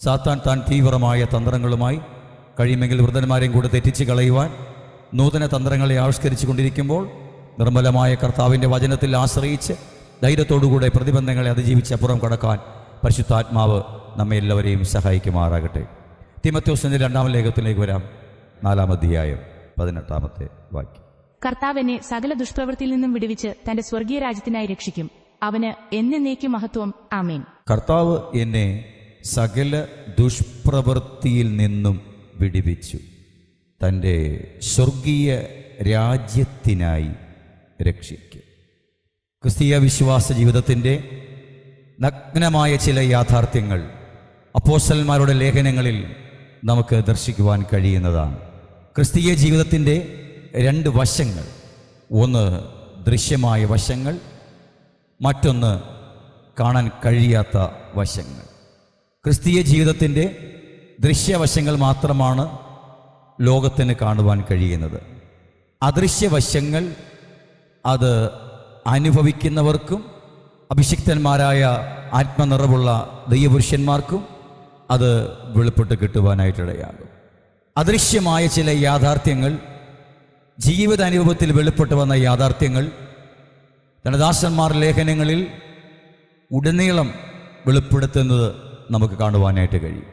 സാത്താൻ താൻ തീവ്രമായ തന്ത്രങ്ങളുമായി കഴിയുമെങ്കിൽ വൃദ്ധന്മാരെയും കൂടെ തെറ്റിച്ച് കളയുവാൻ നൂതന തന്ത്രങ്ങളെ ആവിഷ്കരിച്ചു കൊണ്ടിരിക്കുമ്പോൾ നിർമ്മലമായ കർത്താവിൻ്റെ വചനത്തിൽ ആശ്രയിച്ച് ധൈര്യത്തോടുകൂടെ പ്രതിബന്ധങ്ങളെ അതിജീവിച്ച് അപ്പുറം കടക്കാൻ പരിശുദ്ധാത്മാവ് നമ്മെ എല്ലാവരെയും സഹായിക്കുമാറാകട്ടെ. തീമോഥെയോസിന്റെ 2-ാം ലേഖനത്തിലേക്ക് വരാം. 4-ാം അധ്യായം 18-ാമത്തെ വാക്യം. കർത്താവ് എന്നെ സകല ദുഷ്പ്രവൃത്തിയിൽ നിന്നും വിടുവിച്ച് തന്റെ സ്വർഗീയ രാജ്യത്തിനായി രക്ഷിക്കും. അവന് എന്നേക്കും മഹത്വം. ആമേൻ. കർത്താവ് എന്നെ സകല ദുഷ്പ്രവൃത്തിയിൽ നിന്നും വിടുവിച്ചു തൻ്റെ സ്വർഗീയ രാജ്യത്തിനായി രക്ഷിക്കും. ക്രിസ്തീയ വിശ്വാസ ജീവിതത്തിൻ്റെ നഗ്നമായ ചില യാഥാർത്ഥ്യങ്ങൾ അപ്പോസ്തലന്മാരുടെ ലേഖനങ്ങളിൽ നമുക്ക് ദർശിക്കുവാൻ കഴിയുന്നതാണ്. ക്രിസ്തീയ ജീവിതത്തിൻ്റെ 2 വശങ്ങൾ, ഒന്ന് ദൃശ്യമായ വശങ്ങൾ, മറ്റൊന്ന് കാണാൻ കഴിയാത്ത വശങ്ങൾ. ക്രിസ്തീയ ജീവിതത്തിൻ്റെ ദൃശ്യവശങ്ങൾ മാത്രമാണ് ലോകത്തിന് കാണുവാൻ കഴിയുന്നത്. അദൃശ്യവശങ്ങൾ അത് അനുഭവിക്കുന്നവർക്കും അഭിഷിക്തന്മാരായ ആത്മനിറവുള്ള ദൈവപുരുഷന്മാർക്കും അത് വെളിപ്പെട്ട് കിട്ടുവാനായിട്ടിടയാകും. അദൃശ്യമായ ചില യാഥാർത്ഥ്യങ്ങൾ, ജീവിതാനുഭവത്തിൽ വെളിപ്പെട്ട് വന്ന യാഥാർത്ഥ്യങ്ങൾ ധനദാസന്മാർ ലേഖനങ്ങളിൽ ഉടനീളം വെളിപ്പെടുത്തുന്നത് നമുക്ക് കാണുവാനായിട്ട് കഴിയും.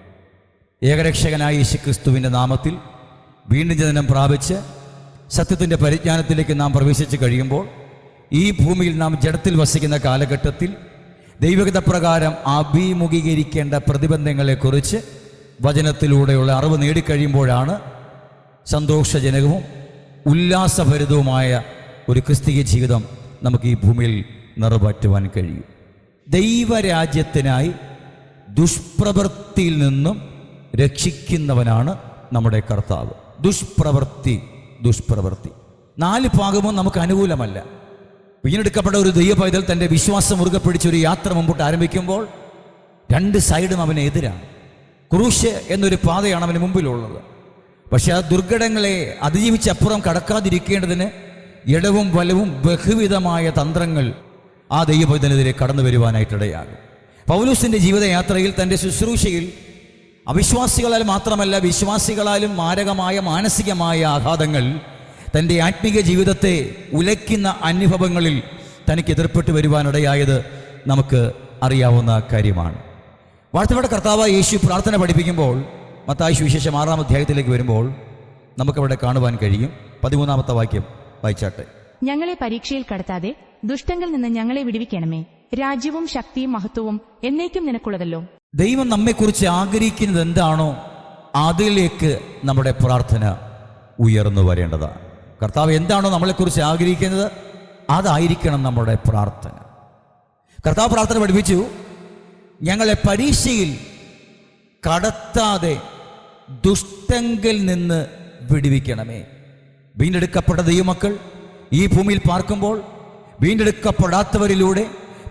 ഏകരക്ഷകനായ യേശുക്രിസ്തുവിൻ്റെ നാമത്തിൽ വീണ്ടും ജനനം പ്രാപിച്ച് സത്യത്തിൻ്റെ പരിജ്ഞാനത്തിലേക്ക് നാം പ്രവേശിച്ച് കഴിയുമ്പോൾ ഈ ഭൂമിയിൽ നാം ജഡത്തിൽ വസിക്കുന്ന കാലഘട്ടത്തിൽ ദൈവഗതപ്രകാരം അഭിമുഖീകരിക്കേണ്ട പ്രതിബന്ധങ്ങളെക്കുറിച്ച് വചനത്തിലൂടെയുള്ള അറിവ് നേടിക്കഴിയുമ്പോഴാണ് സന്തോഷജനകവും ഉല്ലാസഭരിതവുമായ ഒരു ക്രിസ്തീയ ജീവിതം നമുക്ക് ഈ ഭൂമിയിൽ നിറവേറ്റുവാൻ കഴിയും. ദൈവരാജ്യത്തിനായി ദുഷ്പ്രവൃത്തിയിൽ നിന്നും രക്ഷിക്കുന്നവനാണ് നമ്മുടെ കർത്താവ്. ദുഷ്പ്രവൃത്തി 4 ഭാഗവും നമുക്ക് അനുകൂലമല്ല. വീണ്ടെടുക്കപ്പെട്ട ഒരു ദൈവ പൈതൽ തൻ്റെ വിശ്വാസം മുറുകെ പിടിച്ചൊരു യാത്ര മുമ്പോട്ട് ആരംഭിക്കുമ്പോൾ 2 സൈഡും അവന് എതിരാണ്. ക്രൂശ് എന്നൊരു പാതയാണ് അവന് മുമ്പിലുള്ളത്. പക്ഷെ ആ ദുർഘടങ്ങളെ അതിജീവിച്ച് അപ്പുറം കടക്കാതിരിക്കേണ്ടതിന് ഇടവും വലവും ബഹുവിധമായ തന്ത്രങ്ങൾ ആ ദൈവ പൈതലിനെതിരെ കടന്നു വരുവാനായിട്ടിടയാകും. പൗലോസിൻ്റെ ജീവിതയാത്രയിൽ തൻ്റെ ശുശ്രൂഷയിൽ അവിശ്വാസികളാൽ മാത്രമല്ല വിശ്വാസികളാലും മാരകമായ മാനസികമായ ആഘാതങ്ങൾ തൻ്റെ ആത്മീക ജീവിതത്തെ ഉലയ്ക്കുന്ന അനുഭവങ്ങളിൽ തനിക്ക് എതിർപ്പെട്ട് വരുവാനിടയായത് നമുക്ക് അറിയാവുന്ന കാര്യമാണ്. വാഴ്ത്തപ്പെട്ട കർത്താവായ യേശു പ്രാർത്ഥന പഠിപ്പിക്കുമ്പോൾ മത്തായി സുവിശേഷം 6-ാം അധ്യായത്തിലേക്ക് വരുമ്പോൾ നമുക്കവിടെ കാണുവാൻ കഴിയും. 13-ാമത്തെ വാക്യം വായിച്ചാട്ടെ. ഞങ്ങളെ പരീക്ഷയിൽ കടത്താതെ ദുഷ്ടങ്കിൽ നിന്ന് ഞങ്ങളെ വിടുവിക്കണമേ. രാജ്യവും ശക്തിയും മഹത്വവും എന്നേക്കും നിനക്കുള്ളതല്ലോ. ദൈവം നമ്മെക്കുറിച്ച് ആഗ്രഹിക്കുന്നത് എന്താണോ അതിലേക്ക് നമ്മുടെ പ്രാർത്ഥന ഉയർന്നു വരേണ്ടതാണ്. കർത്താവ് എന്താണോ നമ്മളെക്കുറിച്ച് ആഗ്രഹിക്കുന്നത് അതായിരിക്കണം നമ്മുടെ പ്രാർത്ഥന. കർത്താവ് പ്രാർത്ഥന പഠിപ്പിച്ചു, ഞങ്ങളെ പരീക്ഷയിൽ കടത്താതെ ദുഷ്ടങ്കിൽ നിന്ന് വിടുവിക്കണമേ. വീണ്ടെടുക്കപ്പെട്ട ദൈവമക്കൾ ഈ ഭൂമിയിൽ പാർക്കുമ്പോൾ വീണ്ടെടുക്കപ്പെടാത്തവരിലൂടെ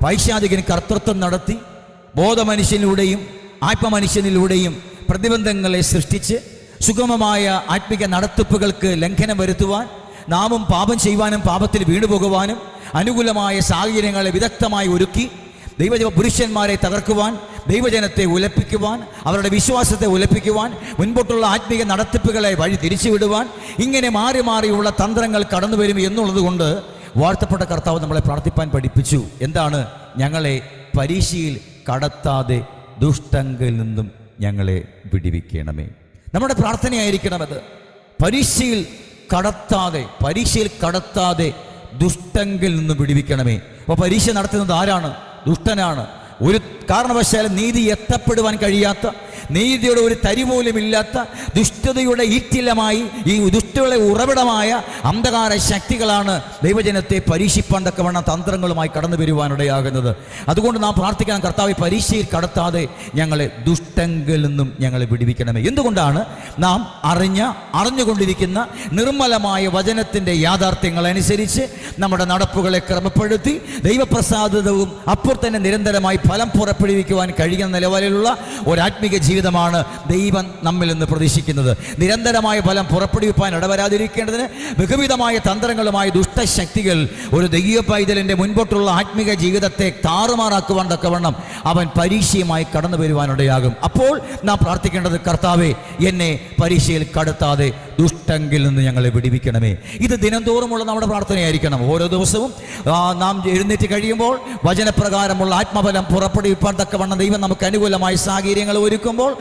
പൈശാചികൻ കർത്തൃത്വം നടത്തി ബോധമനുഷ്യനിലൂടെയും ആത്മമനുഷ്യനിലൂടെയും പ്രതിബന്ധങ്ങളെ സൃഷ്ടിച്ച് സുഗമമായ ആത്മിക നടത്തിപ്പുകൾക്ക് ലംഘനം വരുത്തുവാൻ, നാമും പാപം ചെയ്യുവാനും പാപത്തിൽ വീണുപോകുവാനും അനുകൂലമായ സാഹചര്യങ്ങളെ വിദഗ്ധമായി ഒരുക്കി ദൈവപുരുഷന്മാരെ തകർക്കുവാൻ, ദൈവജനത്തെ ഉലപ്പിക്കുവാൻ, അവരുടെ വിശ്വാസത്തെ ഉലപ്പിക്കുവാൻ, മുൻപോട്ടുള്ള ആത്മീക നടത്തിപ്പുകളെ വഴി തിരിച്ചുവിടുവാൻ, ഇങ്ങനെ മാറി മാറിയുള്ള തന്ത്രങ്ങൾ കടന്നു വരും എന്നുള്ളത് കൊണ്ട് വാഴ്ത്തപ്പെട്ട കർത്താവ് നമ്മളെ പ്രാർത്ഥിപ്പാൻ പഠിപ്പിച്ചു. എന്താണ്? ഞങ്ങളെ പരീക്ഷയിൽ കടത്താതെ ദുഷ്ടങ്കിൽ നിന്നും ഞങ്ങളെ വിടുവിക്കണമേ. നമ്മുടെ പ്രാർത്ഥനയായിരിക്കണമത്. പരീക്ഷയിൽ കടത്താതെ ദുഷ്ടങ്കിൽ നിന്നും വിടുവിക്കണമേ. അപ്പോൾ പരീക്ഷ നടത്തുന്നത് ആരാണ്? ദുഷ്ടനാണ്. ഒരു കാരണവശാലും നീതി എത്തപ്പെടുവാൻ കഴിയാത്ത, നീതിയുടെ ഒരു തരി പോലും ഇല്ലാത്ത, ദുഷ്ടതയുടെ ഈറ്റിലമായി ഈ ദുഷ്ടയുടെ ഉറവിടമായ അന്ധകാര ശക്തികളാണ് ദൈവജനത്തെ പരീക്ഷിപ്പാൻ തക്കവണ്ണം തന്ത്രങ്ങളുമായി കടന്നു വരുവാനിടയാകുന്നത്. അതുകൊണ്ട് നാം പ്രാർത്ഥിക്കണം, കർത്താവേ പരീക്ഷയിൽ കടത്താതെ ഞങ്ങളെ ദുഷ്ടങ്കിൽ നിന്നും ഞങ്ങളെ വിടുവിക്കണമേ. എന്തുകൊണ്ടാണ്? നാം അറിഞ്ഞുകൊണ്ടിരിക്കുന്ന നിർമ്മലമായ വചനത്തിൻ്റെ യാഥാർത്ഥ്യങ്ങൾ അനുസരിച്ച് നമ്മുടെ നടപ്പുകളെ ക്രമപ്പെടുത്തി ദൈവപ്രസാദിതവും അപ്പോൾ തന്നെ നിരന്തരമായി ഫലം പുറപ്പെടുവിക്കുവാൻ കഴിയുന്ന നിലവാരത്തിലുള്ള ഒരാത്മീക ജീവിതമാണ് ദൈവം നമ്മിൽ നിന്ന് പ്രതീക്ഷിക്കുന്നത്. നിരന്തരമായ ഫലം പുറപ്പെടുവിപ്പാൻ ഇടവരാതിരിക്കേണ്ടതിന് ബഹുവിധമായ തന്ത്രങ്ങളുമായി ദുഷ്ടശക്തികൾ ഒരു ദൈവ പൈതലിൻ്റെ മുൻപോട്ടുള്ള ആത്മീക ജീവിതത്തെ താറുമാറാക്കുവാൻ തക്കവണ്ണം അവൻ പരീക്ഷയുമായി കടന്നു വരുവാനിടയാകും. അപ്പോൾ നാം പ്രാർത്ഥിക്കേണ്ടത്, കർത്താവേ, എന്നെ പരീക്ഷയിൽ കടത്താതെ ദുഷ്ടങ്കിൽ നിന്ന് ഞങ്ങളെ വിടുവിക്കണമേ. ഇത് ദിനംതോറുമുള്ള നമ്മുടെ പ്രാർത്ഥനയായിരിക്കണം. ഓരോ ദിവസവും നാം എഴുന്നേറ്റ് കഴിയുമ്പോൾ വചനപ്രകാരമുള്ള ആത്മഫലം പുറപ്പെടുവിപ്പാൻ തക്കവണ്ണം ദൈവം നമുക്ക് അനുകൂലമായ സാഹചര്യങ്ങൾ ഒരുക്കുമ്പോൾ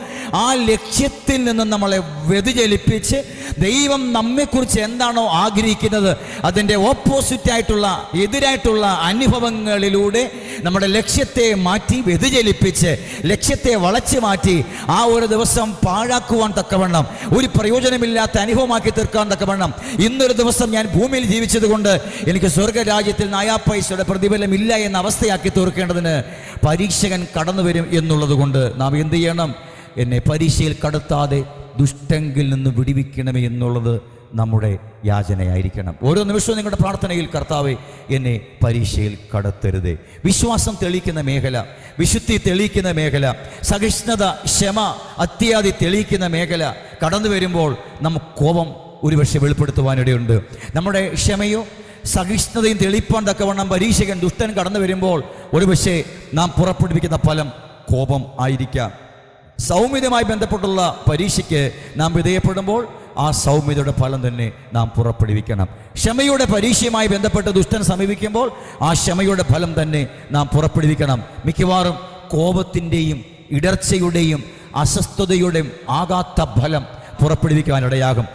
ആ ലക്ഷ്യത്തിൽ നിന്നും നമ്മളെ വ്യതിചലിപ്പിച്ച് ദൈവം നമ്മെക്കുറിച്ച് എന്താണോ ആഗ്രഹിക്കുന്നത് അതിൻ്റെ ഓപ്പോസിറ്റായിട്ടുള്ള എതിരായിട്ടുള്ള അനുഭവങ്ങളിലൂടെ നമ്മുടെ ലക്ഷ്യത്തെ മാറ്റി വ്യതിചലിപ്പിച്ച് ലക്ഷ്യത്തെ വളച്ചു മാറ്റി ആ ഒരു ദിവസം പാഴാക്കുവാൻ തക്കവണ്ണം, ഒരു പ്രയോജനമില്ലാത്ത അനുഭവമാക്കി തീർക്കാൻ തക്കവണ്ണം, ഇന്നൊരു ദിവസം ഞാൻ ഭൂമിയിൽ ജീവിച്ചത് കൊണ്ട് എനിക്ക് സ്വർഗരാജ്യത്തിൽ നയാപൈസയുടെ പ്രതിഫലമില്ല എന്ന അവസ്ഥയാക്കി തീർക്കേണ്ടതിന് പരീക്ഷകൻ കടന്നു വരും എന്നുള്ളത് കൊണ്ട് നാം എന്ത് ചെയ്യണം? എന്നെ പരീക്ഷയിൽ കടത്താതെ ദുഷ്ടങ്കിൽ നിന്ന് വിടുവിക്കണമേ എന്നുള്ളത് നമ്മുടെ യാചനയായിരിക്കണം. ഓരോ നിമിഷവും നിങ്ങളുടെ പ്രാർത്ഥനയിൽ, കർത്താവേ, എന്നെ പരീക്ഷയിൽ കടത്തരുതേ. വിശ്വാസം തെളിയിക്കുന്ന മേഖല, വിശുദ്ധി തെളിയിക്കുന്ന മേഖല, സഹിഷ്ണുത, ക്ഷമ, അത്യാദി തെളിയിക്കുന്ന മേഖല കടന്നു വരുമ്പോൾ നമുക്ക് കോപം ഒരുപക്ഷെ വെളിപ്പെടുത്തുവാനിടയുണ്ട്. നമ്മുടെ ക്ഷമയോ സഹിഷ്ണുതയും തെളിയിപ്പാൻ തക്കവണ്ണം പരീക്ഷകൻ ദുഷ്ടൻ കടന്നു വരുമ്പോൾ ഒരുപക്ഷെ നാം പുറപ്പെടുവിക്കുന്ന ഫലം കോപം ആയിരിക്കാം. സൗമ്യതയുമായി ബന്ധപ്പെട്ടുള്ള പരീക്ഷയ്ക്ക് നാം വിധേയപ്പെടുമ്പോൾ ആ സൗമ്യതയുടെ ഫലം തന്നെ നാം പുറപ്പെടുവിക്കണം. ക്ഷമയുടെ പരീക്ഷയുമായി ബന്ധപ്പെട്ട് ദുഷ്ടൻ സമീപിക്കുമ്പോൾ ആ ക്ഷമയുടെ ഫലം തന്നെ നാം പുറപ്പെടുവിക്കണം. മിക്കവാറും കോപത്തിൻ്റെയും ഇടർച്ചയുടെയും അസ്വസ്ഥതയുടെയും ആകാത്ത ഫലം പുറപ്പെടുവിക്കാനിടയാകും.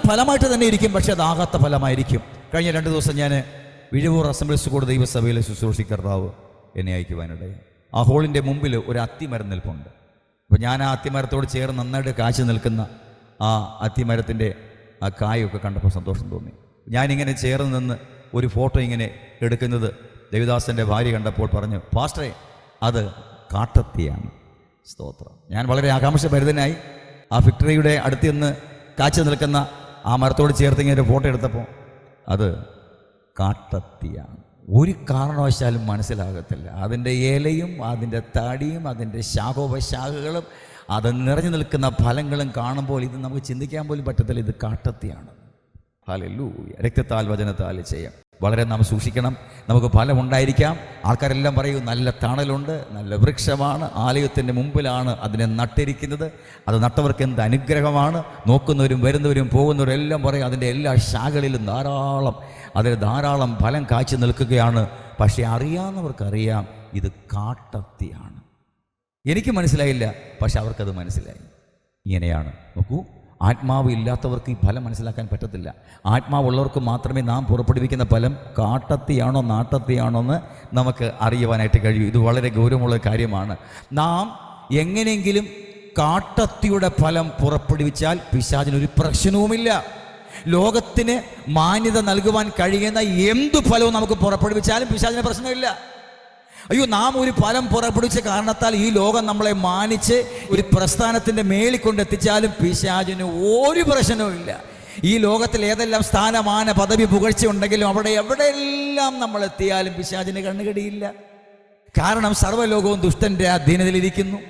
ഫലമായിട്ട് തന്നെ ഇരിക്കും, പക്ഷെ അതാകാത്ത ഫലമായിരിക്കും. കഴിഞ്ഞ 2 ദിവസം ഞാൻ വിഴുവൂർ അസംബ്ലീസ് കൂടെ ദൈവസഭയിലെ ശുശ്രൂഷിക്കർത്താവ് എന്നെ അയക്കുവാനിടയായി. ആ ഹോളിൻ്റെ മുമ്പിൽ ഒരു അത്തിമരം നിൽപ്പുണ്ട്. അപ്പോൾ ഞാൻ ആ അത്തിമരത്തോട് ചേർന്ന് നന്നായിട്ട് കാഴ്ച നിൽക്കുന്ന ആ അത്തിമരത്തിൻ്റെ ആ കായൊക്കെ കണ്ടപ്പോൾ സന്തോഷം തോന്നി. ഞാനിങ്ങനെ ചേർന്ന് നിന്ന് ഒരു ഫോട്ടോ ഇങ്ങനെ എടുക്കുന്നത് ദേവദാസൻ്റെ ഭാര്യ കണ്ടപ്പോൾ പറഞ്ഞു, പാസ്റ്ററെ, അത് കാട്ടത്തിയാണ്. സ്തോത്രം. ഞാൻ വളരെ ആകാംക്ഷഭരിതനായി ആ ഫാക്ടറിയുടെ അടുത്ത് നിന്ന് കാഴ്ച നിൽക്കുന്ന ആ മരത്തോട് ചേർത്ത് ഇങ്ങനെ ഒരു ഫോട്ടോ എടുത്തപ്പോൾ അത് കാട്ടത്തിയാണ്. ഒരു കാരണവശാലും മനസ്സിലാകത്തില്ല. അതിൻ്റെ ഇലയും അതിൻ്റെ താടിയും അതിൻ്റെ ശാഖോപശാഖകളും അത് നിറഞ്ഞു നിൽക്കുന്ന ഫലങ്ങളും കാണുമ്പോൾ ഇത് നമുക്ക് ചിന്തിക്കാൻ പോലും പറ്റത്തില്ല, ഇത് കാട്ടത്തിയാണ്. ഹല്ലേലൂയ. രക്തത്താൽ വചനത്താൽ ചെയ്യാം. വളരെ നാം സൂക്ഷിക്കണം. നമുക്ക് ഫലം ഉണ്ടായിരിക്കാം. ആൾക്കാരെല്ലാം പറയും നല്ല തണലുണ്ട്, നല്ല വൃക്ഷമാണ്, ആലയത്തിൻ്റെ മുമ്പിലാണ് അതിനെ നട്ടിരിക്കുന്നത്, അത് നട്ടവർക്ക് എന്ത് അനുഗ്രഹമാണ്. നോക്കുന്നവരും വരുന്നവരും പോകുന്നവരും എല്ലാം പറയും അതിൻ്റെ എല്ലാ ശാഖകളിലും ധാരാളം ഫലം കാഴ്ച നിൽക്കുകയാണ്. പക്ഷേ അറിയാവുന്നവർക്കറിയാം ഇത് കാട്ടത്തിയാണ്. എനിക്ക് മനസ്സിലായില്ല, പക്ഷെ അവർക്കത് മനസ്സിലായി. ഇങ്ങനെയാണ്. നോക്കൂ, ആത്മാവ് ഇല്ലാത്തവർക്ക് ഈ ഫലം മനസ്സിലാക്കാൻ പറ്റത്തില്ല. ആത്മാവുള്ളവർക്ക് മാത്രമേ നാം പുറപ്പെടുവിക്കുന്ന ഫലം കാട്ടത്തിയാണോ നാട്ടത്തിയാണോ എന്ന് നമുക്ക് അറിയുവാനായിട്ട് കഴിയൂ. ഇത് വളരെ ഗൗരവമുള്ള കാര്യമാണ്. നാം എങ്ങനെയെങ്കിലും കാട്ടത്തിയുടെ ഫലം പുറപ്പെടുവിച്ചാൽ പിശാചിനൊരു പ്രശ്നവുമില്ല. ലോകത്തിന് മാന്യത നൽകുവാൻ കഴിയുന്ന എന്തു ഫലവും നമുക്ക് പുറപ്പെടുവിച്ചാലും പിശാചിന് പ്രശ്നമില്ല. അയ്യോ, നാം ഒരു ഫലം പുറപ്പെടുവിച്ച കാരണത്താൽ ഈ ലോകം നമ്മളെ മാനിച്ച് ഒരു പ്രസ്ഥാനത്തിൻ്റെ മേളിൽ കൊണ്ടെത്തിച്ചാലും പിശാചിന് ഒരു പ്രശ്നവും ഇല്ല. ഈ ലോകത്തിൽ ഏതെല്ലാം സ്ഥാനമാന പദവി പുകഴ്ച ഉണ്ടെങ്കിലും അവിടെ എവിടെയെല്ലാം നമ്മൾ എത്തിയാലും പിശാചിന് കണ്ണുകടിയില്ല. കാരണം സർവ്വലോകവും ദുഷ്ടൻ്റെ അധീനതയിലിരിക്കുന്നു.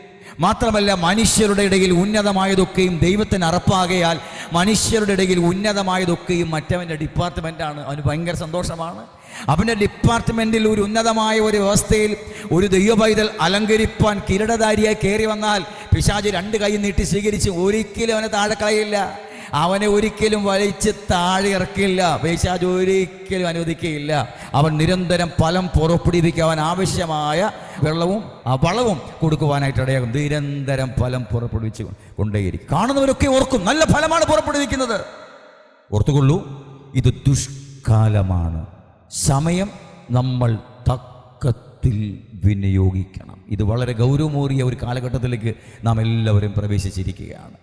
മാത്രമല്ല, മനുഷ്യരുടെ ഇടയിൽ ഉന്നതമായതൊക്കെയും ദൈവത്തിന് അറപ്പാകയാൽ മനുഷ്യരുടെ ഇടയിൽ ഉന്നതമായതൊക്കെയും മറ്റവൻ്റെ ഡിപ്പാർട്ട്മെൻറ്റാണ്. അവന് ഭയങ്കര സന്തോഷമാണ്. അവൻ്റെ ഡിപ്പാർട്ട്മെൻറ്റിൽ ഒരു ഉന്നതമായ ഒരു വ്യവസ്ഥയിൽ ഒരു ദൈവപൈതൽ അലങ്കരിപ്പാൻ കിരീടധാരിയായി കയറി വന്നാൽ പിശാച് 2 കൈ നീട്ടി സ്വീകരിച്ച് ഒരിക്കലും അവനെ താഴെ കളയില്ല. അവനെ ഒരിക്കലും വലിച്ച് താഴെ ഇറക്കില്ല. പിശാച് ഒരിക്കലും അനുവദിക്കുകയില്ല. അവൻ നിരന്തരം ഫലം പുറപ്പെടുവിക്കാൻ ആവശ്യമായ വെള്ളവും വളവും കൊടുക്കുവാനായിട്ട് ഇടയാകും. നിരന്തരം ഫലം പുറപ്പെടുവിച്ച് കൊണ്ടേയിരിക്കും. കാണുന്നവരൊക്കെ ഓർക്കും, നല്ല ഫലമാണ് പുറപ്പെടുവിക്കുന്നത്. ഓർത്തുകൊള്ളൂ, ഇത് ദുഷ്കാലമാണ്. സമയം നമ്മൾ തക്കത്തിൽ വിനിയോഗിക്കണം. ഇത് വളരെ ഗൗരവമേറിയ ഒരു കാലഘട്ടത്തിലേക്ക് നാം എല്ലാവരും പ്രവേശിച്ചിരിക്കുകയാണ്.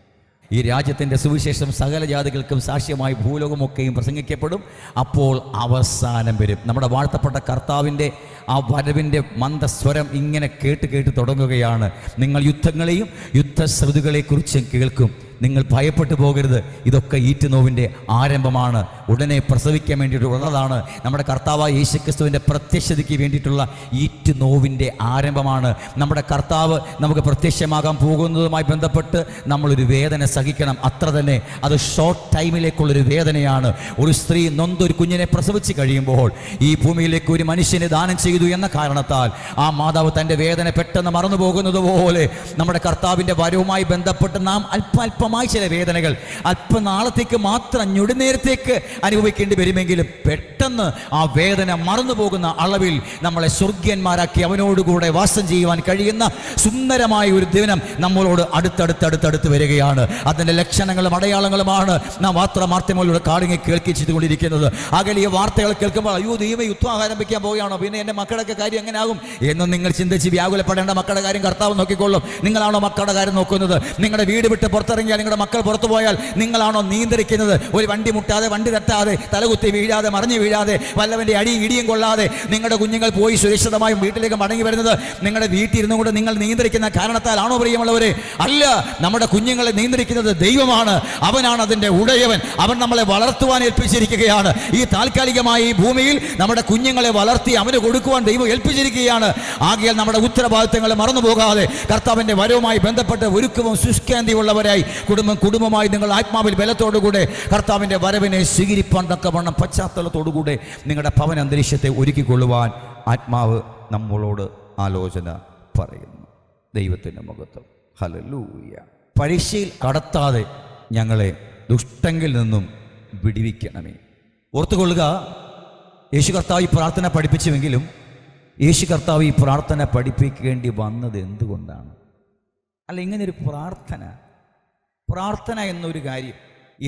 ഈ രാജ്യത്തിൻ്റെ സുവിശേഷം സകല ജാതികൾക്കും സാക്ഷ്യമായി ഭൂലോകമൊക്കെയും പ്രസംഗിക്കപ്പെടും. അപ്പോൾ അവസാനം വരും. നമ്മുടെ വാഴ്ത്തപ്പെട്ട കർത്താവിൻ്റെ ആ വരവിൻ്റെ മന്ദസ്വരം ഇങ്ങനെ കേട്ട് തുടങ്ങുകയാണ്. നിങ്ങൾ യുദ്ധങ്ങളെയും യുദ്ധശ്രുതികളെക്കുറിച്ചും കേൾക്കും. നിങ്ങൾ ഭയപ്പെട്ടു പോകരുത്. ഇതൊക്കെ ഈറ്റുനോവിൻ്റെ ആരംഭമാണ്. ഉടനെ പ്രസവിക്കാൻ വേണ്ടിയിട്ടുള്ളതാണ്. നമ്മുടെ കർത്താവായ യേശുക്രിസ്തുവിൻ്റെ പ്രത്യക്ഷതയ്ക്ക് വേണ്ടിയിട്ടുള്ള ഈറ്റുനോവിൻ്റെ ആരംഭമാണ്. നമ്മുടെ കർത്താവ് നമുക്ക് പ്രത്യക്ഷമാകാൻ പോകുന്നതുമായി ബന്ധപ്പെട്ട് നമ്മളൊരു വേദന സഹിക്കണം. അത്ര തന്നെ അത് ഷോർട്ട് ടൈമിലേക്കുള്ളൊരു വേദനയാണ്. ഒരു സ്ത്രീ നൊന്തൊരു കുഞ്ഞിനെ പ്രസവിച്ച് കഴിയുമ്പോൾ ഈ ഭൂമിയിലേക്ക് ഒരു മനുഷ്യനെ ദാനം ചെയ്തു എന്ന കാരണത്താൽ ആ മാതാവ് തൻ്റെ വേദന പെട്ടെന്ന് മറന്നു പോകുന്നത് പോലെ നമ്മുടെ കർത്താവിൻ്റെ വരവുമായി ബന്ധപ്പെട്ട് നാം അല്പമായി ചില വേദനകൾ അല്പനാളത്തേക്ക് മാത്രം ഞൊടിനേരത്തേക്ക് അനുഭവിക്കേണ്ടി വരുമെങ്കിലും പെട്ടെന്ന് ആ വേദന മറന്നു പോകുന്ന അളവിൽ നമ്മളെ സ്വർഗ്ഗന്മാരാക്കി അവനോടുകൂടെ വാസം ചെയ്യുവാൻ കഴിയുന്ന സുന്ദരമായ ഒരു ദിനം നമ്മളോട് അടുത്തടുത്ത് വരികയാണ്. അതിൻ്റെ ലക്ഷണങ്ങളും അടയാളങ്ങളുമാണ് നാം വാർത്തമാർത്തമോലൂടെ കാടിങ്ങി കേൾക്കിച്ചുകൊണ്ടിരിക്കുന്നത്. അകലിയ വാർത്തകൾ കേൾക്കുമ്പോൾ അയ്യോ ദൈവമേ യുദ്ധം ആരംഭിക്കാൻ പോവുകയാണോ, പിന്നെ എൻ്റെ മക്കളുടെ കാര്യം എങ്ങനെ ആകും എന്ന് നിങ്ങൾ ചിന്തിച്ച് വ്യാകുലപ്പെടേണ്ട. മക്കളുടെ കാര്യം കർത്താവ് നോക്കിക്കൊള്ളും. നിങ്ങളാണോ മക്കളുടെ കാര്യം നോക്കുന്നത്? നിങ്ങളുടെ വീട് വിട്ട് പുറത്തിറങ്ങിയാൽ, നിങ്ങളുടെ മക്കൾ പുറത്തു പോയാൽ നിങ്ങളാണോ നിയന്ത്രിക്കുന്നത്? ഒരു വണ്ടി മുട്ടാതെ, വണ്ടി തട്ടാതെ, തലകുത്തി വീഴാതെ, മറിഞ്ഞു വീഴാതെ, വല്ലവൻ്റെ അടിയും ഇടിയും കൊള്ളാതെ നിങ്ങളുടെ കുഞ്ഞുങ്ങൾ പോയി സുരക്ഷിതമായും വീട്ടിലേക്ക് മടങ്ങി വരുന്നത് നിങ്ങളുടെ വീട്ടിലിരുന്നു കൊണ്ട് നിങ്ങൾ നിയന്ത്രിക്കുന്ന കാരണത്താലാണോ പ്രിയമുള്ളവരെ? അല്ല, നമ്മുടെ കുഞ്ഞുങ്ങളെ നിയന്ത്രിക്കുന്നത് ദൈവമാണ്. അവനാണ് അതിൻ്റെ ഉടയവൻ. അവൻ നമ്മളെ വളർത്തുവാൻ ഏൽപ്പിച്ചിരിക്കുകയാണ്. ഈ താൽക്കാലികമായ ഈ ഭൂമിയിൽ നമ്മുടെ കുഞ്ഞുങ്ങളെ വളർത്തി അവന് കൊടുക്കുവാൻ ദൈവം ഏൽപ്പിച്ചിരിക്കുകയാണ്. ആകയാൽ നമ്മുടെ ഉത്തരവാദിത്തങ്ങൾ മറന്നു പോകാതെ കർത്താവിൻ്റെ വരവുമായി ബന്ധപ്പെട്ട് ഒരുക്കവും ശുഷ്കാന്തിയുള്ളവരായി കുടുംബമായി നിങ്ങൾ ആത്മാവിൽ ബലത്തോടുകൂടെ കർത്താവിൻ്റെ വരവിനെ സ്വീകരിപ്പാൻ തക്കവണ്ണം പശ്ചാത്തലത്തോടുകൂടെ നിങ്ങളുടെ ഭവന അന്തരീക്ഷത്തെ ഒരുക്കിക്കൊള്ളുവാൻ ആത്മാവ് നമ്മളോട് ആലോചന പറയുന്നു. ദൈവത്തിൻ്റെ മഹത്വം. ഹല്ലേലൂയ. പരീക്ഷയിൽ കടത്താതെ ഞങ്ങളെ ദുഷ്ടങ്കിൽ നിന്നും വിടുവിക്കണമേ. ഓർത്തുകൊള്ളുക, യേശു കർത്താവ് ഈ പ്രാർത്ഥന പഠിപ്പിച്ചുവെങ്കിലും യേശു കർത്താവ് ഈ പ്രാർത്ഥന പഠിപ്പിക്കേണ്ടി വന്നത് എന്തുകൊണ്ടാണ്? അല്ല, ഇങ്ങനൊരു പ്രാർത്ഥന എന്നൊരു കാര്യം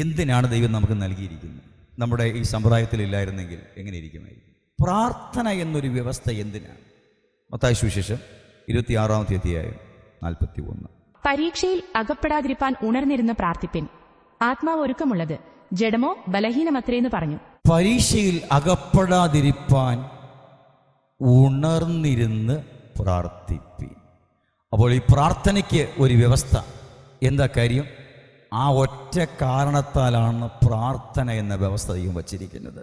എന്തിനാണ് ദൈവം നമുക്ക് നൽകിയിരിക്കുന്നത്? നമ്മുടെ ഈ സമ്പ്രദായത്തിലില്ലായിരുന്നെങ്കിൽ എങ്ങനെ ഇരിക്കുമായിരിക്കും? പ്രാർത്ഥന എന്നൊരു വ്യവസ്ഥ എന്തിനാണ്? മത്തായി സുവിശേഷം 26-ാമത്തെ അധ്യായം 41. പരീക്ഷയിൽ അകപ്പെടാതിരിപ്പാൻ ഉണർന്നിരുന്ന് പ്രാർത്ഥിപ്പിൻ. ആത്മാവ് ഒരുക്കമുള്ളത്, ജഡമോ ബലഹീനമത്രേന്ന് പറഞ്ഞു. പരീക്ഷയിൽ അകപ്പെടാതിരിപ്പാൻ ഉണർന്നിരുന്ന് പ്രാർത്ഥിപ്പിൻ. അപ്പോൾ ഈ പ്രാർത്ഥനയ്ക്ക് ഒരു വ്യവസ്ഥ. എന്താ കാര്യം? ആ ഒറ്റ കാരണത്താലാണ് പ്രാർത്ഥന എന്ന വ്യവസ്ഥയും വച്ചിരിക്കുന്നത്.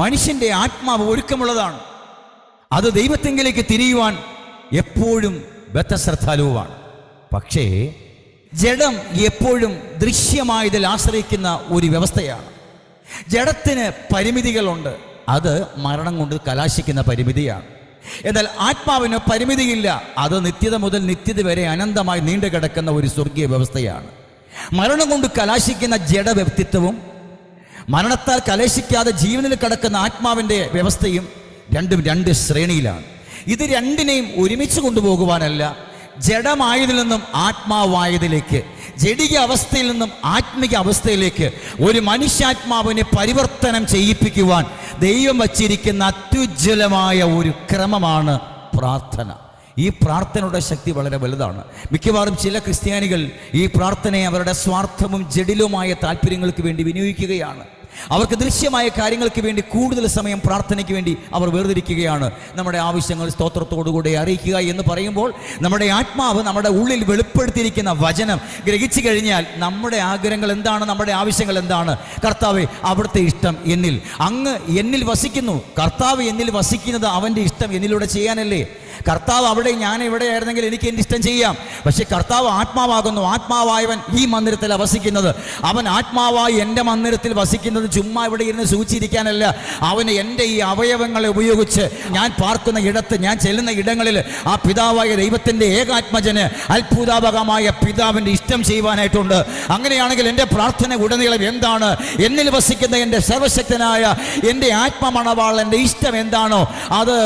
മനുഷ്യൻ്റെ ആത്മാവ് ഒരുക്കമുള്ളതാണ്. അത് ദൈവത്തെങ്കിലേക്ക് തിരിയുവാൻ എപ്പോഴും ബദ്ധശ്രദ്ധാലുവാണ്. പക്ഷേ ജഡം എപ്പോഴും ദൃശ്യമായതിൽ ആശ്രയിക്കുന്ന ഒരു വ്യവസ്ഥയാണ്. ജഡത്തിന് പരിമിതികളുണ്ട്. അത് മരണം കൊണ്ട് കലാശിക്കുന്ന പരിമിതിയാണ്. എന്നാൽ ആത്മാവിന് പരിമിതിയില്ല. അത് നിത്യത മുതൽ നിത്യത വരെ അനന്തമായി നീണ്ടു കിടക്കുന്ന ഒരു സ്വർഗീയ വ്യവസ്ഥയാണ്. മരണം കൊണ്ട് കലാശിക്കുന്ന ജഡ വ്യക്തിത്വവും മരണത്താൽ കലാശിക്കാതെ ജീവനിൽ കിടക്കുന്ന ആത്മാവിൻ്റെ വ്യവസ്ഥയും രണ്ടും രണ്ട് ശ്രേണിയിലാണ്. ഇത് രണ്ടിനെയും ഒരുമിച്ച് കൊണ്ടുപോകുവാനല്ല, ജഡമായതിൽ നിന്നും ആത്മാവായതിലേക്ക്, ജഡിക അവസ്ഥയിൽ നിന്നും ആത്മിക അവസ്ഥയിലേക്ക് ഒരു മനുഷ്യാത്മാവിനെ പരിവർത്തനം ചെയ്യിപ്പിക്കുവാൻ ദൈവം വച്ചിരിക്കുന്ന അത്യുജ്വലമായ ഒരു ക്രമമാണ് പ്രാർത്ഥന. ഈ പ്രാർത്ഥനയുടെ ശക്തി വളരെ വലുതാണ്. മിക്കവാറും ചില ക്രിസ്ത്യാനികൾ ഈ പ്രാർത്ഥനയെ അവരുടെ സ്വാർത്ഥവും ജഡിലുമായ താല്പര്യങ്ങൾക്ക് വേണ്ടി വിനിയോഗിക്കുകയാണ്. അവർക്ക് ദൃശ്യമായ കാര്യങ്ങൾക്ക് വേണ്ടി കൂടുതൽ സമയം പ്രാർത്ഥനയ്ക്ക് വേണ്ടി അവർ വേർതിരിക്കുകയാണ്. നമ്മുടെ ആവശ്യങ്ങൾ സ്തോത്രത്തോടുകൂടെ അറിയിക്കുക എന്ന് പറയുമ്പോൾ നമ്മുടെ ആത്മാവ് നമ്മുടെ ഉള്ളിൽ വെളിപ്പെടുത്തിയിരിക്കുന്ന വചനം ഗ്രഹിച്ചു കഴിഞ്ഞാൽ നമ്മുടെ ആഗ്രഹങ്ങൾ എന്താണ്, നമ്മുടെ ആവശ്യങ്ങൾ എന്താണ്? കർത്താവേ, അവിടുത്തെ ഇഷ്ടം എന്നിൽ, അങ്ങ് എന്നിൽ വസിക്കുന്നു. കർത്താവ് എന്നിൽ വസിക്കുന്നത് അവൻ്റെ ഇഷ്ടം എന്നിലൂടെ ചെയ്യാനല്ലേ? കർത്താവ് അവിടെ, ഞാൻ എവിടെയായിരുന്നെങ്കിൽ എനിക്ക് എൻ്റെ ഇഷ്ടം ചെയ്യാം. പക്ഷെ കർത്താവ് ആത്മാവാകുന്നു. ആത്മാവായവൻ ഈ മന്ദിരത്തിലാണ് വസിക്കുന്നത്. അവൻ ആത്മാവായി എൻ്റെ മന്ദിരത്തിൽ വസിക്കുന്നത് ചുമ്മാ ഇവിടെ ഇരുന്ന് സൂചിച്ചിരിക്കാനല്ല. അവന് എൻ്റെ ഈ അവയവങ്ങളെ ഉപയോഗിച്ച് ഞാൻ പാർക്കുന്ന ഇടത്ത്, ഞാൻ ചെല്ലുന്ന ഇടങ്ങളിൽ ആ പിതാവായ ദൈവത്തിൻ്റെ ഏകാത്മജന് അത്ഭുതാപകമായ പിതാവിൻ്റെ ഇഷ്ടം ചെയ്യുവാനായിട്ടുണ്ട്. അങ്ങനെയാണെങ്കിൽ എൻ്റെ പ്രാർത്ഥന ഉടനീളം എന്താണ്? എന്നിൽ വസിക്കുന്ന എൻ്റെ സർവശക്തനായ എൻ്റെ ആത്മമണവാളൻ്റെ ഇഷ്ടം എന്താണോ അത്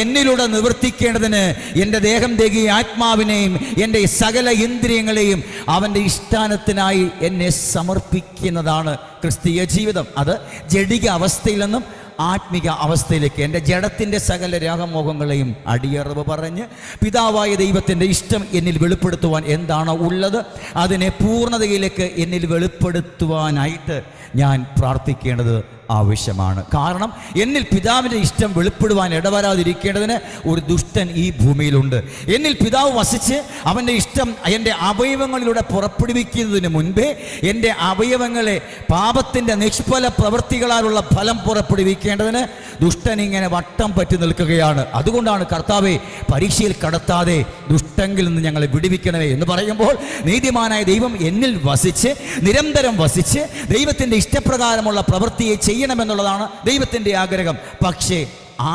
എന്നിലൂടെ നിവർത്തിക്കേണ്ടതിന് എൻ്റെ ദേഹം ദേഹി ആത്മാവിനെയും എൻ്റെ സകല ഇന്ദ്രിയങ്ങളെയും അവൻ്റെ ഇഷ്ടാനത്തിനായി എന്നെ സമർപ്പിക്കുന്നതാണ് ക്രിസ്തീയ ജീവിതം. അത് ജഡിക അവസ്ഥയിൽ നിന്നും ആത്മിക അവസ്ഥയിലേക്ക് എൻ്റെ ജഡത്തിൻ്റെ സകല രാഗമോഹങ്ങളെയും അടിയറവ് പറഞ്ഞ് പിതാവായ ദൈവത്തിൻ്റെ ഇഷ്ടം എന്നിൽ വെളിപ്പെടുത്തുവാൻ എന്താണോ ഉള്ളത് അതിനെ പൂർണ്ണതയിലേക്ക് എന്നിൽ വെളിപ്പെടുത്തുവാനായിട്ട് ഞാൻ പ്രാർത്ഥിക്കേണ്ടത് ആവശ്യമാണ്. കാരണം എന്നിൽ പിതാവിൻ്റെ ഇഷ്ടം വെളിപ്പെടുവാൻ ഇടവരാതിരിക്കേണ്ടതിന് ഒരു ദുഷ്ടൻ ഈ ഭൂമിയിലുണ്ട്. എന്നിൽ പിതാവ് വസിച്ച് അവൻ്റെ ഇഷ്ടം എൻ്റെ അവയവങ്ങളിലൂടെ പുറപ്പെടുവിക്കുന്നതിന് മുൻപേ എൻ്റെ അവയവങ്ങളെ പാപത്തിൻ്റെ നിഷ്ഫല പ്രവൃത്തികളാലുള്ള ഫലം പുറപ്പെടുവിക്കേണ്ടതിന് ദുഷ്ടൻ ഇങ്ങനെ വട്ടം പറ്റി നിൽക്കുകയാണ്. അതുകൊണ്ടാണ് കർത്താവെ, പരീക്ഷയിൽ കടത്താതെ ദുഷ്ടങ്കിൽ നിന്ന് ഞങ്ങളെ വിടുവിക്കണമേ എന്ന് പറയുമ്പോൾ നീതിമാനായ ദൈവം എന്നിൽ വസിച്ച് നിരന്തരം വസിച്ച് ദൈവത്തിൻ്റെ ഇഷ്ടപ്രകാരമുള്ള പ്രവൃത്തിയെ ചെയ്യണമെന്നുള്ളതാണ് ദൈവത്തിൻ്റെ ആഗ്രഹം. പക്ഷേ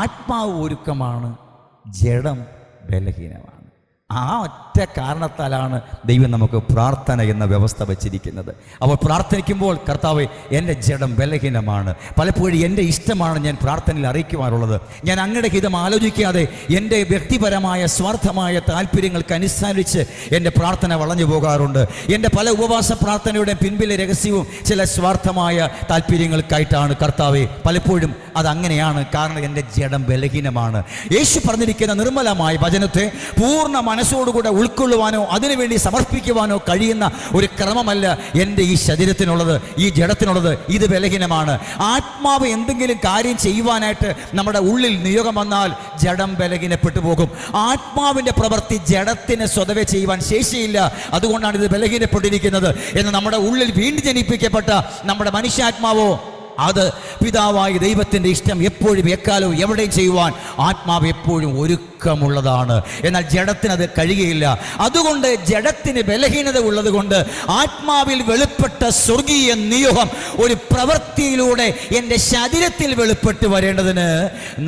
ആത്മാവ് ഒരുക്കമാണ്, ജഡം ബലഹീനമാണ്. ആ ഒറ്റ കാരണത്താലാണ് ദൈവം നമുക്ക് പ്രാർത്ഥന എന്ന വ്യവസ്ഥ വച്ചിരിക്കുന്നത്. അപ്പോൾ പ്രാർത്ഥിക്കുമ്പോൾ കർത്താവേ, എൻ്റെ ജഡം ബലഹീനമാണ്, പലപ്പോഴും എൻ്റെ ഇഷ്ടമാണ് ഞാൻ പ്രാർത്ഥനയിൽ അറിയിക്കുവാറുള്ളത്. ഞാൻ അങ്ങയുടെ ഹിതം ആലോചിക്കാതെ എൻ്റെ വ്യക്തിപരമായ സ്വാർത്ഥമായ താല്പര്യങ്ങൾക്കനുസരിച്ച് എൻ്റെ പ്രാർത്ഥന വളഞ്ഞു പോകാറുണ്ട്. എൻ്റെ പല ഉപവാസ പ്രാർത്ഥനയുടെ പിൻപിലെ രഹസ്യവും ചില സ്വാർത്ഥമായ താല്പര്യങ്ങൾക്കായിട്ടാണ് കർത്താവേ. പലപ്പോഴും അതങ്ങനെയാണ്, കാരണം എൻ്റെ ജഡം ബലഹീനമാണ്. യേശു പറഞ്ഞിരിക്കുന്ന നിർമ്മലമായ വചനത്തെ പൂർണ്ണ മനസ്സോടുകൂടെ ഉൾക്കൊള്ളുവാനോ അതിനുവേണ്ടി സമർപ്പിക്കുവാനോ കഴിയുന്ന ഒരു ക്രമമല്ല എൻ്റെ ഈ ശരീരത്തിനുള്ളത്, ഈ ജഡത്തിനുള്ളത്. ഇത് ബലഹീനമാണ്. ആത്മാവ് എന്തെങ്കിലും കാര്യം ചെയ്യുവാനായിട്ട് നമ്മുടെ ഉള്ളിൽ നിയോഗം വന്നാൽ ജഡം ബലഹീനപ്പെട്ടു പോകും. ആത്മാവിൻ്റെ പ്രവൃത്തി ജഡത്തിന് സ്വതവേ ചെയ്യുവാൻ ശേഷിയില്ല. അതുകൊണ്ടാണ് ഇത് ബലഹീനപ്പെട്ടിരിക്കുന്നത്. എന്ന് നമ്മുടെ ഉള്ളിൽ വീണ്ടും ജനിപ്പിക്കപ്പെട്ട നമ്മുടെ മനുഷ്യാത്മാവോ, അത് പിതാവായ ദൈവത്തിൻ്റെ ഇഷ്ടം എപ്പോഴും എക്കാലവും എവിടെയും ചെയ്യുവാൻ ആത്മാവ് എപ്പോഴും ഒരുക്കമുള്ളതാണ്. എന്നാൽ ജഡത്തിന് അത് കഴിയുകയില്ല. അതുകൊണ്ട് ജഡത്തിന് ബലഹീനത ഉള്ളത് കൊണ്ട് ആത്മാവിൽ വെളിപ്പെട്ട സ്വർഗീയ നിയോഗം ഒരു പ്രവൃത്തിയിലൂടെ എൻ്റെ ശരീരത്തിൽ വെളിപ്പെട്ട് വരേണ്ടതിന്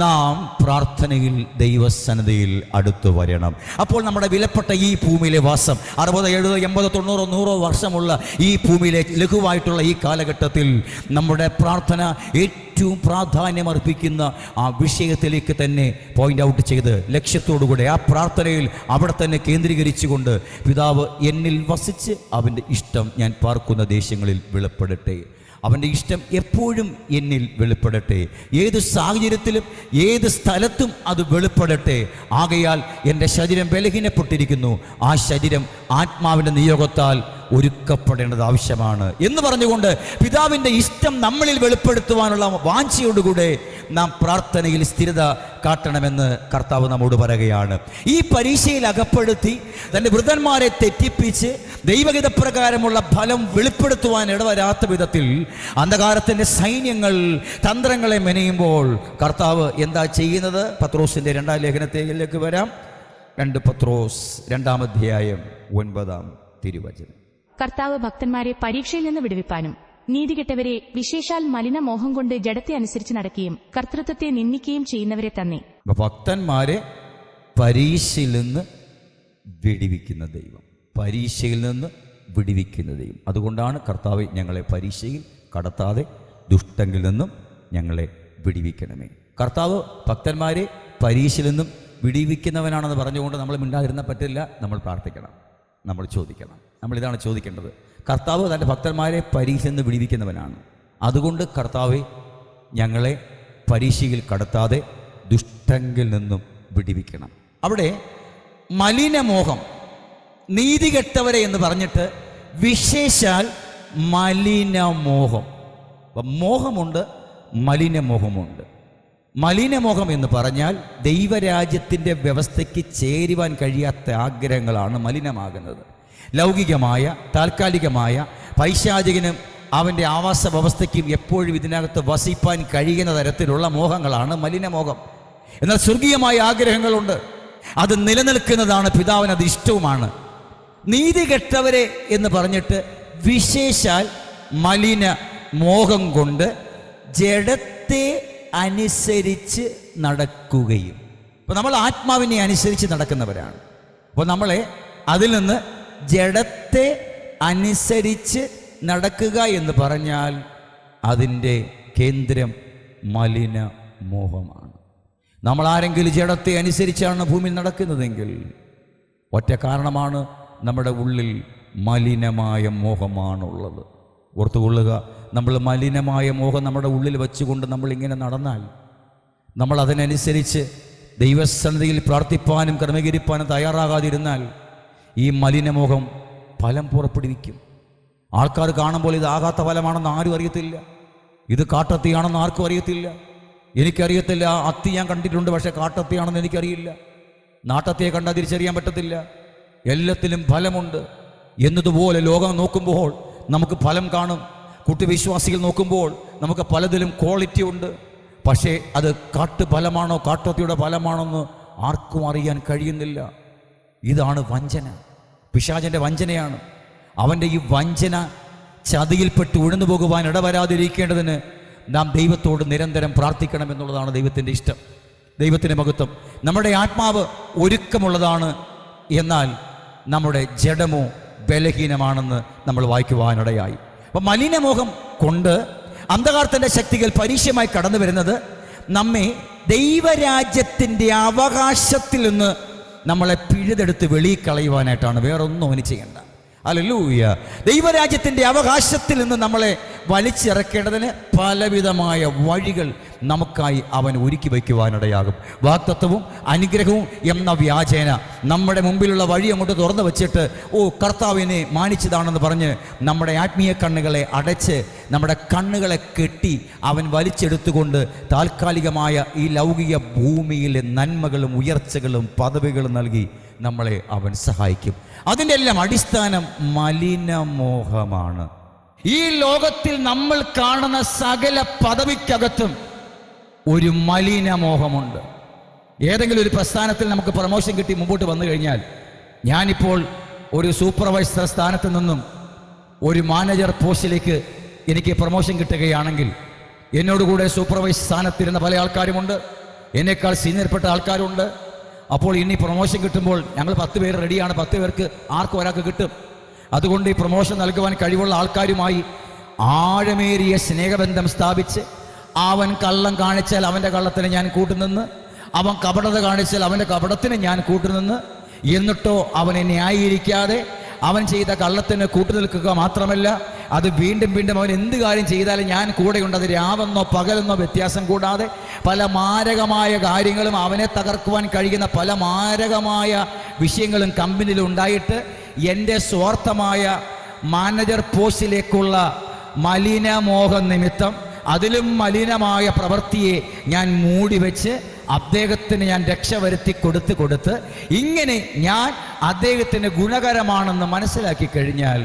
നാം പ്രാർത്ഥനയിൽ ദൈവസന്നിധിയിൽ അടുത്തു വരണം. അപ്പോൾ നമ്മുടെ വിലപ്പെട്ട ഈ ഭൂമിയിലെ വാസം 60, 70, 80, 90, 100 വർഷമുള്ള ഈ ഭൂമിയിലെ ലഘുവായിട്ടുള്ള ഈ കാലഘട്ടത്തിൽ നമ്മുടെ പ്രാർത്ഥന ഏറ്റവും പ്രാധാന്യം അർപ്പിക്കുന്ന ആ വിഷയത്തിലേക്ക് തന്നെ പോയിന്റ് ഔട്ട് ചെയ്ത് ലക്ഷ്യത്തോടുകൂടെ ആ പ്രാർത്ഥനയിൽ അവിടെ തന്നെ കേന്ദ്രീകരിച്ചുകൊണ്ട് പിതാവ് എന്നിൽ വസിച്ച് അവൻ്റെ ഇഷ്ടം ഞാൻ പാർക്കുന്ന ദേശങ്ങളിൽ വെളിപ്പെടട്ടെ, അവൻ്റെ ഇഷ്ടം എപ്പോഴും എന്നിൽ വെളിപ്പെടട്ടെ, ഏത് സാഹചര്യത്തിലും ഏത് സ്ഥലത്തും അത് വെളിപ്പെടട്ടെ. ആകയാൽ എൻ്റെ ശരീരം ബലഹീനപ്പെട്ടിരിക്കുന്നു, ആ ശരീരം ആത്മാവിൻ്റെ നിയോഗത്താൽ ഒരുക്കപ്പെടേണ്ടത് ആവശ്യമാണ് എന്ന് പറഞ്ഞുകൊണ്ട് പിതാവിൻ്റെ ഇഷ്ടം നമ്മളിൽ വെളിപ്പെടുത്തുവാനുള്ള വാഞ്ചയോടുകൂടെ നാം പ്രാർത്ഥനയിൽ സ്ഥിരത കാട്ടണമെന്ന് കർത്താവ് നമ്മോട് പറയുകയാണ്. ഈ പരീക്ഷയിൽ അകപ്പെടുത്തി തൻ്റെ വൃദ്ധന്മാരെ തെറ്റിപ്പിച്ച് ദൈവഹിതപ്രകാരമുള്ള ഫലം വെളിപ്പെടുത്തുവാൻ ഇടവരാത്ത വിധത്തിൽ അന്ധകാരത്തിൻ്റെ സൈന്യങ്ങൾ തന്ത്രങ്ങളെ മെനയുമ്പോൾ കർത്താവ് എന്താ ചെയ്യുന്നത്? പത്രോസിൻ്റെ 2-ാം ലേഖനത്തിലേക്ക് വരാം. 2 പത്രോസ് 2-ാം അധ്യായം 9-ാം തിരുവചനം. കർത്താവ് ഭക്തന്മാരെ പരീക്ഷയിൽ നിന്ന് വിടുവിപ്പാനും നീതികെട്ടവരെ വിശേഷാൽ മലിന മോഹം കൊണ്ട് ജഡത്തെ അനുസരിച്ച് നടക്കുകയും കർത്തൃത്വത്തെ നിന്ദിക്കുകയും ചെയ്യുന്നവരെ തന്നെ. ഭക്തന്മാരെ പരീക്ഷയിൽ നിന്ന് വിടുവിക്കുന്ന ദൈവം, പരീക്ഷയിൽ നിന്ന് വിടുവിക്കുന്ന ദൈവം. അതുകൊണ്ടാണ് കർത്താവ് ഞങ്ങളെ പരീക്ഷയിൽ കടത്താതെ ദുഷ്ടങ്കിൽ നിന്നും ഞങ്ങളെ വിടുവിക്കണമേ. കർത്താവ് ഭക്തന്മാരെ പരീക്ഷയിൽ നിന്നും വിടുവിക്കുന്നവനാണെന്ന് പറഞ്ഞുകൊണ്ട് നമ്മൾ മിണ്ടാതിരുന്ന പറ്റില്ല. നമ്മൾ പ്രാർത്ഥിക്കണം, നമ്മൾ ചോദിക്കണം. നമ്മളിതാണ് ചോദിക്കേണ്ടത്. കർത്താവ് തൻ്റെ ഭക്തന്മാരെ പരീക്ഷയിൽ നിന്ന് വിടുവിക്കുന്നവനാണ്. അതുകൊണ്ട് കർത്താവെ, ഞങ്ങളെ പരീക്ഷയിൽ കടത്താതെ ദുഷ്ടങ്കിൽ നിന്നും വിടുവിക്കണം. അവിടെ മലിനമോഹം, നീതികെട്ടവരെ എന്ന് പറഞ്ഞിട്ട് വിശേഷാൽ മലിനമോഹം. അപ്പം മോഹമുണ്ട്, മലിനമോഹമുണ്ട്. മലിനമോഹം എന്ന് പറഞ്ഞാൽ ദൈവരാജ്യത്തിൻ്റെ വ്യവസ്ഥയ്ക്ക് ചേരുവാൻ കഴിയാത്ത ആഗ്രഹങ്ങളാണ് മലിനമാകുന്നത്. ലൗകികമായ, താൽക്കാലികമായ, പൈശാചികനും അവൻ്റെ ആവാസ വ്യവസ്ഥയ്ക്കും എപ്പോഴും ഇതിനകത്ത് വസിപ്പാൻ കഴിയുന്ന തരത്തിലുള്ള മോഹങ്ങളാണ് മലിനമോഹം. എന്നാൽ സ്വർഗീയമായ ആഗ്രഹങ്ങളുണ്ട്, അത് നിലനിൽക്കുന്നതാണ്, പിതാവിന് അത് ഇഷ്ടവുമാണ്. നീതികെട്ടവരെ എന്ന് പറഞ്ഞിട്ട് വിശേഷാൽ മലിന മോഹം കൊണ്ട് ജഡത്തെ അനുസരിച്ച് നടക്കുകയും. അപ്പോൾ നമ്മൾ ആത്മാവിനെ അനുസരിച്ച് നടക്കുന്നവരാണ്. അപ്പോൾ നമ്മളെ അതിൽ നിന്ന് ജഡത്തെ അനുസരിച്ച് നടക്കുക എന്ന് പറഞ്ഞാൽ അതിൻ്റെ കേന്ദ്രം മലിന മോഹമാണ്. നമ്മൾ ആരെങ്കിലും ജഡത്തെ അനുസരിച്ചാണ് ഭൂമിയിൽ നടക്കുന്നതെങ്കിൽ ഒറ്റ കാരണമാണ്, നമ്മുടെ ഉള്ളിൽ മലിനമായ മോഹമാണുള്ളത്. ഓർത്തുകൊള്ളുക, നമ്മൾ മലിനമായ മോഹം നമ്മുടെ ഉള്ളിൽ വെച്ചുകൊണ്ട് നമ്മളിങ്ങനെ നടന്നാൽ, നമ്മൾ അതിനനുസരിച്ച് ദൈവസന്നിധിയിൽ പ്രാർത്ഥിപ്പാനും ക്രമീകരിപ്പാനും തയ്യാറാകാതിരുന്നാൽ ഈ മലിനമോഹം ഫലം പുറപ്പെടുവിക്കും. ആൾക്കാർ കാണുമ്പോൾ ഇതാകാത്ത ഫലമാണെന്ന് ആരും അറിയത്തില്ല. ഇത് കാട്ടത്തിയാണെന്ന് ആർക്കും അറിയത്തില്ല. എനിക്കറിയത്തില്ല. അത്തി ഞാൻ കണ്ടിട്ടുണ്ട്, പക്ഷെ കാട്ടത്തിയാണെന്ന് എനിക്കറിയില്ല. നാട്ടത്തിയെ കണ്ടാൽ തിരിച്ചറിയാൻ പറ്റത്തില്ല. എല്ലാത്തിലും ഫലമുണ്ട് എന്നതുപോലെ ലോകം നോക്കുമ്പോൾ നമുക്ക് ഫലം കാണും. കുട്ടിവിശ്വാസികൾ നോക്കുമ്പോൾ നമുക്ക് പലതിലും ക്വാളിറ്റി ഉണ്ട്. പക്ഷേ അത് കാട്ടുഫലമാണോ കാട്ടത്തിയുടെ ഫലമാണോന്ന് ആർക്കും അറിയാൻ കഴിയുന്നില്ല. ഇതാണ് വഞ്ചന. പിശാചിൻ്റെ വഞ്ചനയാണ്. അവൻ്റെ ഈ വഞ്ചന ചതിയിൽപ്പെട്ട് ഉഴന്നു പോകുവാൻ ഇടവരാതിരിക്കേണ്ടതിന് നാം ദൈവത്തോട് നിരന്തരം പ്രാർത്ഥിക്കണം എന്നുള്ളതാണ് ദൈവത്തിൻ്റെ ഇഷ്ടം, ദൈവത്തിൻ്റെ മഹത്വം. നമ്മുടെ ആത്മാവ് ഒരുക്കമുള്ളതാണ്, എന്നാൽ നമ്മുടെ ജഡമോ ബലഹീനമാണെന്ന് നമ്മൾ വായിക്കുവാനിടയായി. അപ്പം മലിനമോഹം കൊണ്ട് അന്ധകാരത്തിൻ്റെ ശക്തികൾ പരീക്ഷമായി കടന്നു വരുന്നത് നമ്മെ ദൈവരാജ്യത്തിൻ്റെ അവകാശത്തിൽ നിന്ന് നമ്മളെ പിഴുതെടുത്ത് വെളിയിൽ കളയുവാനായിട്ടാണ്. വേറൊന്നും അവന് ചെയ്യണ്ട. ഹല്ലേലൂയ. ദൈവരാജ്യത്തിൻ്റെ അവകാശത്തിൽ നിന്ന് നമ്മളെ വലിച്ചിറക്കേണ്ടതിന് പലവിധമായ വഴികൾ നമുക്കായി അവൻ ഒരുക്കി വയ്ക്കുവാനിടയാകും. വാഗ്ദത്തവും അനുഗ്രഹവും എന്ന വ്യാജേന നമ്മുടെ മുമ്പിലുള്ള വഴി അങ്ങോട്ട് തുറന്നു വച്ചിട്ട് കർത്താവിനെ മാനിച്ചതാണെന്ന് പറഞ്ഞ് നമ്മുടെ ആത്മീയ കണ്ണുകളെ അടച്ച് നമ്മുടെ കണ്ണുകളെ കെട്ടി അവൻ വലിച്ചെടുത്തുകൊണ്ട് താൽക്കാലികമായ ഈ ലൗകിക ഭൂമിയിലെ നന്മകളും ഉയർച്ചകളും പദവികളും നൽകി നമ്മളെ അവൻ സഹായിക്കും. അതിൻ്റെ എല്ലാം അടിസ്ഥാനം മലിനമോഹമാണ്. ഈ ലോകത്തിൽ നമ്മൾ കാണുന്ന സകല പദവിക്കകത്തും ഒരു മലിനമോഹമുണ്ട്. ഏതെങ്കിലും ഒരു പ്രസ്ഥാനത്തിൽ നമുക്ക് പ്രമോഷൻ കിട്ടി മുമ്പോട്ട് വന്നു കഴിഞ്ഞാൽ, ഞാനിപ്പോൾ ഒരു സൂപ്പർവൈസർ സ്ഥാനത്ത് നിന്നും ഒരു മാനേജർ പോസ്റ്റിലേക്ക് എനിക്ക് പ്രമോഷൻ കിട്ടുകയാണെങ്കിൽ, എന്നോടുകൂടെ സൂപ്പർവൈസർ സ്ഥാനത്തിരുന്ന പല ആൾക്കാരുമുണ്ട്, എന്നേക്കാൾ സീനിയർപ്പെട്ട ആൾക്കാരുണ്ട്. അപ്പോൾ ഇനി പ്രൊമോഷൻ കിട്ടുമ്പോൾ ഞങ്ങൾ 10 പേര് റെഡിയാണ്, 10 പേർക്ക് ആർക്കും ഒരാൾക്ക് കിട്ടും. അതുകൊണ്ട് ഈ പ്രൊമോഷൻ നൽകുവാൻ കഴിവുള്ള ആൾക്കാരുമായി ആഴമേറിയ സ്നേഹബന്ധം സ്ഥാപിച്ച്, അവൻ കള്ളം കാണിച്ചാൽ അവൻ്റെ കള്ളത്തിന് ഞാൻ കൂട്ടുനിന്ന്, അവൻ കപടത കാണിച്ചാൽ അവൻ്റെ കപടത്തിന് ഞാൻ കൂട്ടുനിന്ന്, എന്നിട്ടോ അവനെ ന്യായീകരിക്കാതെ അവൻ ചെയ്ത കള്ളത്തിന് കൂട്ടുനിൽക്കുക മാത്രമല്ല, അത് വീണ്ടും വീണ്ടും അവൻ എന്ത് കാര്യം ചെയ്താലും ഞാൻ കൂടെയുണ്ട്. അത് രാവെന്നോ പകലെന്നോ വ്യത്യാസം കൂടാതെ പല മാരകമായ കാര്യങ്ങളും അവനെ തകർക്കുവാൻ കഴിയുന്ന പല മാരകമായ വിഷയങ്ങളും കമ്പനിയിൽ ഉണ്ടായിട്ട് എൻ്റെ സ്വാർത്ഥമായ മാനേജർ പോസ്റ്റിലേക്കുള്ള മലിനമോഹ നിമിത്തം അതിലും മലിനമായ പ്രവൃത്തിയെ ഞാൻ മൂടി വെച്ച് അദ്ദേഹത്തിന് ഞാൻ രക്ഷ വരുത്തി കൊടുത്ത് ഇങ്ങനെ ഞാൻ അദ്ദേഹത്തിന് ഗുണകരമാണെന്ന് മനസ്സിലാക്കി കഴിഞ്ഞാൽ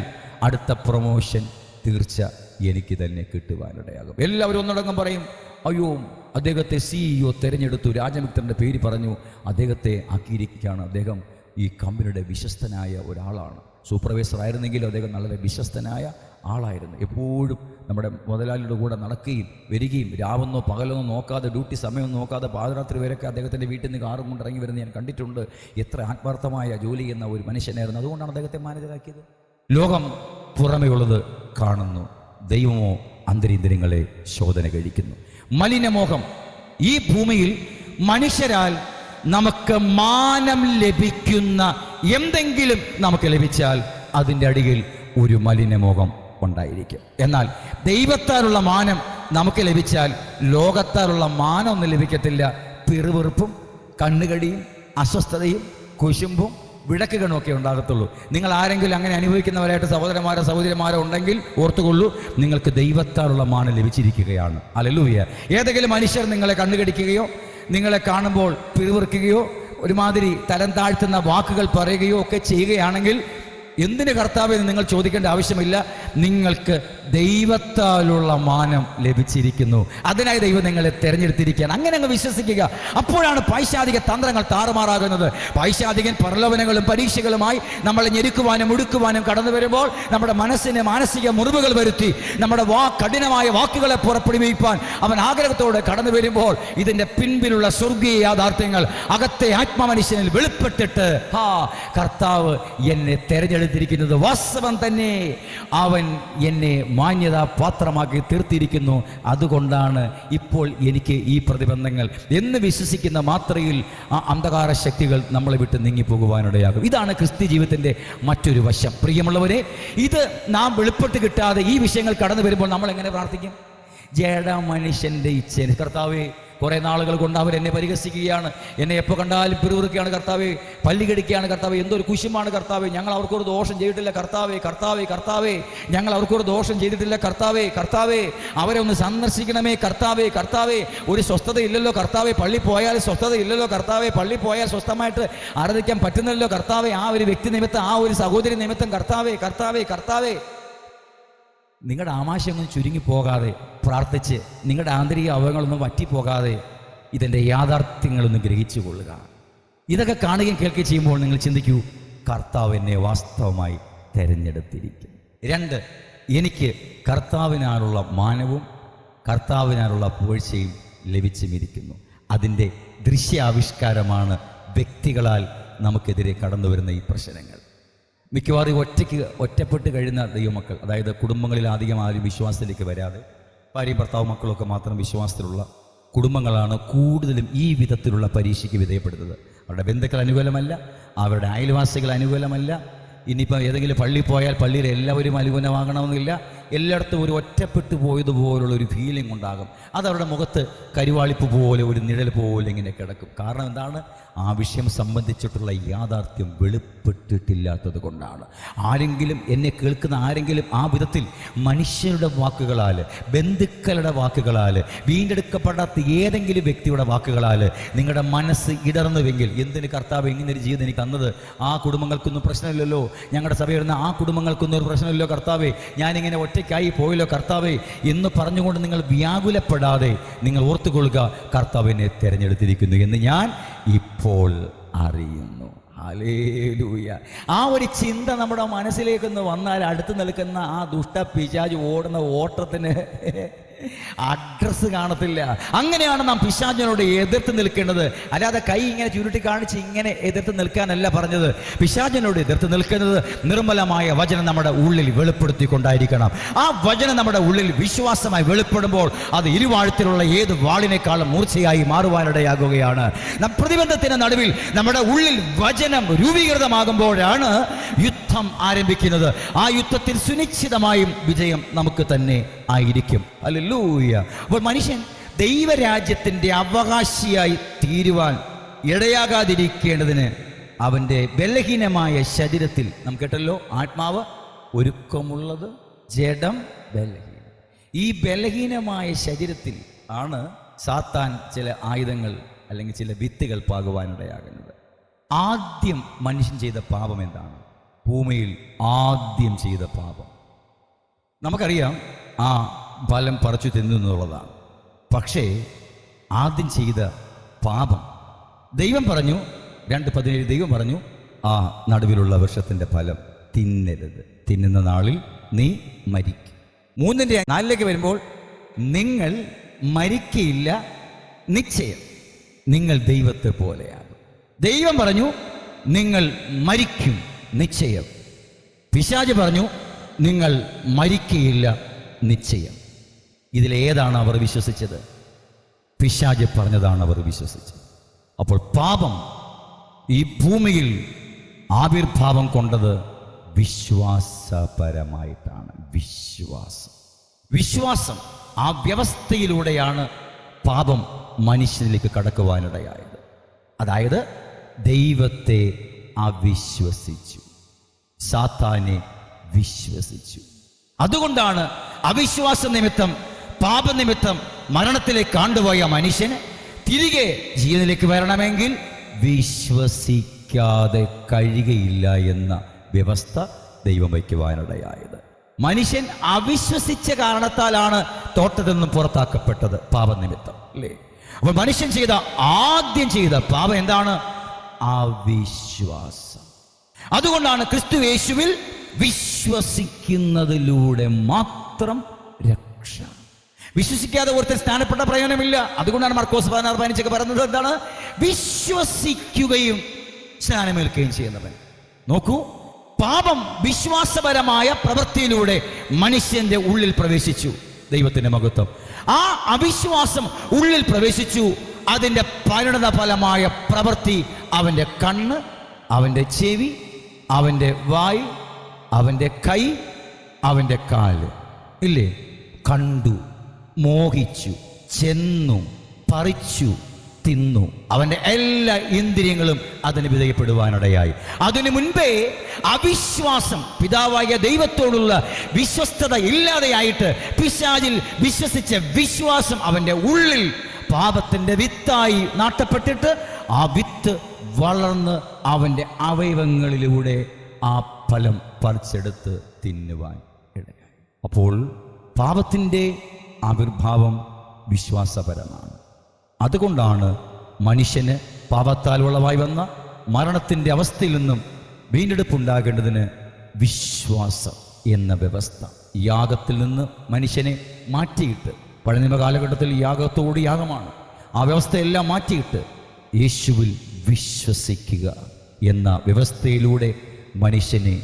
അടുത്ത പ്രൊമോഷൻ തീർച്ച എനിക്ക് തന്നെ കിട്ടുവാനിടയാകും. എല്ലാവരും ഒന്നടങ്കം പറയും, അയ്യോ അദ്ദേഹത്തെ CEO തിരഞ്ഞെടുത്തു, രാജമിത്രൻ്റെ പേര് പറഞ്ഞു, അദ്ദേഹത്തെ ആക്കിയിരിക്കുകയാണ്, അദ്ദേഹം ഈ കമ്പനിയുടെ വിശ്വസ്തനായ ഒരാളാണ്. സൂപ്പർവൈസർ ആയിരുന്നെങ്കിലും അദ്ദേഹം വളരെ വിശ്വസ്തനായ ആളായിരുന്നു. എപ്പോഴും നമ്മുടെ മുതലാളിയുടെ കൂടെ നടക്കുകയും വരികയും രാവെന്നോ പകലെന്നോ നോക്കാതെ, ഡ്യൂട്ടി സമയം നോക്കാതെ പാതിരാത്രി വരെയൊക്കെ അദ്ദേഹത്തിൻ്റെ വീട്ടിൽ നിന്ന് കാറും കൊണ്ട് ഇറങ്ങി വരുന്നത് ഞാൻ കണ്ടിട്ടുണ്ട്. എത്ര ആത്മാർത്ഥമായ ജോലി ചെയ്യുന്ന ഒരു മനുഷ്യനായിരുന്നു. അതുകൊണ്ടാണ് അദ്ദേഹത്തെ മാനേജരാക്കിയത്. ലോകം പുറമെയുള്ളത് കാണുന്നു, ദൈവമോ അന്തരീന്ദ്രിയങ്ങളെ ശോധന കഴിക്കുന്നു. മലിനമോഹം. ഈ ഭൂമിയിൽ മനുഷ്യരാൽ നമുക്ക് മാനം ലഭിക്കുന്ന എന്തെങ്കിലും നമുക്ക് ലഭിച്ചാൽ അതിൻ്റെ അടിയിൽ ഒരു മലിനമോഹം ഉണ്ടായിരിക്കും. എന്നാൽ ദൈവത്താലുള്ള മാനം നമുക്ക് ലഭിച്ചാൽ ലോകത്താലുള്ള മാനം ഒന്നും ലഭിക്കത്തില്ല. പിറുപിറുപ്പും കണ്ണുകടിയും അസ്വസ്ഥതയും കുശുമ്പും വിടക്കുകളും ഒക്കെ ഉണ്ടാകത്തുള്ളൂ. നിങ്ങൾ ആരെങ്കിലും അങ്ങനെ അനുഭവിക്കുന്നവരായിട്ട് സഹോദരന്മാരോ ഉണ്ടെങ്കിൽ ഓർത്തുകൊള്ളൂ, നിങ്ങൾക്ക് ദൈവത്താലുള്ള മാനം ലഭിച്ചിരിക്കുകയാണ്. ഹല്ലേലൂയ. ഏതെങ്കിലും മനുഷ്യർ നിങ്ങളെ കണ്ണുകടിക്കുകയോ നിങ്ങളെ കാണുമ്പോൾ പിറുപിറുക്കുകയോ ഒരുമാതിരി തരം താഴ്ത്തുന്ന വാക്കുകൾ പറയുകയോ ഒക്കെ ചെയ്യുകയാണെങ്കിൽ എന്തിന് കർത്താവേ എന്ന് നിങ്ങൾ ചോദിക്കേണ്ട ആവശ്യമില്ല. നിങ്ങൾക്ക് ദൈവത്താലുള്ള മാനം ലഭിച്ചിരിക്കുന്നു. അതിനായി ദൈവം നിങ്ങളെ തിരഞ്ഞെടുത്തിരിക്കുകയാണ്. അങ്ങനെ അങ്ങ് വിശ്വസിക്കുക. അപ്പോഴാണ് പൈശാചിക തന്ത്രങ്ങൾ താറുമാറാകുന്നത്. പൈശാചികൻ പ്രലോഭനങ്ങളും പരീക്ഷകളുമായി നമ്മളെ ഞെരുക്കുവാനും മുടുക്കുവാനും കടന്നു വരുമ്പോൾ നമ്മുടെ മനസ്സിന് മാനസിക മുറിവുകൾ വരുത്തി നമ്മുടെ കഠിനമായ വാക്കുകളെ പുറപ്പെടുവിപ്പാൻ അവൻ ആഗ്രഹത്തോടെ കടന്നു വരുമ്പോൾ ഇതിൻ്റെ പിൻപിലുള്ള സ്വർഗീയ യാഥാർത്ഥ്യങ്ങൾ അകത്തെ ആത്മമനുഷ്യനിൽ വെളിപ്പെട്ടിട്ട്, കർത്താവ് എന്നെ തെരഞ്ഞെടുത്തിരിക്കുന്നത് വാസ്തവം തന്നെ, അവൻ എന്നെ മാന്യത പാത്രമാക്കി തീർത്തിരിക്കുന്നു, അതുകൊണ്ടാണ് ഇപ്പോൾ എനിക്ക് ഈ പ്രതിബന്ധങ്ങൾ എന്ന് വിശ്വസിക്കുന്ന മാത്രയിൽ ആ അന്ധകാര ശക്തികൾ നമ്മളെ വിട്ട് നീങ്ങിപ്പോകുവാനിടയാകും. ഇതാണ് ക്രിസ്ത്യ ജീവിതത്തിൻ്റെ മറ്റൊരു വശം. പ്രിയമുള്ളവരെ, ഇത് നാം വെളിപ്പെട്ട് കിട്ടാതെ ഈ വിഷയങ്ങൾ കടന്നു വരുമ്പോൾ നമ്മൾ എങ്ങനെ പ്രാർത്ഥിക്കും? ജഡ മനുഷ്യൻ്റെ ഇച്ഛ, കർത്താവേ കുറേ നാളുകൾ കൊണ്ട് അവരെന്നെ പരിഹസിക്കുകയാണ്, എന്നെ എപ്പോൾ കണ്ടാലും പിറുപിറുക്കുകയാണ് കർത്താവേ, പല്ലി കടിക്കുകയാണ് കർത്താവേ, എന്തൊരു കുശുമാണ് കർത്താവേ, ഞങ്ങൾ അവർക്കൊരു ദോഷം ചെയ്തിട്ടില്ല കർത്താവേ, കർത്താവേ, കർത്താവേ, ഞങ്ങൾ അവർക്കൊരു ദോഷം ചെയ്തിട്ടില്ല കർത്താവേ, കർത്താവേ, അവരെ ഒന്ന് സന്ദർശിക്കണമേ കർത്താവേ, കർത്താവേ, ഒരു സ്വസ്ഥത ഇല്ലല്ലോ കർത്താവേ, പള്ളി പോയാൽ സ്വസ്ഥത ഇല്ലല്ലോ കർത്താവേ, പള്ളി പോയാൽ സ്വസ്ഥമായിട്ട് ആരാധിക്കാൻ പറ്റുന്നില്ലല്ലോ കർത്താവേ, ആ ഒരു വ്യക്തി നിമിത്തം, ആ ഒരു സഹോദരി നിമിത്തം കർത്താവേ, കർത്താവേ, കർത്താവേ. നിങ്ങളുടെ ആമാശയൊന്നും ചുരുങ്ങിപ്പോകാതെ പ്രാർത്ഥിച്ച്, നിങ്ങളുടെ ആന്തരിക അവയവങ്ങളൊന്നും വറ്റിപ്പോകാതെ ഇതിൻ്റെ യാഥാർത്ഥ്യങ്ങളൊന്ന് ഗ്രഹിച്ചു കൊള്ളുക. ഇതൊക്കെ കാണുകയും കേൾക്കുകയും ചെയ്യുമ്പോൾ നിങ്ങൾ ചിന്തിക്കൂ, കർത്താവ് എന്നെ വാസ്തവമായി തിരഞ്ഞെടുത്തിരിക്കുന്നു. 2, എനിക്ക് കർത്താവിനാലുള്ള മാനവും കർത്താവിനാലുള്ള പുകഴ്ചയും ലഭിച്ചുമിരിക്കുന്നു. അതിൻ്റെ ദൃശ്യാവിഷ്കാരമാണ് വ്യക്തികളാൽ നമുക്കെതിരെ കടന്നു വരുന്ന ഈ പ്രശ്നങ്ങൾ. മിക്കവാറും ഒറ്റപ്പെട്ട് കഴിയുന്ന ദൈവമക്കൾ, അതായത് കുടുംബങ്ങളിൽ അധികം ആരും വിശ്വാസത്തിലേക്ക് വരാതെ ഭാര്യയും ഭർത്താവും മക്കളൊക്കെ മാത്രം വിശ്വാസത്തിലുള്ള കുടുംബങ്ങളാണ് കൂടുതലും ഈ വിധത്തിലുള്ള പരീക്ഷയ്ക്ക് വിധേയപ്പെടുന്നത്. അവരുടെ ബന്ധുക്കൾ അനുകൂലമല്ല, അവരുടെ അയൽവാസികൾ അനുകൂലമല്ല. ഇനിയിപ്പോൾ ഏതെങ്കിലും പള്ളിയിൽ പോയാൽ പള്ളിയിൽ എല്ലാവരും അനുകൂലമാകണമെന്നില്ല. എല്ലായിടത്തും ഒരു ഒറ്റപ്പെട്ടു പോയതുപോലുള്ള ഒരു ഫീലിംഗ് ഉണ്ടാകും. അതവരുടെ മുഖത്ത് കരുവാളിപ്പ് പോലെ, ഒരു നിഴൽ പോലെ ഇങ്ങനെ കിടക്കും. കാരണം എന്താണ്? ആ വിഷയം സംബന്ധിച്ചിട്ടുള്ള യാഥാർത്ഥ്യം വെളിപ്പെട്ടിട്ടില്ലാത്തത് കൊണ്ടാണ്. ആരെങ്കിലും, എന്നെ കേൾക്കുന്ന ആരെങ്കിലും ആ വിധത്തിൽ മനുഷ്യരുടെ വാക്കുകളാൽ, ബന്ധുക്കളുടെ വാക്കുകളാൽ, വീണ്ടെടുക്കപ്പെടാത്ത ഏതെങ്കിലും വ്യക്തിയുടെ വാക്കുകളാൽ നിങ്ങളുടെ മനസ്സ് ഇടർന്നുവെങ്കിൽ, എന്തിന് കർത്താവ് ഇങ്ങനൊരു ജീവിതം എനിക്ക് തന്നത്, ആ കുടുംബങ്ങൾക്കൊന്നും പ്രശ്നമില്ലല്ലോ, ഞങ്ങളുടെ സഭയിടുന്ന ആ കുടുംബങ്ങൾക്കൊന്നും ഒരു പ്രശ്നമില്ലല്ലോ കർത്താവേ, ഞാനിങ്ങനെ ഒറ്റയ്ക്കായി പോയല്ലോ കർത്താവേ എന്ന് പറഞ്ഞുകൊണ്ട് നിങ്ങൾ വ്യാകുലപ്പെടാതെ നിങ്ങൾ ഓർത്തുകൊള്ളുക, കർത്താവ് എന്നെ തിരഞ്ഞെടുത്തിരിക്കുന്നു എന്ന് ഞാൻ ഇപ്പോൾ അറിയുന്നു. ഹല്ലേലൂയ. ആ ഒരു ചിന്ത നമ്മുടെ മനസ്സിലേക്കൊന്ന് വന്നാൽ അടുത്ത് നിൽക്കുന്ന ആ ദുഷ്ട പിശാച് ഓടുന്ന ഓട്ടത്തിന് അഡ്രസ്സ് കാണത്തില്ല. അങ്ങനെയാണ് നാം പിശാചിനോട് എതിർത്ത് നിൽക്കേണ്ടത്. അല്ലാതെ കൈ ഇങ്ങനെ ചുരുട്ടി കാണിച്ച് ഇങ്ങനെ എതിർത്ത് നിൽക്കാനല്ല പറഞ്ഞത്. പിശാചിനോട് എതിർത്ത് നിൽക്കുന്നത് നിർമ്മലമായ വചനം നമ്മുടെ ഉള്ളിൽ വെളിപ്പെടുത്തിക്കൊണ്ടായിരിക്കണം. ആ വചനം നമ്മുടെ ഉള്ളിൽ വിശ്വാസമായി വെളിപ്പെടുമ്പോൾ അത് ഇരുവാഴത്തിലുള്ള ഏത് വാളിനേക്കാളും മൂർച്ചയായി മാറുവാനിടയാകുകയാണ്. പ്രതിബന്ധത്തിന് നടുവിൽ നമ്മുടെ ഉള്ളിൽ വചനം രൂപീകൃതമാകുമ്പോഴാണ് യുദ്ധം ആരംഭിക്കുന്നത്. ആ യുദ്ധത്തിൽ സുനിശ്ചിതമായും വിജയം നമുക്ക് തന്നെ ആയിരിക്കും. ഹല്ലേലൂയ. അപ്പോൾ മനുഷ്യൻ ദൈവരാജ്യത്തിൻ്റെ അവകാശിയായി തീരുവാൻ ഇടയാകാതിരിക്കേണ്ടതിന് അവൻ്റെ ബലഹീനമായ ശരീരത്തിൽ, നാം കേട്ടല്ലോ, ആത്മാവ് ഒരുക്കമുള്ളത്, ജഡം ബലഹീനം. ഈ ബലഹീനമായ ശരീരത്തിൽ ആണ് സാത്താൻ ചില ആയുധങ്ങൾ അല്ലെങ്കിൽ ചില വിത്തുകൾ പാകുവാനിടയാകുന്നത്. ആദ്യം മനുഷ്യൻ ചെയ്ത പാപം എന്താണ്? ഭൂമിയിൽ ആദ്യം ചെയ്ത പാപം നമുക്കറിയാം, ആ ഫലം പറിച്ചു തിന്നു എന്നുള്ളതാണ്. പക്ഷേ ആദ്യം ചെയ്ത പാപം ദൈവം പറഞ്ഞു, 2:17 ദൈവം പറഞ്ഞു, ആ നടുവിലുള്ള വൃക്ഷത്തിൻ്റെ ഫലം തിന്നരുത്, തിന്നുന്ന നാളിൽ നീ മരിക്കും. 3:4 വരുമ്പോൾ, നിങ്ങൾ മരിക്കയില്ല നിശ്ചയം, നിങ്ങൾ ദൈവത്തെ പോലെയാകും. ദൈവം പറഞ്ഞു നിങ്ങൾ മരിക്കും നിശ്ചയം. പിശാച് പറഞ്ഞു നിങ്ങൾ മരിക്കയില്ല നിശ്ചയം. ഇതിലേതാണ് അവർ വിശ്വസിച്ചത്? പിശാച് പറഞ്ഞതാണ് അവർ വിശ്വസിച്ചത്. അപ്പോൾ പാപം ഈ ഭൂമിയിൽ ആവിർഭാവം കൊണ്ടത് വിശ്വാസപരമായിട്ടാണ്. വിശ്വാസം ആ വ്യവസ്ഥയിലൂടെയാണ് പാപം മനുഷ്യനിലേക്ക് കടക്കുവാനിടയായത്. അതായത് ദൈവത്തെ അവിശ്വസിച്ചു, സാത്താനെ വിശ്വസിച്ചു. അതുകൊണ്ടാണ് അവിശ്വാസ നിമിത്തം, പാപനിമിത്തം മരണത്തിലേക്ക് കൊണ്ടുപോയ മനുഷ്യന് തിരികെ ജീവനിലേക്ക് വരണമെങ്കിൽ വിശ്വസിക്കാതെ കഴിയുകയില്ല എന്ന വ്യവസ്ഥ ദൈവം വയ്ക്കുവാനിടയായത്. മനുഷ്യൻ അവിശ്വസിച്ച കാരണത്താലാണ് തോട്ടത്തിൽ നിന്നും പുറത്താക്കപ്പെട്ടത്, പാപനിമിത്തം, അല്ലേ? അപ്പോൾ മനുഷ്യൻ ആദ്യം ചെയ്ത പാപം എന്താണ്? അവിശ്വാസം. അതുകൊണ്ടാണ് ക്രിസ്തു യേശുവിൽ വിശ്വസിക്കുന്നതിലൂടെ മാത്രം രക്ഷ. വിശ്വസിക്കാതെ ഒരുത്തർ സ്ഥാനപ്പെട്ട പ്രയോജനമില്ല. അതുകൊണ്ടാണ് മർക്കോസ് 16:15 പറയുന്നത് എന്താണ്? വിശ്വസിക്കുകയും സ്നാനമേൽക്കുകയും ചെയ്യുന്നവൻ. നോക്കൂ, പാപം വിശ്വാസപരമായ പ്രവൃത്തിയിലൂടെ മനുഷ്യന്റെ ഉള്ളിൽ പ്രവേശിച്ചു. ദൈവത്തിന്റെ മഹത്വം. ആ അവിശ്വാസം ഉള്ളിൽ പ്രവേശിച്ചു. അതിൻ്റെ പരിണത ഫലമായ പ്രവൃത്തി അവൻ്റെ കണ്ണ്, അവൻ്റെ ചെവി, അവൻ്റെ വായ്, അവൻ്റെ കൈ, അവൻ്റെ കാല്, ഇല്ലേ? കണ്ടു, മോഹിച്ചു, ചെന്നു, പറിച്ചു തിന്നു. അവൻ്റെ എല്ലാ ഇന്ദ്രിയങ്ങളും അതിന് വിധേയപ്പെടുവാനിടയായി. അതിനു മുൻപേ അവിശ്വാസം, പിതാവായ ദൈവത്തോടുള്ള വിശ്വസ്തത ഇല്ലാതെയായിട്ട് പിശാചിൽ വിശ്വസിച്ച വിശ്വാസം അവൻ്റെ ഉള്ളിൽ പാപത്തിൻ്റെ വിത്തായി നാട്ടപ്പെട്ടിട്ട് ആ വിത്ത് വളർന്ന് അവൻ്റെ അവയവങ്ങളിലൂടെ ആ ഫലം പറിച്ചെടുത്ത് തിന്നുവാൻ ഇടയായി. അപ്പോൾ പാപത്തിൻ്റെ ആവിർഭാവം വിശ്വാസപരമാണ്. അതുകൊണ്ടാണ് മനുഷ്യന് പാപത്താൽ ഉളവായി വന്ന മരണത്തിൻ്റെ അവസ്ഥയിൽ നിന്നും വീണ്ടെടുപ്പുണ്ടാകേണ്ടതിന് വിശ്വാസം എന്ന വ്യവസ്ഥ യാഗത്തിൽ നിന്ന് മനുഷ്യനെ മാറ്റിയിട്ട്, പഴയ നിയമ കാലഘട്ടത്തിൽ യാഗത്തോട് യാഗമാണ്, ആ വ്യവസ്ഥയെല്ലാം മാറ്റിയിട്ട് യേശുവിൽ വിശ്വസിക്കുക എന്ന വ്യവസ്ഥയിലൂടെ മനുഷ്യനെ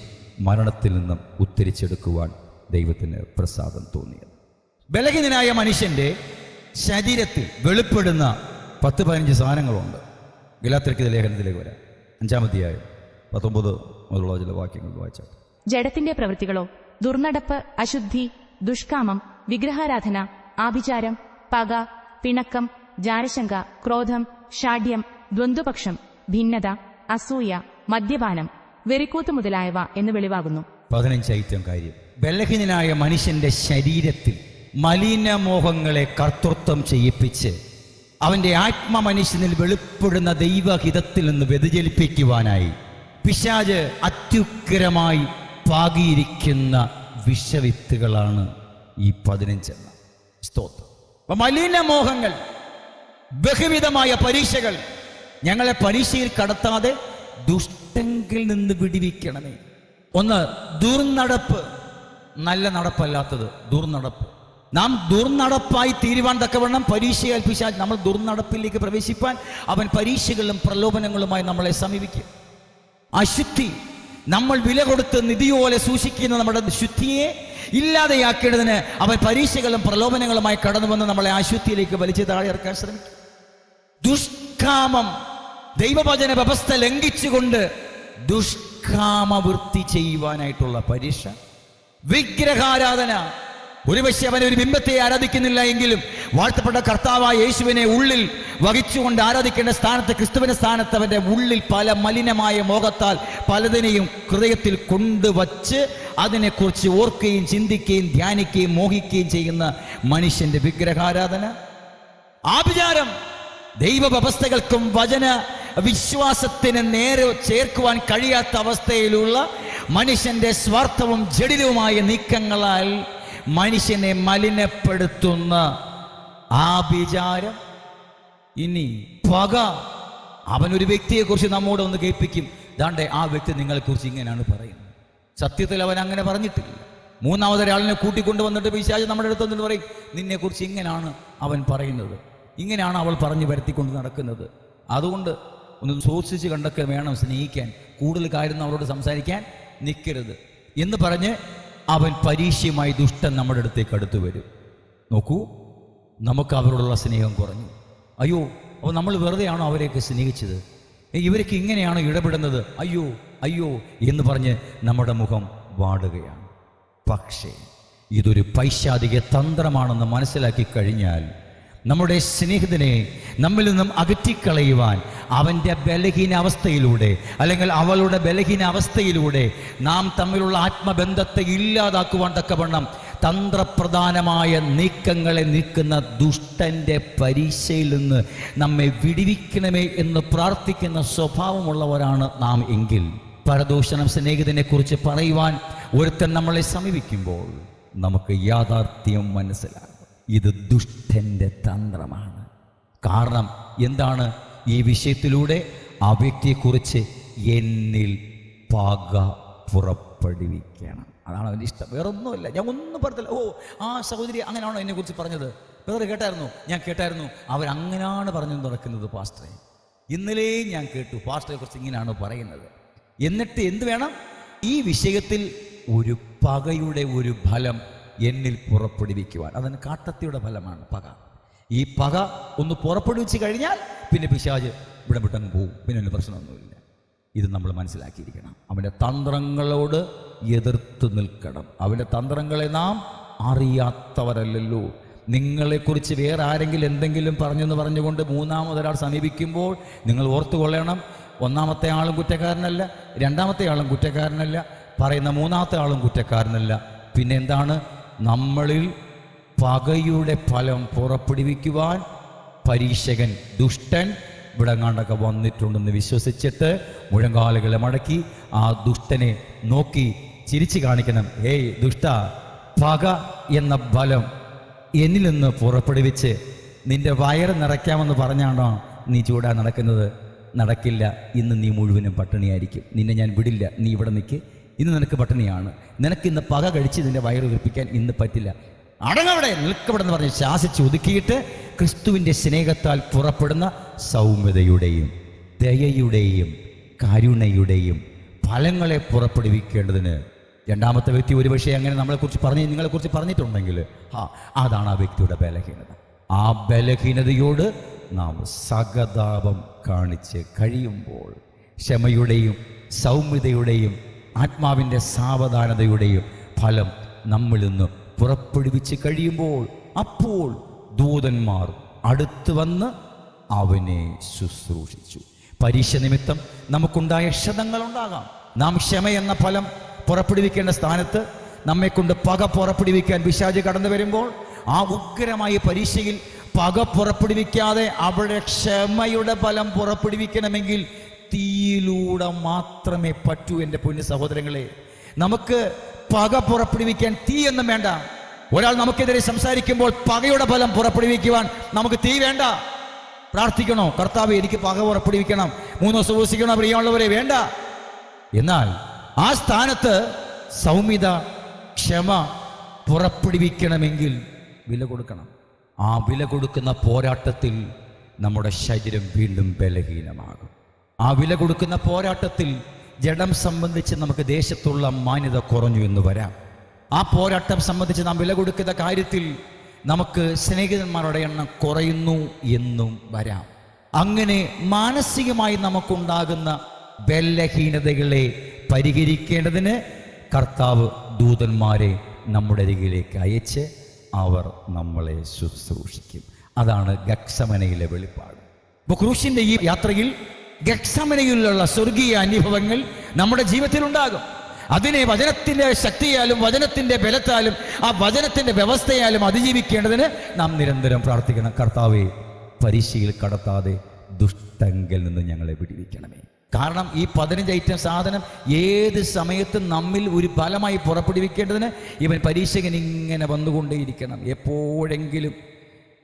മരണത്തിൽ നിന്നും ഉദ്ധരിച്ചെടുക്കുവാൻ ദൈവത്തിന് പ്രസാദം തോന്നിയത്. ബലഹീനനായ മനുഷ്യൻ്റെ ശരീരത്തിൽ വെളിപ്പെടുന്ന 10-15 സാധനങ്ങളുണ്ട്. ഗലാത്യർക്കെഴുതിയ ലേഖനത്തിലേക്ക് വരാം. 5-ാം അധ്യായം 19 മുതലുള്ള ചില വാക്യങ്ങൾ വായിച്ചാൽ. ജഡത്തിന്റെ പ്രവൃത്തികളോ ദുർനടപ്പ്, അശുദ്ധി, ദുഷ്കാമം, വിഗ്രഹാരാധന, ആഭിചാരം, പക, പിണക്കം, ജാരശങ്ക, ക്രോധം, ഷാഢ്യം, ദ്വന്ദ്വപക്ഷം, ഭിന്നത, അസൂയ, മദ്യപാനം, വെറിക്കൂത്ത് മുതലായവ എന്ന് വെളിവാകുന്നു. 15 ഐറ്റം കാര്യം. ബലഹീനനായ മനുഷ്യന്റെ ശരീരത്തിൽ മലിനമോഹങ്ങളെ കർത്തൃത്വം ചെയ്യിപ്പിച്ച് അവൻ്റെ ആത്മമനുഷ്യനിൽ വെളിപ്പെടുന്ന ദൈവഹിതത്തിൽ നിന്ന് വ്യതിചലിപ്പിക്കുവാനായി പിശാച് അത്യുഗ്രമായി പാകിയിരിക്കുന്ന വിഷവിത്തുകളാണ് ഈ 15 എണ്ണം. സ്തോത്രം. മലിനമോഹങ്ങൾ, ബഹുവിധമായ പരീക്ഷകൾ ഞങ്ങളെ പരീക്ഷയിൽ കടത്താതെ ദുഷ്ടങ്കിൽ നിന്ന് വിടിവിക്കണമേ. ഒന്ന്, ദുർനടപ്പ്. നല്ല നടപ്പല്ലാത്തത് ദുർനടപ്പ്. നാം ദുർനടപ്പായി തീരുവാൻ തക്കവണ്ണം പരീക്ഷയാൽ പിശാച് നമ്മൾ ദുർനടപ്പിലേക്ക് പ്രവേശിപ്പാൻ അവൻ പരീക്ഷകളും പ്രലോഭനങ്ങളുമായി നമ്മളെ സമീപിക്കും. അശുദ്ധി, നമ്മൾ വില കൊടുത്ത് നിധിയോലെ സൂക്ഷിക്കുന്ന നമ്മുടെ ശുദ്ധിയെ ഇല്ലാതെയാക്കേണ്ടതിന് അവൻ പരീക്ഷകളും പ്രലോഭനങ്ങളുമായി കടന്നു വന്ന് നമ്മളെ അശുദ്ധിയിലേക്ക് വലിച്ചു താഴെ ഇറക്കാൻ ശ്രമിക്കും. ദുഷ്കാമം, ദൈവവചന വ്യവസ്ഥ ലംഘിച്ചുകൊണ്ട് ദുഷ്കാമവൃത്തി ചെയ്യുവാനായിട്ടുള്ള പരീക്ഷ. വിഗ്രഹാരാധന, ഒരുപക്ഷെ അവൻ ഒരു ബിംബത്തെ ആരാധിക്കുന്നില്ല എങ്കിലും വാഴ്ത്തപ്പെട്ട കർത്താവായ യേശുവിനെ ഉള്ളിൽ വഹിച്ചുകൊണ്ട് ആരാധിക്കേണ്ട സ്ഥാനത്ത്, ക്രിസ്തുവിന്റെ സ്ഥാനത്ത് അവന്റെ ഉള്ളിൽ പല മലിനമായ മോഹത്താൽ പലതിനെയും ഹൃദയത്തിൽ കൊണ്ടുവച്ച് അതിനെക്കുറിച്ച് ഓർക്കുകയും ചിന്തിക്കുകയും ധ്യാനിക്കുകയും മോഹിക്കുകയും ചെയ്യുന്ന മനുഷ്യന്റെ വിഗ്രഹാരാധന. ആഭിചാരം, ദൈവവ്യവസ്ഥകൾക്കും വചന വിശ്വാസത്തിന് നേരെ ചേർക്കുവാൻ കഴിയാത്ത അവസ്ഥയിലുള്ള മനുഷ്യന്റെ സ്വാർത്ഥവും ജഡിലവുമായ നീക്കങ്ങളാൽ മനുഷ്യനെ മലിനപ്പെടുത്തുന്ന ആഭിചാരം. ഇനി പക, അവനൊരു വ്യക്തിയെക്കുറിച്ച് നമ്മോട് ഒന്ന് കേൾപ്പിക്കും, ദാണ്ടെ ആ വ്യക്തി നിങ്ങളെക്കുറിച്ച് ഇങ്ങനെയാണ് പറയുന്നത്. സത്യത്തിൽ അവൻ അങ്ങനെ പറഞ്ഞിട്ടില്ല. മൂന്നാമതൊരാളിനെ കൂട്ടിക്കൊണ്ടുവന്നിട്ട് പിശാച് നമ്മുടെ അടുത്ത് വന്നിട്ട് പറയും, നിന്നെക്കുറിച്ച് ഇങ്ങനെയാണ് അവൻ പറയുന്നത്, ഇങ്ങനെയാണ് അവൾ പറഞ്ഞു വരുത്തിക്കൊണ്ട് നടക്കുന്നത്. അതുകൊണ്ട് ഒന്ന് സൂക്ഷിച്ച് കണ്ടൊക്കെ വേണം സ്നേഹിക്കാൻ, കൂടുതൽ കാര്യം അവരോട് സംസാരിക്കാൻ നിൽക്കരുത് എന്ന് പറഞ്ഞ് അവൻ പരീക്ഷയുമായി ദുഷ്ടൻ നമ്മുടെ അടുത്തേക്ക് അടുത്ത് വരും. നോക്കൂ, നമുക്ക് അവരോടുള്ള സ്നേഹം കുറഞ്ഞു. അയ്യോ, അപ്പോൾ നമ്മൾ വെറുതെയാണോ അവരെയൊക്കെ സ്നേഹിച്ചത്? ഇവരൊക്കെ ഇങ്ങനെയാണോ ഇടപെടുന്നത്? അയ്യോ അയ്യോ എന്ന് പറഞ്ഞ് നമ്മുടെ മുഖം വാടുകയാണ്. പക്ഷേ ഇതൊരു പൈശാചിക തന്ത്രമാണെന്ന് മനസ്സിലാക്കി കഴിഞ്ഞാൽ നമ്മുടെ സ്നേഹിതനെ നമ്മിൽ നിന്നും അകറ്റിക്കളയുവാൻ അവൻ്റെ ബലഹീന അവസ്ഥയിലൂടെ അല്ലെങ്കിൽ അവളുടെ ബലഹീന അവസ്ഥയിലൂടെ നാം തമ്മിലുള്ള ആത്മബന്ധത്തെ ഇല്ലാതാക്കുവാൻ തക്കവണ്ണം തന്ത്രപ്രധാനമായ നീക്കങ്ങളെ നീക്കുന്ന ദുഷ്ടൻ്റെ പരീക്ഷയിൽ നിന്ന് നമ്മെ വിടിവിക്കണമേ എന്ന് പ്രാർത്ഥിക്കുന്ന സ്വഭാവമുള്ളവരാണ് നാം എങ്കിൽ, പരദൂഷണം സ്നേഹിതനെ കുറിച്ച് പറയുവാൻ ഒരുത്തൻ നമ്മളെ സമീപിക്കുമ്പോൾ നമുക്ക് യാഥാർത്ഥ്യം മനസ്സിലാകും. ഇത് ദുഷ്ടൻ്റെ തന്ത്രമാണ്. കാരണം എന്താണ്? ഈ വിഷയത്തിലൂടെ ആ വ്യക്തിയെക്കുറിച്ച് എന്നിൽ പക പുറപ്പെടുവിക്കണം. അതാണ് അവൻ്റെ ഇഷ്ടം, വേറൊന്നുമില്ല. ഞാൻ ഒന്നും പറഞ്ഞില്ല. ഓ, ആ സഹോദരി അങ്ങനെയാണോ എന്നെക്കുറിച്ച് പറഞ്ഞത്? വേറെ കേട്ടായിരുന്നു? ഞാൻ കേട്ടായിരുന്നു, അവരങ്ങനെയാണ് പറഞ്ഞു നടക്കുന്നത് പാസ്റ്ററെ. ഇന്നലെ ഞാൻ കേട്ടു പാസ്റ്ററെ കുറിച്ച് ഇങ്ങനെയാണ് പറയുന്നത്. എന്നിട്ട് എന്ത് വേണം? ഈ വിഷയത്തിൽ ഒരു പകയുടെ ഒരു ഫലം എന്നിൽ പുറപ്പെടുവിക്കുവാൻ. അതിന് കാട്ടത്തിയുടെ ഫലമാണ് പക. ഈ പക ഒന്ന് പുറപ്പെടുവിച്ച് കഴിഞ്ഞാൽ പിന്നെ പിശാച് ഇവിടെ വിട്ടങ്ങ് പോവും, പിന്നെ ഒരു പ്രശ്നമൊന്നുമില്ല. ഇത് നമ്മൾ മനസ്സിലാക്കിയിരിക്കണം. അവൻ്റെ തന്ത്രങ്ങളോട് എതിർത്ത് നിൽക്കണം. അവൻ്റെ തന്ത്രങ്ങളെ നാം അറിയാത്തവരല്ലല്ലോ. നിങ്ങളെക്കുറിച്ച് വേറെ ആരെങ്കിലും എന്തെങ്കിലും പറഞ്ഞെന്ന് പറഞ്ഞുകൊണ്ട് മൂന്നാമതൊരാൾ സമീപിക്കുമ്പോൾ നിങ്ങൾ ഓർത്തുകൊള്ളണം, ഒന്നാമത്തെ ആളും കുറ്റക്കാരനല്ല, രണ്ടാമത്തെ ആളും കുറ്റക്കാരനല്ല, പറയുന്ന മൂന്നാമത്തെ ആളും കുറ്റക്കാരനല്ല. പിന്നെ എന്താണ്? നമ്മളിൽ പകയുടെ ഫലം പുറപ്പെടുവിക്കുവാൻ പരീക്ഷകൻ, ദുഷ്ടൻ ഇവിടെ കണ്ടൊക്കെ വന്നിട്ടുണ്ടെന്ന് വിശ്വസിച്ചിട്ട് മുഴങ്കാലുകളെ മടക്കി ആ ദുഷ്ടനെ നോക്കി ചിരിച്ചു കാണിക്കണം. ഏയ് ദുഷ്ട, പക എന്ന ഫലം എന്നിൽ നിന്ന് പുറപ്പെടുവിച്ച് നിന്റെ വയറ് നിറയ്ക്കാമെന്ന് പറഞ്ഞാണോ നീ ചൂടാ നടക്കുന്നത്? നടക്കില്ല. ഇന്ന് നീ മുഴുവനും പട്ടിണിയായിരിക്കും. നിന്നെ ഞാൻ വിടില്ല. നീ ഇവിടെ നിൽക്ക്. ഇന്ന് നിനക്ക് പട്ടിണിയാണ്. നിനക്ക് ഇന്ന് പക കഴിച്ച് നിന്റെ വയറ് വീർപ്പിക്കാൻ ഇന്ന് പറ്റില്ല. അടങ്ങവിടെ, നിൽക്കവിടെ എന്ന് പറഞ്ഞ് ശാസിച്ച് ഒതുക്കിയിട്ട് ക്രിസ്തുവിൻ്റെ സ്നേഹത്താൽ പുറപ്പെടുന്ന സൗമ്യതയുടെയും ദയയുടെയും കരുണയുടെയും ഫലങ്ങളെ പുറപ്പെടുവിക്കേണ്ടതിന് രണ്ടാമത്തെ വ്യക്തി ഒരുപക്ഷെ അങ്ങനെ നിങ്ങളെക്കുറിച്ച് പറഞ്ഞിട്ടുണ്ടെങ്കിൽ അതാണ് ആ വ്യക്തിയുടെ ബലഹീനത. ആ ബലഹീനതയോട് നാം സഹതാപം കാണിച്ച് കഴിയുമ്പോൾ, ക്ഷമയുടെയും സൗമ്യതയുടെയും ആത്മാവിൻ്റെ സാവധാനതയുടെയും ഫലം നമ്മളിൽ നിന്ന് പുറപ്പെടുവിച്ച് കഴിയുമ്പോൾ, അപ്പോൾ ദൂതന്മാർ അടുത്ത് വന്ന് അവനെ ശുശ്രൂഷിച്ചു. പരീക്ഷ നിമിത്തം നമുക്കുണ്ടായ ക്ഷതങ്ങളുണ്ടാകാം. നാം ക്ഷമ എന്ന ഫലം പുറപ്പെടുവിക്കേണ്ട സ്ഥാനത്ത് നമ്മെക്കൊണ്ട് പക പുറപ്പെടുവിക്കാൻ പിശാച് കടന്നു വരുമ്പോൾ, ആ ഉഗ്രമായ പരീക്ഷയിൽ പക പുറപ്പെടുവിക്കാതെ അവിടെ ക്ഷമയുടെ ഫലം പുറപ്പെടുവിക്കണമെങ്കിൽ തീയിലൂടെ മാത്രമേ പറ്റൂ. എൻ്റെ പൊന്നു സഹോദരങ്ങളെ, നമുക്ക് പക പുറപ്പെടുവിക്കാൻ തീയൊന്നും വേണ്ട. ഒരാൾ നമുക്കെതിരെ സംസാരിക്കുമ്പോൾ പകയുടെ ഫലം പുറപ്പെടുവിക്കുവാൻ നമുക്ക് തീ വേണ്ട. പ്രാർത്ഥിക്കണോ, കർത്താവേ എനിക്ക് പക പുറപ്പെടുവിക്കണം, 3 ദിവസം ഉപവസിക്കണോ പ്രിയമുള്ളവരെ? വേണ്ട. എന്നാൽ ആ സ്ഥാനത്ത് സൗമ്യത, ക്ഷമ പുറപ്പെടുവിക്കണമെങ്കിൽ വില കൊടുക്കണം. ആ വില കൊടുക്കുന്ന പോരാട്ടത്തിൽ നമ്മുടെ ശരീരം വീണ്ടും ബലഹീനമാകും. ആ വില കൊടുക്കുന്ന പോരാട്ടത്തിൽ ജഡം സംബന്ധിച്ച് നമുക്ക് ദേശത്തുള്ള മാന്യത കുറഞ്ഞു എന്ന് വരാം. ആ പോരാട്ടം സംബന്ധിച്ച് നാം വില കൊടുക്കുന്ന കാര്യത്തിൽ നമുക്ക് സ്നേഹിതന്മാരുടെ എണ്ണം കുറയുന്നു എന്നും വരാം. അങ്ങനെ മാനസികമായി നമുക്കുണ്ടാകുന്ന ബലഹീനതകളെ പരിഹരിക്കേണ്ടതിന് കർത്താവ് ദൂതന്മാരെ നമ്മുടെ അരികിലേക്ക് അയച്ച് അവർ നമ്മളെ ശുശ്രൂഷിക്കും. അതാണ് ഗത്സമനയിലെ വെളിപ്പാട്. അപ്പോൾ ക്രൂശിൻ്റെ ഈ യാത്രയിൽ ഗത്സമനയിലുള്ള സ്വർഗീയ അനുഭവങ്ങൾ നമ്മുടെ ജീവിതത്തിൽ ഉണ്ടാകും. അതിനെ വചനത്തിൻ്റെ ശക്തിയാലും വചനത്തിൻ്റെ ബലത്താലും ആ വചനത്തിൻ്റെ വ്യവസ്ഥയാലും അതിജീവിക്കേണ്ടതിന് നാം നിരന്തരം പ്രാർത്ഥിക്കണം. കർത്താവേ, പരീക്ഷയിൽ കടത്താതെ ദുഷ്ടങ്കിൽ നിന്ന് ഞങ്ങളെ വിടുവിക്കണമേ. കാരണം ഈ 15 ഐറ്റം സാധനം ഏത് സമയത്തും നമ്മിൽ ഒരു ഫലമായി പുറപ്പെടുവിക്കേണ്ടതിന് ഇവൻ പരീക്ഷകൻ ഇങ്ങനെ വന്നുകൊണ്ടേയിരിക്കണം. എപ്പോഴെങ്കിലും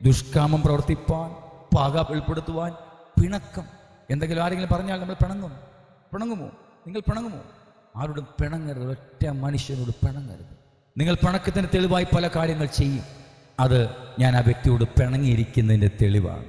ദുഷ്കാമം പ്രവർത്തിപ്പാൻ, പക വെളിപ്പെടുത്തുവാൻ, പിണക്കം. എന്തെങ്കിലും ആരെങ്കിലും പറഞ്ഞാൽ നമ്മൾ പിണങ്ങുമോ? നിങ്ങൾ പിണങ്ങുമോ? ആരോടും പിണങ്ങരുത്. ഒറ്റ മനുഷ്യനോട് പിണങ്ങരുത്. നിങ്ങൾ പിണക്കത്തിന് തെളിവായി പല കാര്യങ്ങൾ ചെയ്യും. അത് ഞാൻ ആ വ്യക്തിയോട് പിണങ്ങിയിരിക്കുന്നതിൻ്റെ തെളിവാണ്.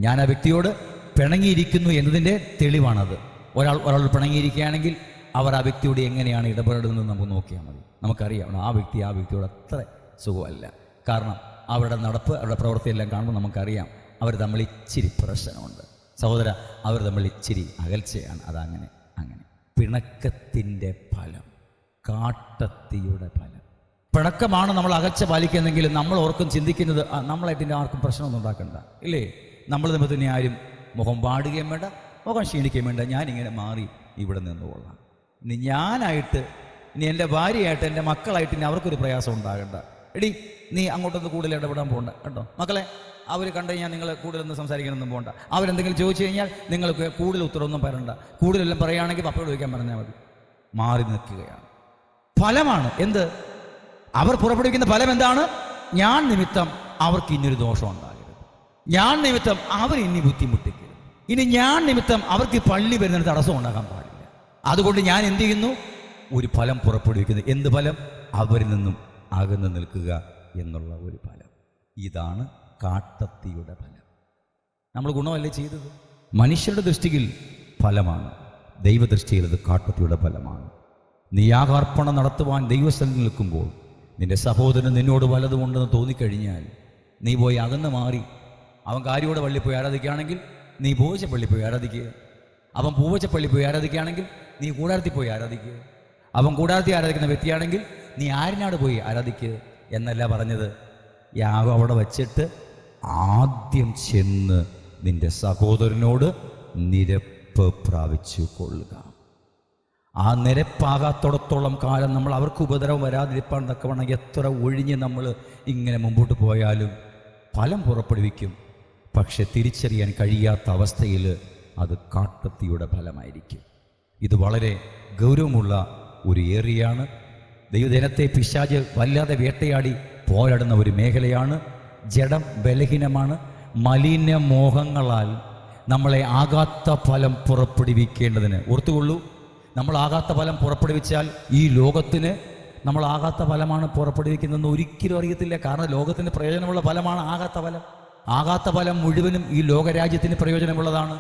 ഞാൻ ആ വ്യക്തിയോട് പിണങ്ങിയിരിക്കുന്നു എന്നതിൻ്റെ തെളിവാണത്. ഒരാൾ പിണങ്ങിയിരിക്കുകയാണെങ്കിൽ അവർ ആ വ്യക്തിയോട് എങ്ങനെയാണ് ഇടപെടുന്നത് നമുക്ക് നോക്കിയാൽ മതി. നമുക്കറിയാം ആ വ്യക്തിയോട് അത്ര സുഖമല്ല. കാരണം അവരുടെ നടപ്പ്, അവരുടെ പ്രവൃത്തിയെല്ലാം കാണുമ്പോൾ നമുക്കറിയാം അവർ തമ്മിൽ ഇച്ചിരി പ്രശ്നമുണ്ട്. സഹോദര, അവർ തമ്മിൽ ഇച്ചിരി അകൽച്ചയാണ്. അതങ്ങനെ പിണക്കത്തിൻ്റെ ഫലം, കാട്ടത്തിയുടെ ഫലം. പിണക്കമാണ് നമ്മൾ അകൽച്ച പാലിക്കുന്നെങ്കിൽ നമ്മൾ ഓർക്കും ചിന്തിക്കുന്നത് നമ്മളായിട്ട് ആർക്കും പ്രശ്നമൊന്നും ഉണ്ടാക്കണ്ട, ഇല്ലേ? നമ്മൾ തമ്മിൽ തന്നെ ആരും മുഖം പാടുകയും വേണ്ട, മുഖം ക്ഷീണിക്കുകയും വേണ്ട. ഞാനിങ്ങനെ മാറി ഇവിടെ നിന്ന് കൊള്ളാം. ഇനി ഞാനായിട്ട്, ഇനി എൻ്റെ ഭാര്യയായിട്ട്, എൻ്റെ മക്കളായിട്ട് ഇനി അവർക്കൊരു പ്രയാസം ഉണ്ടാകണ്ട. എടി, നീ അങ്ങോട്ടൊന്ന് കൂടുതൽ ഇടപെടാൻ പോകണ്ട കേട്ടോ. മക്കളെ, അവർ കണ്ടു കഴിഞ്ഞാൽ നിങ്ങൾ കൂടുതലൊന്നും സംസാരിക്കാനൊന്നും പോകണ്ട. അവരെന്തെങ്കിലും ചോദിച്ചു കഴിഞ്ഞാൽ നിങ്ങൾക്ക് കൂടുതൽ ഉത്തരവൊന്നും പറയണ്ട. കൂടുതലെല്ലാം പറയുകയാണെങ്കിൽ പപ്പയോട് ചോദിക്കാൻ പറഞ്ഞാൽ മതി. മാറി നിൽക്കുകയാണ്. ഫലമാണ് എന്ത്? അവർ പുറപ്പെടുവിക്കുന്ന ഫലം എന്താണ്? ഞാൻ നിമിത്തം അവർക്ക് ഇനിയൊരു ദോഷം ഉണ്ടാകരുത്. ഞാൻ നിമിത്തം അവർ ഇനി ബുദ്ധിമുട്ടിക്കരുത്. ഇനി ഞാൻ നിമിത്തം അവർക്ക് പള്ളി വരുന്നതിന് തടസ്സം ഉണ്ടാകാൻ പാടില്ല. അതുകൊണ്ട് ഞാൻ എന്ത് ചെയ്യുന്നു? ഒരു ഫലം പുറപ്പെടുവിക്കുന്നു. എന്ത് ഫലം? അവരിൽ നിന്നും അകന്നു നിൽക്കുക എന്നുള്ള ഒരു ഫലം. ഇതാണ് കാട്ടത്തിയുടെ ഫലം. നമ്മൾ ഗുണമല്ലേ ചെയ്തത്? മനുഷ്യരുടെ ദൃഷ്ടിയിൽ ഫലമാണ്, ദൈവദൃഷ്ടിയിൽ അത് കാട്ടത്തിയുടെ ഫലമാണ്. നീ യാഗാർപ്പണം നടത്തുവാൻ ദൈവസ്ഥലിൽ നിൽക്കുമ്പോൾ നിന്റെ സഹോദരൻ നിന്നോട് വലതുമുണ്ടെന്ന് തോന്നിക്കഴിഞ്ഞാൽ നീ പോയി അകന്ന് മാറി അവൻ കാര്യോടെ പള്ളി പോയി ആരാധിക്കുകയാണെങ്കിൽ നീ പൂവച്ച പള്ളി പോയി ആരാധിക്കുക. അവൻ പൂവച്ച പള്ളി പോയി ആരാധിക്കുകയാണെങ്കിൽ നീ കൂടാരത്തിൽ പോയി ആരാധിക്കുക. അവൻ കൂടാരത്തിൽ ആരാധിക്കുന്ന വ്യക്തിയാണെങ്കിൽ നീ ആരിനാട് പോയി ആരാധിക്കുക എന്നല്ല പറഞ്ഞത്. യാഗം അവിടെ വച്ചിട്ട് ആദ്യം ചെന്ന് നിന്റെ സഹോദരനോട് നിരപ്പ് പ്രാപിച്ചു കൊള്ളുക. ആ നിരപ്പാകാത്തോടത്തോളം കാലം നമ്മൾ അവർക്ക് ഉപദ്രവം വരാതിരിപ്പാൻ തക്കവണ്ണം എത്ര ഒഴിഞ്ഞ് നമ്മൾ ഇങ്ങനെ മുമ്പോട്ട് പോയാലും ഫലം പുറപ്പെടുവിക്കും. പക്ഷെ തിരിച്ചറിയാൻ കഴിയാത്ത അവസ്ഥയിൽ അത് കാട്ടത്തിയുടെ ഫലമായിരിക്കും. ഇത് വളരെ ഗൗരവമുള്ള ഒരു ഏറിയാണ്. ദൈവജനത്തെ പിശാച് വല്ലാതെ വേട്ടയാടി പോരാടുന്ന ഒരു മേഖലയാണ്. ജഡം ബലഹീനമാണ്. മലിനമോഹങ്ങളാൽ നമ്മളെ ആകാത്ത ഫലം പുറപ്പെടുവിക്കേണ്ടതിന് ഓർത്തുകൊള്ളൂ. നമ്മളാകാത്ത ഫലം പുറപ്പെടുവിച്ചാൽ ഈ ലോകത്തിന് നമ്മളാകാത്ത ഫലമാണ് പുറപ്പെടുവിക്കുന്നതെന്ന് ഒരിക്കലും അറിയത്തില്ല. കാരണം ലോകത്തിന് പ്രയോജനമുള്ള ഫലമാണ് ആകാത്ത ഫലം. ആകാത്ത ഫലം മുഴുവനും ഈ ലോകരാജ്യത്തിന് പ്രയോജനമുള്ളതാണ്.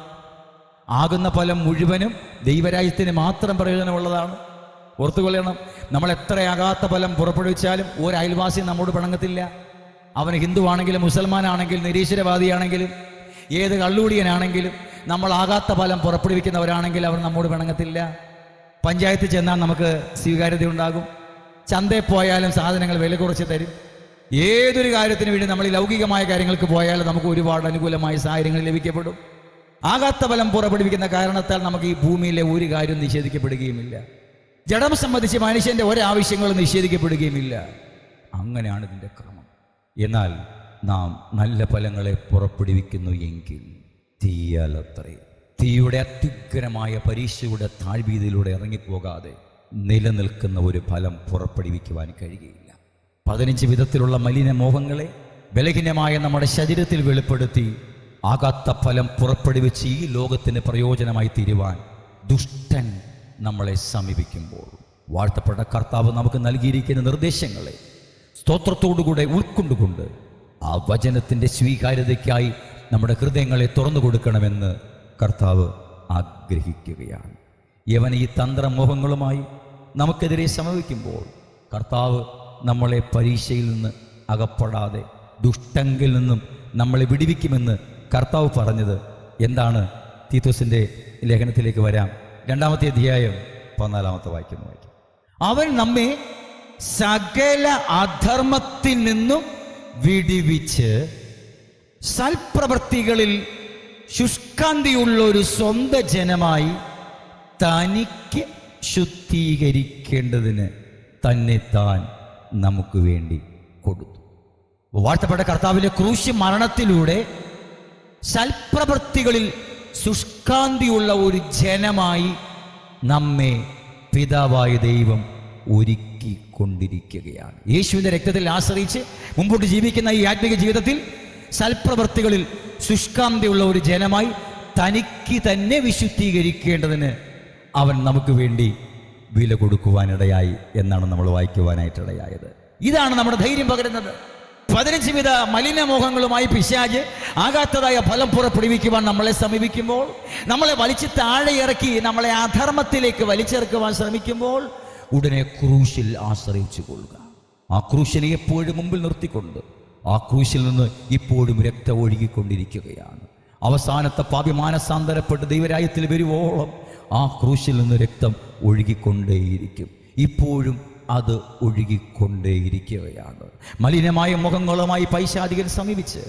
ആകുന്ന ഫലം മുഴുവനും ദൈവരാജ്യത്തിന് മാത്രം പ്രയോജനമുള്ളതാണ്. ഓർത്തുകൊള്ളണം, നമ്മൾ എത്ര ആകാത്ത ഫലം പുറപ്പെടുവിച്ചാലും ഒരു അയൽവാസി നമ്മോട് പിണങ്ങത്തില്ല. അവൻ ഹിന്ദു ആണെങ്കിലും മുസൽമാനാണെങ്കിലും നിരീശ്വരവാദിയാണെങ്കിലും ഏത് കള്ളുകൂടിയനാണെങ്കിലും നമ്മളാകാത്ത ഫലം പുറപ്പെടുവിക്കുന്നവരാണെങ്കിൽ അവർ നമ്മോട് പിണങ്ങത്തില്ല. പഞ്ചായത്തിൽ ചെന്നാൽ നമുക്ക് സ്വീകാര്യത ഉണ്ടാകും. ചന്തയിൽ പോയാലും സാധനങ്ങൾ വില കുറച്ച് തരും. ഏതൊരു കാര്യത്തിന് വേണ്ടി നമ്മൾ ഈ ലൗകികമായ കാര്യങ്ങൾക്ക് പോയാലും നമുക്ക് ഒരുപാട് അനുകൂലമായ സാഹചര്യങ്ങൾ ലഭിക്കപ്പെടും. ആകാത്ത ഫലം പുറപ്പെടുവിക്കുന്ന കാരണത്താൽ നമുക്ക് ഈ ഭൂമിയിലെ ഒരു കാര്യം നിഷേധിക്കപ്പെടുകയുമില്ല. ജഡം സംബന്ധിച്ച് മനുഷ്യന്റെ ഒരാവശ്യങ്ങളും നിഷേധിക്കപ്പെടുകയുമില്ല. അങ്ങനെയാണ് ഇതിൻ്റെ ക്രമം. എന്നാൽ നാം നല്ല ഫലങ്ങളെ പുറപ്പെടുവിക്കുന്നു എങ്കിൽ തീയാലത്രേ. തീയുടെ അത്യുഗ്രമായ പരീക്ഷയുടെ താഴ്വീതിയിലൂടെ ഇറങ്ങിപ്പോകാതെ നിലനിൽക്കുന്ന ഒരു ഫലം പുറപ്പെടുവിക്കുവാൻ കഴിയുകയില്ല. 15 വിധത്തിലുള്ള മലിനമോഹങ്ങളെ ബലഹീനമായ നമ്മുടെ ശരീരത്തിൽ വെളിപ്പെടുത്തി ആകാത്ത ഫലം പുറപ്പെടുവിച്ച് ഈ ലോകത്തിന് പ്രയോജനമായി തീരുവാൻ ദുഷ്ടൻ നമ്മളെ സമീപിക്കുമ്പോൾ വാഴ്ത്തപ്പെട്ട കർത്താവ് നമുക്ക് നൽകിയിരിക്കുന്ന നിർദ്ദേശങ്ങളെ സ്തോത്രത്തോടുകൂടെ ഉൾക്കൊണ്ടുകൊണ്ട് ആ വചനത്തിൻ്റെ സ്വീകാര്യതയ്ക്കായി നമ്മുടെ ഹൃദയങ്ങളെ തുറന്നു കൊടുക്കണമെന്ന് കർത്താവ് ആഗ്രഹിക്കുകയാണ്. യവൻ ഈ തന്ത്രമോഹങ്ങളുമായി നമുക്കെതിരെ സമീപിക്കുമ്പോൾ കർത്താവ് നമ്മളെ പരീക്ഷയിൽ നിന്ന് അകപ്പെടാതെ ദുഷ്ടങ്കിൽ നിന്നും നമ്മളെ വിടുവിക്കുമെന്ന് കർത്താവ് പറഞ്ഞത് എന്താണ്? തീത്തോസിൻ്റെ ലേഖനത്തിലേക്ക് വരാം. 2-ാമത്തെ അധ്യായം 14-ാമത്തെ വാക്യം. അവൻ നമ്മെ സകല അധർമ്മത്തിൽ നിന്നും വിടുവിച്ച് സൽപ്രവൃത്തികളിൽ ശുഷ്കാന്തിയുള്ള ഒരു സ്വന്തം ജനമായി തനിക്ക് ശുദ്ധീകരിക്കേണ്ടതിന് തന്നെ താൻ നമുക്ക് വേണ്ടി കൊടുത്തു. വാഴ്ത്തപ്പെട്ട കർത്താവിന്റെ ക്രൂശ് മരണത്തിലൂടെ സൽപ്രവൃത്തികളിൽ ശുഷ്കാന്തിയുള്ള ഒരു ജനമായി നമ്മെ പിതാവായ ദൈവം ഒരുക്കിക്കൊണ്ടിരിക്കുകയാണ്. യേശുവിൻ്റെ രക്തത്തിൽ ആശ്രയിച്ച് മുമ്പോട്ട് ജീവിക്കുന്ന ഈ ആത്മീക ജീവിതത്തിൽ സൽപ്രവൃത്തികളിൽ ശുഷ്കാന്തിയുള്ള ഒരു ജനമായി തനിക്ക് തന്നെ വിശുദ്ധീകരിക്കേണ്ടതിന് അവൻ നമുക്ക് വേണ്ടി വില കൊടുക്കുവാനിടയായി എന്നാണ് നമ്മൾ വായിക്കുവാനായിട്ടിടയായത്. ഇതാണ് നമ്മുടെ ധൈര്യം പകരുന്നത്. 15 വിധ മലിനമോഹങ്ങളുമായി പിശാച് ആകാത്തതായ ഫലം പുറപ്പെടുവിക്കുവാൻ നമ്മളെ സമീപിക്കുമ്പോൾ, നമ്മളെ വലിച്ച് താഴെ ഇറക്കി നമ്മളെ അധർമ്മത്തിലേക്ക് വലിച്ചിറക്കുവാൻ ശ്രമിക്കുമ്പോൾ ഉടനെ ക്രൂശിൽ ആശ്രയിച്ചു കൊള്ളുക. ആ ക്രൂശിനെ എപ്പോഴും മുമ്പിൽ നിർത്തിക്കൊണ്ട് ആ ക്രൂശിൽ നിന്ന് ഇപ്പോഴും രക്തം ഒഴുകിക്കൊണ്ടിരിക്കുകയാണ്. അവസാനത്തെ പാപി മാനസാന്തരപ്പെട്ട് ദൈവരാജ്യത്തിൽ വരുവോളം ആ ക്രൂശിൽ നിന്ന് രക്തം ഒഴുകിക്കൊണ്ടേയിരിക്കും. ഇപ്പോഴും അത് ഒഴുകിക്കൊണ്ടേയിരിക്കുകയാണ്. മലിനമായ മുഖങ്ങളുമായി പൈശാചികൻ സമീപിച്ച്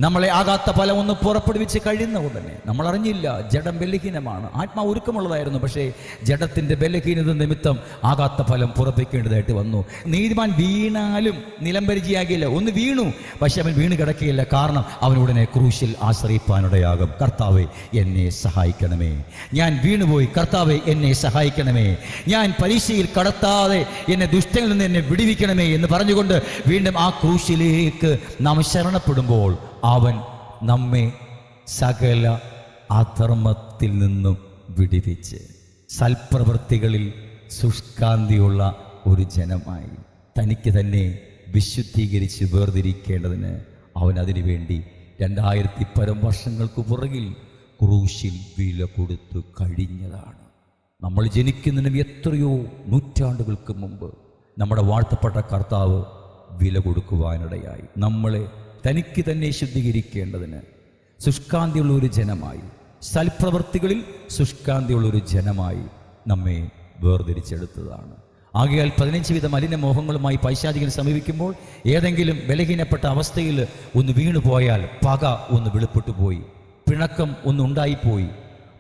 നമ്മളെ ആകാത്ത ഫലം ഒന്ന് പുറപ്പെടുവിച്ച് കഴിയുന്ന ഉടനെ നമ്മൾ അറിഞ്ഞില്ല. ജഡം ബലഹീനമാണ്, ആത്മാവ് ഒരുക്കമുള്ളതായിരുന്നു. പക്ഷേ ജഡത്തിൻ്റെ ബലഹീനത നിമിത്തം ആകാത്ത ഫലം പുറപ്പെടുവിക്കേണ്ടതായിട്ട് വന്നു. നീതിമാൻ വീണാലും നിലം പരിചയാകില്ല. ഒന്ന് വീണു, പക്ഷെ അവൻ വീണ് കിടക്കുകയില്ല. കാരണം അവൻ ഉടനെ ക്രൂശിൽ ആശ്രയിപ്പാനിടയാകും. കർത്താവേ എന്നെ സഹായിക്കണമേ, ഞാൻ വീണുപോയി, കർത്താവേ എന്നെ സഹായിക്കണമേ, ഞാൻ പരീക്ഷയിൽ കടത്താതെ എന്നെ ദുഷ്ടനിൽ നിന്ന് എന്നെ വിടുവിക്കണമേ എന്ന് പറഞ്ഞുകൊണ്ട് വീണ്ടും ആ ക്രൂശിലേക്ക് നാം ശരണപ്പെടുമ്പോൾ അവൻ നമ്മെ സകല അധർമ്മത്തിൽ നിന്നും വിടുവിച്ച് സൽപ്രവൃത്തികളിൽ ശുഷ്കാന്തിയുള്ള ഒരു ജനമായി തനിക്ക് തന്നെ വിശുദ്ധീകരിച്ച് വേർതിരിക്കേണ്ടതിന് അവൻ അതിനുവേണ്ടി 2000 വർഷങ്ങൾക്ക് പുറകിൽ ക്രൂശിൽ വില കൊടുത്തു കഴിഞ്ഞതാണ്. നമ്മൾ ജനിക്കുന്നതിനും എത്രയോ നൂറ്റാണ്ടുകൾക്ക് മുമ്പ് നമ്മുടെ വാഴ്ത്തപ്പെട്ട കർത്താവ് വില കൊടുക്കുവാനിടയായി നമ്മളെ തനിക്ക് തന്നെ ശുദ്ധീകരിക്കേണ്ടതിന് ശുഷ്കാന്തിയുള്ള ഒരു ജനമായി, സൽപ്രവൃത്തികളിൽ ശുഷ്കാന്തിയുള്ള ഒരു ജനമായി നമ്മെ വേർതിരിച്ചെടുത്തതാണ്. ആകയാൽ 15 വിധ മലിന മോഹങ്ങളുമായി പൈശാചികൻ സമീപിക്കുമ്പോൾ ഏതെങ്കിലും ബലഹീനപ്പെട്ട അവസ്ഥയിൽ ഒന്ന് വീണുപോയാൽ പക ഒന്ന് വെളിപ്പെട്ടു പോയി, പിണക്കം ഒന്ന് ഉണ്ടായിപ്പോയി,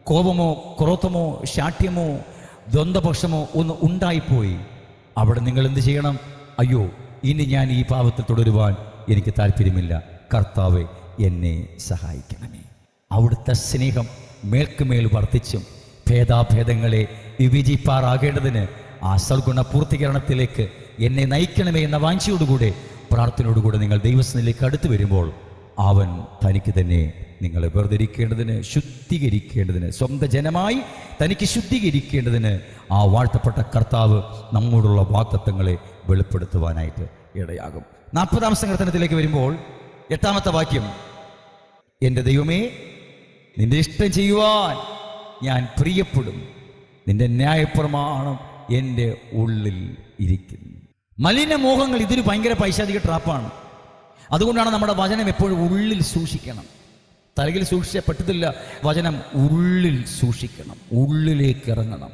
കോപമോ ക്രോധമോ ശാഠ്യമോ ദ്വന്ദ്പക്ഷമോ ഒന്ന് ഉണ്ടായിപ്പോയി, അവിടെ നിങ്ങൾ എന്ത് ചെയ്യണം? അയ്യോ, ഇനി ഞാൻ ഈ പാപത്തിൽ തുടരുവാൻ എനിക്ക് താല്പര്യമില്ല, കർത്താവേ എന്നെ സഹായിക്കണമേ. അവിടുത്തെ സ്നേഹം മേൽക്കുമേൽ വർദ്ധിച്ചും ഭേദാഭേദങ്ങളെ വിഭജിപ്പാറാകേണ്ടതിന് ആ സൽഗുണ പൂർത്തീകരണത്തിലേക്ക് എന്നെ നയിക്കണമേ എന്ന വാഞ്ചയോടുകൂടെ പ്രാർത്ഥനയോടുകൂടെ നിങ്ങൾ ദൈവസന്നിധിയിലേക്ക് അടുത്തു വരുമ്പോൾ അവൻ തനിക്ക് തന്നെ നിങ്ങളെ വേർതിരിക്കേണ്ടതിന്, ശുദ്ധീകരിക്കേണ്ടതിന്, സ്വന്തം ജനമായി തനിക്ക് ശുദ്ധീകരിക്കേണ്ടതിന് ആ വാഴ്ത്തപ്പെട്ട കർത്താവ് നമ്മോടുള്ള വാഗ്ദത്തങ്ങളെ വെളിപ്പെടുത്തുവാനായിട്ട് ഇടയാകും. 40-ാം സങ്കീർത്തനത്തിലേക്ക് വരുമ്പോൾ 8-ാമത്തെ വാക്യം, എൻ്റെ ദൈവമേ, നിന്റെ ഇഷ്ടം ചെയ്യുവാൻ ഞാൻ പ്രിയപ്പെടും, നിന്റെ ന്യായപ്രമാണം എൻ്റെ ഉള്ളിൽ ഇരിക്കുന്നു. മലിനമോഹങ്ങൾ ഇതൊരു ഭയങ്കര പൈശാചിക ട്രാപ്പാണ്. അതുകൊണ്ടാണ് നമ്മുടെ വചനം എപ്പോഴും ഉള്ളിൽ സൂക്ഷിക്കണം. തലയിൽ സൂക്ഷിച്ചാൽ പറ്റത്തില്ല. വചനം ഉള്ളിൽ സൂക്ഷിക്കണം, ഉള്ളിലേക്ക് ഇറങ്ങണം,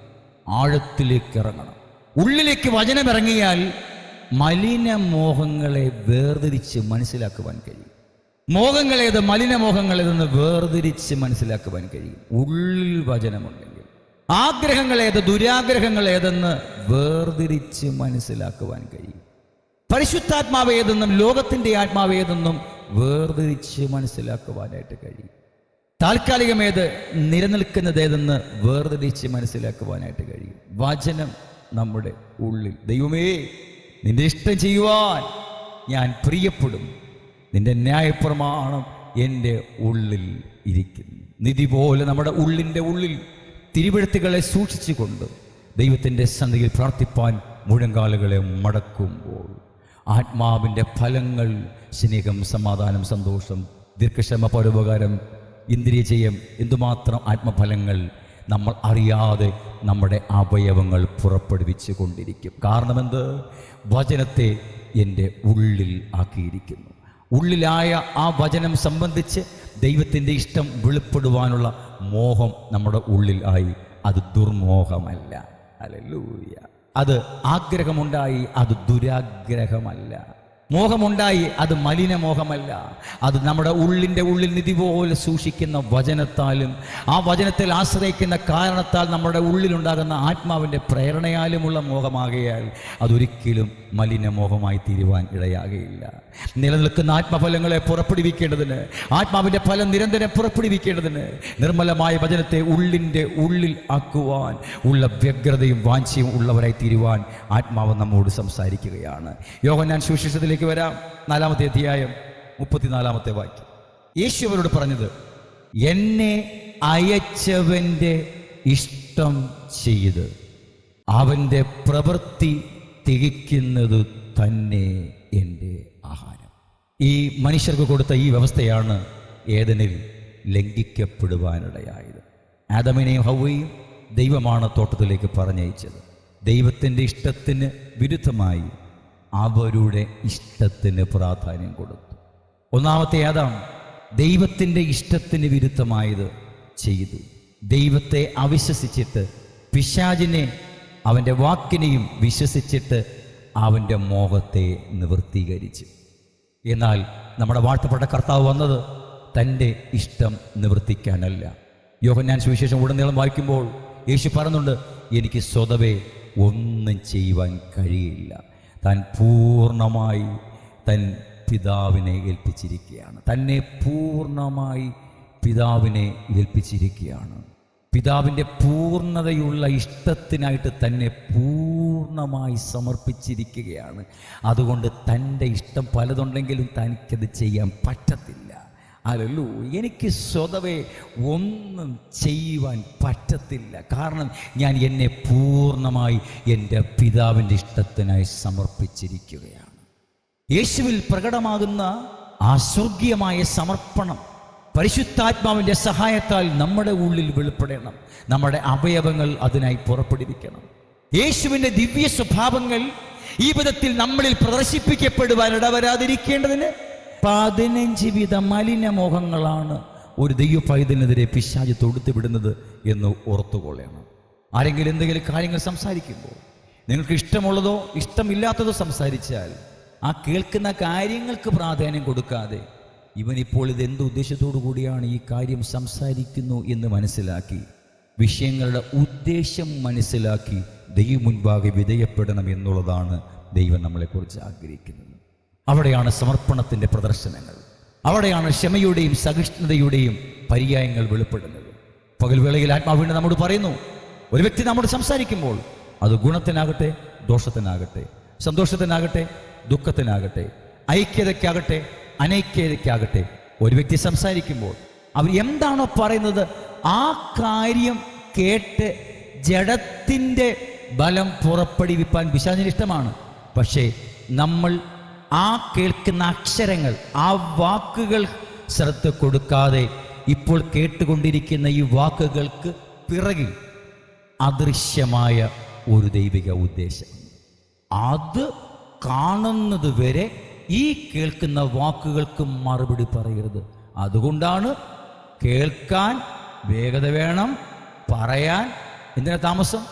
ആഴത്തിലേക്ക് ഇറങ്ങണം. ഉള്ളിലേക്ക് വചനം ഇറങ്ങിയാൽ മലിനമോഹങ്ങളെ വേർതിരിച്ച് മനസ്സിലാക്കുവാൻ കഴിയും. മോഹങ്ങളേത് മലിനമോഹങ്ങളേതെന്ന് വേർതിരിച്ച് മനസ്സിലാക്കുവാൻ കഴിയും ഉള്ളിൽ വചനമുണ്ടെങ്കിൽ. ആഗ്രഹങ്ങളേത് ദുരാഗ്രഹങ്ങളേതെന്ന് വേർതിരിച്ച് മനസ്സിലാക്കുവാൻ കഴിയും. പരിശുദ്ധാത്മാവേതെന്നും ലോകത്തിൻ്റെ ആത്മാവേതെന്നും വേർതിരിച്ച് മനസ്സിലാക്കുവാനായിട്ട് കഴിയും. താൽക്കാലികമേത് നിലനിൽക്കുന്നതേതെന്ന് വേർതിരിച്ച് മനസ്സിലാക്കുവാനായിട്ട് കഴിയും. വചനം നമ്മുടെ ഉള്ളിൽ. ദൈവമേ, നിന്റെ ഇഷ്ടം ചെയ്യുവാൻ ഞാൻ പ്രിയപ്പെടും, നിന്റെ ന്യായപ്രമാണം എൻ്റെ ഉള്ളിൽ ഇരിക്കുന്നു. നിധി പോലെ നമ്മുടെ ഉള്ളിൻ്റെ ഉള്ളിൽ തിരുവെഴുത്തുകളെ സൂക്ഷിച്ചുകൊണ്ട് ദൈവത്തിൻ്റെ സന്നിധിയിൽ പ്രാർത്ഥിപ്പാൻ മുഴങ്കാലുകളെ മടക്കുമ്പോൾ ആത്മാവിൻ്റെ ഫലങ്ങൾ, സ്നേഹം, സമാധാനം, സന്തോഷം, ദീർഘക്ഷമ, പരോപകാരം, ഇന്ദ്രിയജയം, എന്തുമാത്രം ആത്മഫലങ്ങൾ നമ്മൾ അറിയാതെ നമ്മുടെ അവയവങ്ങൾ പുറപ്പെടുവിച്ചു കൊണ്ടിരിക്കും. കാരണമെന്ത്? വചനത്തെ എൻ്റെ ഉള്ളിൽ ആക്കിയിരിക്കുന്നു. ഉള്ളിലായ ആ വചനം സംബന്ധിച്ച് ദൈവത്തിൻ്റെ ഇഷ്ടം വെളിപ്പെടുവാനുള്ള മോഹം നമ്മുടെ ഉള്ളിൽ ആയി. അത് ദുർമോഹമല്ല. ഹല്ലേലൂയ. അത് ആഗ്രഹമുണ്ടായി, അത് ദുരാഗ്രഹമല്ല. മോഹമുണ്ടായി, അത് മലിനമോഹമല്ല. അത് നമ്മുടെ ഉള്ളിൻ്റെ ഉള്ളിൽ നിധി പോലെ സൂക്ഷിക്കുന്ന വചനത്താലും ആ വചനത്തിൽ ആശ്രയിക്കുന്ന കാരണത്താൽ നമ്മുടെ ഉള്ളിലുണ്ടാകുന്ന ആത്മാവിൻ്റെ പ്രേരണയാലുമുള്ള മോഹമാകയാൽ അതൊരിക്കലും മലിനമോഹമായി തീരുവാൻ ഇടയാകയില്ല. നിലനിൽക്കുന്ന ആത്മഫലങ്ങളെ പുറപ്പെടുവിക്കേണ്ടതിന്, ആത്മാവിൻ്റെ ഫലം നിരന്തരം പുറപ്പെടുവിക്കേണ്ടതിന് നിർമ്മലമായ വചനത്തെ ഉള്ളിൻ്റെ ഉള്ളിൽ ആക്കുവാൻ ഉള്ള വ്യഗ്രതയും വാഞ്ചയും ഉള്ളവരായി തീരുവാൻ ആത്മാവ് നമ്മോട് സംസാരിക്കുകയാണ്. യോഹന്നാൻ സുവിശേഷത്തിലേക്ക് വരാം. 4-ാമത്തെ അധ്യായം 34-ാമത്തെ വാക്യം. യേശു അവരോട് പറഞ്ഞത്, എന്നെ അയച്ചവൻ്റെ ഇഷ്ടം ചെയ്ത് അവൻ്റെ പ്രവൃത്തി തികയ്ക്കുന്നത് തന്നെ എൻ്റെ ആഹാരം. ഈ മനുഷ്യർക്ക് കൊടുത്ത ഈ വ്യവസ്ഥയാണ് ഏദനിൽ ലംഘിക്കപ്പെടുവാനിടയായത്. ആദമിനെയും ഹവ്വയെയും ദൈവമാണ് തോട്ടത്തിലേക്ക് പറഞ്ഞയച്ചത്. ദൈവത്തിൻ്റെ ഇഷ്ടത്തിന് വിരുദ്ധമായി അവരുടെ ഇഷ്ടത്തിന് പ്രാധാന്യം കൊടുത്തു. 1-ാമത്തെ ആദാം ദൈവത്തിൻ്റെ ഇഷ്ടത്തിന് വിരുദ്ധമായത് ചെയ്തു. ദൈവത്തെ അവിശ്വസിച്ചിട്ട് പിശാചിനെ, അവൻ്റെ വാക്കിനെയും വിശ്വസിച്ചിട്ട് അവൻ്റെ മോഹത്തെ നിവൃത്തീകരിച്ചു. എന്നാൽ നമ്മുടെ വാഴ്ത്തപ്പെട്ട കർത്താവ് വന്നത് തൻ്റെ ഇഷ്ടം നിവർത്തിക്കാനല്ല. യോഹന്നാൻ സുവിശേഷം ഉടനീളം വായിക്കുമ്പോൾ യേശു പറയുന്നുണ്ട്, എനിക്ക് സ്വതവേ ഒന്നും ചെയ്യുവാൻ കഴിയില്ല. താൻ പൂർണ്ണമായി തൻ പിതാവിനെ ഏൽപ്പിച്ചിരിക്കുകയാണ്. തന്നെ പൂർണ്ണമായി പിതാവിനെ ഏൽപ്പിച്ചിരിക്കുകയാണ്. പിതാവിൻ്റെ പൂർണ്ണതയുള്ള ഇഷ്ടത്തിനായിട്ട് തന്നെ പൂർണ്ണമായി സമർപ്പിച്ചിരിക്കുകയാണ്. അതുകൊണ്ട് തൻ്റെ ഇഷ്ടം പലതുണ്ടെങ്കിലും തനിക്കത് ചെയ്യാൻ പറ്റത്തില്ല. അല്ലല്ലോ, എനിക്ക് സ്വതവേ ഒന്നും ചെയ്യുവാൻ പറ്റത്തില്ല. കാരണം ഞാൻ എന്നെ പൂർണ്ണമായി എൻ്റെ പിതാവിൻ്റെ ഇഷ്ടത്തിനായി സമർപ്പിച്ചിരിക്കുകയാണ്. യേശുവിൽ പ്രകടമാകുന്ന ആ സ്വർഗീയമായ സമർപ്പണം പരിശുദ്ധാത്മാവിൻ്റെ സഹായത്താൽ നമ്മുടെ ഉള്ളിൽ വെളിപ്പെടണം. നമ്മുടെ അവയവങ്ങൾ അതിനായി പുറപ്പെടുവിക്കണം. യേശുവിൻ്റെ ദിവ്യ സ്വഭാവങ്ങൾ ഈ വിധത്തിൽ നമ്മളിൽ പ്രദർശിപ്പിക്കപ്പെടുവാൻ ഇടവരാതിരിക്കേണ്ടതിന് 15 വിധ മലിനമോഹങ്ങളാണ് ഒരു ദൈവ പൈതലിനെതിരെ പിശാച് തൊടുത്തു വിടുന്നത് എന്ന് ഓർത്തുകൊള്ളണം. ആരെങ്കിലും എന്തെങ്കിലും കാര്യങ്ങൾ സംസാരിക്കുമ്പോൾ, നിങ്ങൾക്ക് ഇഷ്ടമുള്ളതോ ഇഷ്ടമില്ലാത്തതോ സംസാരിച്ചാൽ ആ കേൾക്കുന്ന കാര്യങ്ങൾക്ക് പ്രാധാന്യം കൊടുക്കാതെ ഇവനിപ്പോൾ ഇത് എന്ത് ഉദ്ദേശത്തോടു കൂടിയാണ് ഈ കാര്യം സംസാരിക്കുന്നു എന്ന് മനസ്സിലാക്കി വിഷയങ്ങളുടെ ഉദ്ദേശം മനസ്സിലാക്കി ദൈവം മുൻപാകെ വിധേയപ്പെടണം എന്നുള്ളതാണ് ദൈവം നമ്മളെക്കുറിച്ച് ആഗ്രഹിക്കുന്നത്. അവിടെയാണ് സമർപ്പണത്തിൻ്റെ പ്രദർശനങ്ങൾ, അവിടെയാണ് ക്ഷമയുടെയും സഹിഷ്ണുതയുടെയും പര്യായങ്ങൾ വെളിപ്പെടുന്നത്. പകൽവേളയിൽ ആത്മാവിനെ നമ്മോട് പറയുന്നു, ഒരു വ്യക്തി നമ്മോട് സംസാരിക്കുമ്പോൾ അത് ഗുണത്തിനാകട്ടെ ദോഷത്തിനാകട്ടെ, സന്തോഷത്തിനാകട്ടെ ദുഃഖത്തിനാകട്ടെ, ഐക്യതയ്ക്കാകട്ടെ അനൈക്യതയ്ക്കാകട്ടെ, ഒരു വ്യക്തി സംസാരിക്കുമ്പോൾ അവർ എന്താണോ പറയുന്നത് ആ കാര്യം കേട്ട് ജഡത്തിൻ്റെ ബലം പുറപ്പെടുവിപ്പാൻ പിശാചിന് ഇഷ്ടമാണ്. പക്ഷേ നമ്മൾ ആ കേൾക്കുന്ന അക്ഷരങ്ങൾ, ആ വാക്കുകൾ ശ്രദ്ധ കൊടുക്കാതെ ഇപ്പോൾ കേട്ടുകൊണ്ടിരിക്കുന്ന ഈ വാക്കുകൾക്ക് പിറകിൽ അദൃശ്യമായ ഒരു ദൈവിക ഉദ്ദേശം, അത് കാണുന്നത് വരെ ഈ കേൾക്കുന്ന വാക്കുകൾക്ക് മറുപടി പറയരുത്. അതുകൊണ്ടാണ് കേൾക്കാൻ വേഗത വേണം, പറയാൻ എന്തിനാ താമസം?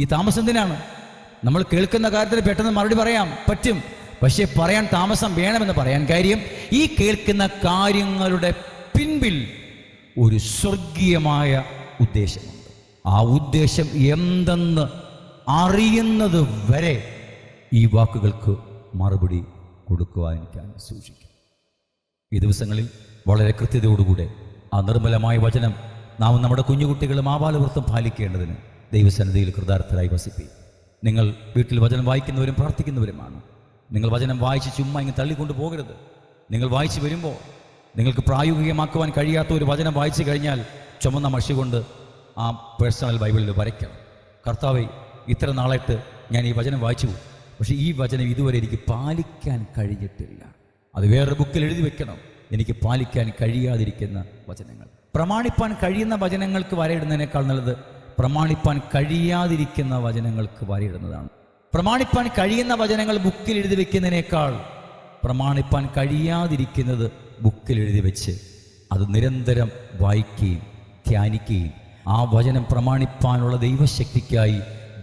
ഈ താമസം എന്തിനാണ്? നമ്മൾ കേൾക്കുന്ന കാര്യത്തിന് പെട്ടെന്ന് മറുപടി പറയാൻ പറ്റും, പക്ഷെ പറയാൻ താമസം വേണമെന്ന് പറയാൻ കാര്യം ഈ കേൾക്കുന്ന കാര്യങ്ങളുടെ പിൻപിൽ ഒരു സ്വർഗീയമായ ഉദ്ദേശമുണ്ട്. ആ ഉദ്ദേശം എന്തെന്ന് അറിയുന്നത് വരെ ഈ വാക്കുകൾക്ക് മറുപടി കൊടുക്കുവാൻ ഞാൻ സൂക്ഷിക്കും. ഈ ദിവസങ്ങളിൽ വളരെ കൃത്യതയോടുകൂടെ ആ നിർമ്മലമായ വചനം നാം നമ്മുടെ കുഞ്ഞുകുട്ടികളും ആബാലവൃത്തം പാലിക്കേണ്ടതിന് ദൈവസന്നിധിയിൽ കൃതാർത്ഥരായി വസിപ്പി. നിങ്ങൾ വീട്ടിൽ വചനം വായിക്കുന്നവരും പ്രാർത്ഥിക്കുന്നവരുമാണ്. നിങ്ങൾ വചനം വായിച്ച് ചുമ്മാ ഇങ്ങനെ തള്ളിക്കൊണ്ടു പോകരുത്. നിങ്ങൾ വായിച്ച് വരുമ്പോൾ നിങ്ങൾക്ക് പ്രായോഗികമാക്കുവാൻ കഴിയാത്ത ഒരു വചനം വായിച്ചു കഴിഞ്ഞാൽ ചുമന്ന മഷി കൊണ്ട് ആ പേഴ്സണൽ ബൈബിളിൽ വരയ്ക്കണം. കർത്താവേ, ഇത്ര നാളായിട്ട് ഞാൻ ഈ വചനം വായിച്ചു, പക്ഷേ ഈ വചനം ഇതുവരെ എനിക്ക് പാലിക്കാൻ കഴിഞ്ഞിട്ടില്ല. അത് വേറൊരു ബുക്കിൽ എഴുതി വെക്കണം. എനിക്ക് പാലിക്കാൻ കഴിയാതിരിക്കുന്ന വചനങ്ങൾ. പ്രമാണിപ്പാൻ കഴിയുന്ന വചനങ്ങൾക്ക് വരയിടുന്നതിനേക്കാൾ നല്ലത് പ്രമാണിപ്പാൻ കഴിയാതിരിക്കുന്ന വചനങ്ങൾക്ക് വരയിടുന്നതാണ്. പ്രമാണിപ്പാൻ കഴിയുന്ന വചനങ്ങൾ ബുക്കിൽ എഴുതി വെക്കുന്നതിനേക്കാൾ പ്രമാണിപ്പാൻ കഴിയാതിരിക്കുന്നത് ബുക്കിൽ എഴുതി വെച്ച് അത് നിരന്തരം വായിക്കുകയും ധ്യാനിക്കുകയും ആ വചനം പ്രമാണിപ്പാനുള്ള ദൈവശക്തിക്കായി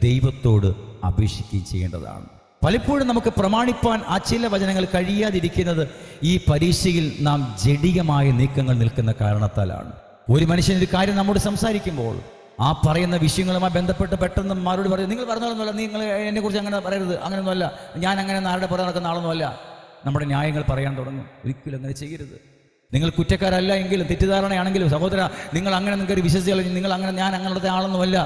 ദൈവത്തോട് അപേക്ഷിക്കുകയും ചെയ്യേണ്ടതാണ്. പലപ്പോഴും നമുക്ക് പ്രമാണിപ്പാൻ ആ ചില വചനങ്ങൾ കഴിയാതിരിക്കുന്നത് ഈ പരീക്ഷയിൽ നാം ജഡികമായ നീക്കങ്ങൾ നിൽക്കുന്ന കാരണത്താലാണ്. ഒരു മനുഷ്യൻ ഒരു കാര്യം നമ്മോട് സംസാരിക്കുമ്പോൾ ആ പറയുന്ന വിഷയങ്ങളുമായി ബന്ധപ്പെട്ട് പെട്ടെന്ന് മറുപടി പറയും, നിങ്ങൾ പറഞ്ഞതൊന്നുമല്ല, നിങ്ങൾ എന്നെക്കുറിച്ച് അങ്ങനെ പറയരുത്, അങ്ങനെയൊന്നുമല്ല, ഞാൻ അങ്ങനെ ആരുടെ പുറകെ നടക്കുന്ന ആളൊന്നുമല്ല. നമ്മുടെ ന്യായങ്ങൾ പറയാൻ തുടങ്ങും. ഒരിക്കലും അങ്ങനെ ചെയ്യരുത്. നിങ്ങൾ കുറ്റക്കാരല്ല എങ്കിലും തെറ്റിദ്ധാരണയാണെങ്കിലും സഹോദര, നിങ്ങൾ അങ്ങനെ നിങ്ങൾക്ക് വിശ്വസിച്ചാൽ നിങ്ങൾ അങ്ങനെ ഞാൻ അങ്ങനത്തെ ആളൊന്നുമല്ല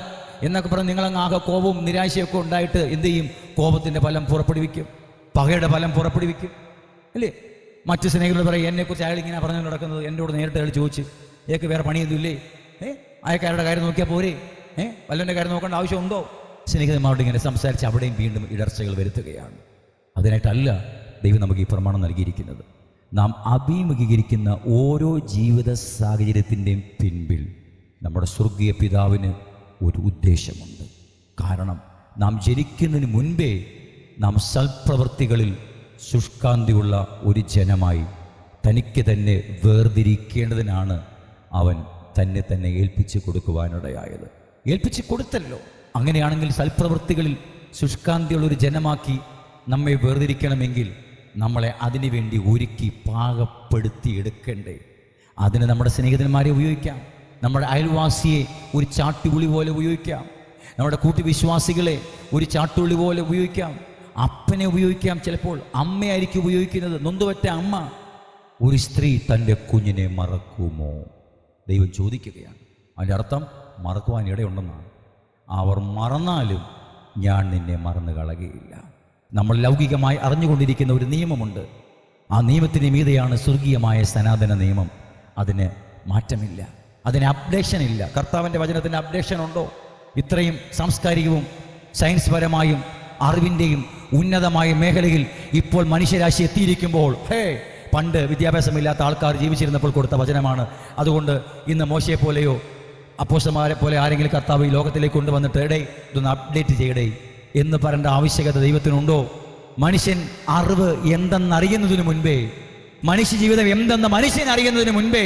എന്നൊക്കെ പറഞ്ഞ് നിങ്ങളങ്ങ് ആകെ കോപവും നിരാശയൊക്കെ ഉണ്ടായിട്ട് എന്ത് ചെയ്യും? കോപത്തിൻ്റെ ഫലം പുറപ്പെടുവിക്കും, പകയുടെ ഫലം പുറപ്പെടുവിക്കും, അല്ലേ? മറ്റു സ്നേഹിതരോട് പറയും, എന്നെക്കുറിച്ച് അയാൾ ഇങ്ങനെ പറഞ്ഞു നടക്കുന്നത്, എന്നോട് നേരിട്ട് അയാൾ ചോദിച്ച്, ഏക്ക് വേറെ പണിയൊന്നുമില്ലേ? അയക്കാരുടെ കാര്യം നോക്കിയാൽ പോരെ? വല്ലവൻ്റെ കാര്യം നോക്കേണ്ട ആവശ്യമുണ്ടോ? സ്നേഹിതന്മാരോട് ഇങ്ങനെ സംസാരിച്ച് അവിടെയും വീണ്ടും ഇടർച്ചകൾ വരുത്തുകയാണ്. അതിനായിട്ടല്ല ദൈവം നമുക്ക് ഈ പ്രമാണം നൽകിയിരിക്കുന്നത്. നാം അഭിമുഖീകരിക്കുന്ന ഓരോ ജീവിത സാഹചര്യത്തിൻ്റെയും പിൻപിൽ നമ്മുടെ സ്വർഗീയ പിതാവിന് ഒരു ഉദ്ദേശമുണ്ട്. കാരണം നാം ജനിക്കുന്നതിന് മുൻപേ നാം സൽപ്രവൃത്തികളിൽ ശുഷ്കാന്തിയുള്ള ഒരു ജനമായി തനിക്ക് തന്നെ വേർതിരിക്കേണ്ടതിനാണ് അവൻ തന്നെ ഏൽപ്പിച്ചു കൊടുക്കുവാനിടയായത്. ഏൽപ്പിച്ചു കൊടുത്തല്ലോ. അങ്ങനെയാണെങ്കിൽ സൽപ്രവൃത്തികളിൽ ശുഷ്കാന്തിയുള്ള ഒരു ജനമാക്കി നമ്മെ വേർതിരിക്കണമെങ്കിൽ നമ്മളെ അതിനുവേണ്ടി ഒരുക്കി പാകപ്പെടുത്തി എടുക്കണ്ടേ? അതിന് നമ്മുടെ സ്നേഹിതന്മാരെ ഉപയോഗിക്കാം, നമ്മുടെ അയൽവാസിയെ ഒരു ചാട്ടുപുളി പോലെ ഉപയോഗിക്കാം, നമ്മുടെ കൂട്ടുവിശ്വാസികളെ ഒരു ചാട്ടുപുളി പോലെ ഉപയോഗിക്കാം, അപ്പനെ ഉപയോഗിക്കാം, ചിലപ്പോൾ അമ്മയായിരിക്കും ഉപയോഗിക്കുന്നത്. നൊന്തുപറ്റ അമ്മ. ഒരു സ്ത്രീ തൻ്റെ കുഞ്ഞിനെ മറക്കുമോ? ദൈവം ചോദിക്കുകയാണ്. അതിൻ്റെ അർത്ഥം മറക്കുവാൻ ഇടയുണ്ടെന്നാണ്. അവർ മറന്നാലും ഞാൻ നിന്നെ മറന്നു കളയുകയില്ല. നമ്മൾ ലൗകികമായി അറിഞ്ഞുകൊണ്ടിരിക്കുന്ന ഒരു നിയമമുണ്ട്. ആ നിയമത്തിന് മീതെയാണ് സ്വർഗീയമായ സനാതന നിയമം. അതിന് മാറ്റമില്ല, അതിന് അപ്ഡേഷൻ ഇല്ല. കർത്താവിൻ്റെ വചനത്തിന് അപ്ഡേഷൻ ഉണ്ടോ? ഇത്രയും സാംസ്കാരികവും സയൻസ് പരമായും അറിവിൻ്റെയും ഉന്നതമായ മേഖലയിൽ ഇപ്പോൾ മനുഷ്യരാശി എത്തിയിരിക്കുമ്പോൾ പണ്ട് വിദ്യാഭ്യാസമില്ലാത്ത ആൾക്കാർ ജീവിച്ചിരുന്നപ്പോൾ കൊടുത്ത വചനമാണ്. അതുകൊണ്ട് ഇന്ന് മോശയെ പോലെയോ അപ്പോസ്തലന്മാരെ പോലെ ആരെങ്കിലും കർത്താവ് ഈ ലോകത്തിലേക്ക് കൊണ്ടുവന്നിട്ട് ഇതൊന്ന് അപ്ഡേറ്റ് ചെയ്യടേ എന്ന് പറയേണ്ട ആവശ്യകത ദൈവത്തിനുണ്ടോ? മനുഷ്യൻ അറിവ് എന്തെന്നറിയുന്നതിന് മുൻപേ, മനുഷ്യ ജീവിതം എന്തെന്ന് മനുഷ്യൻ അറിയുന്നതിന് മുൻപേ,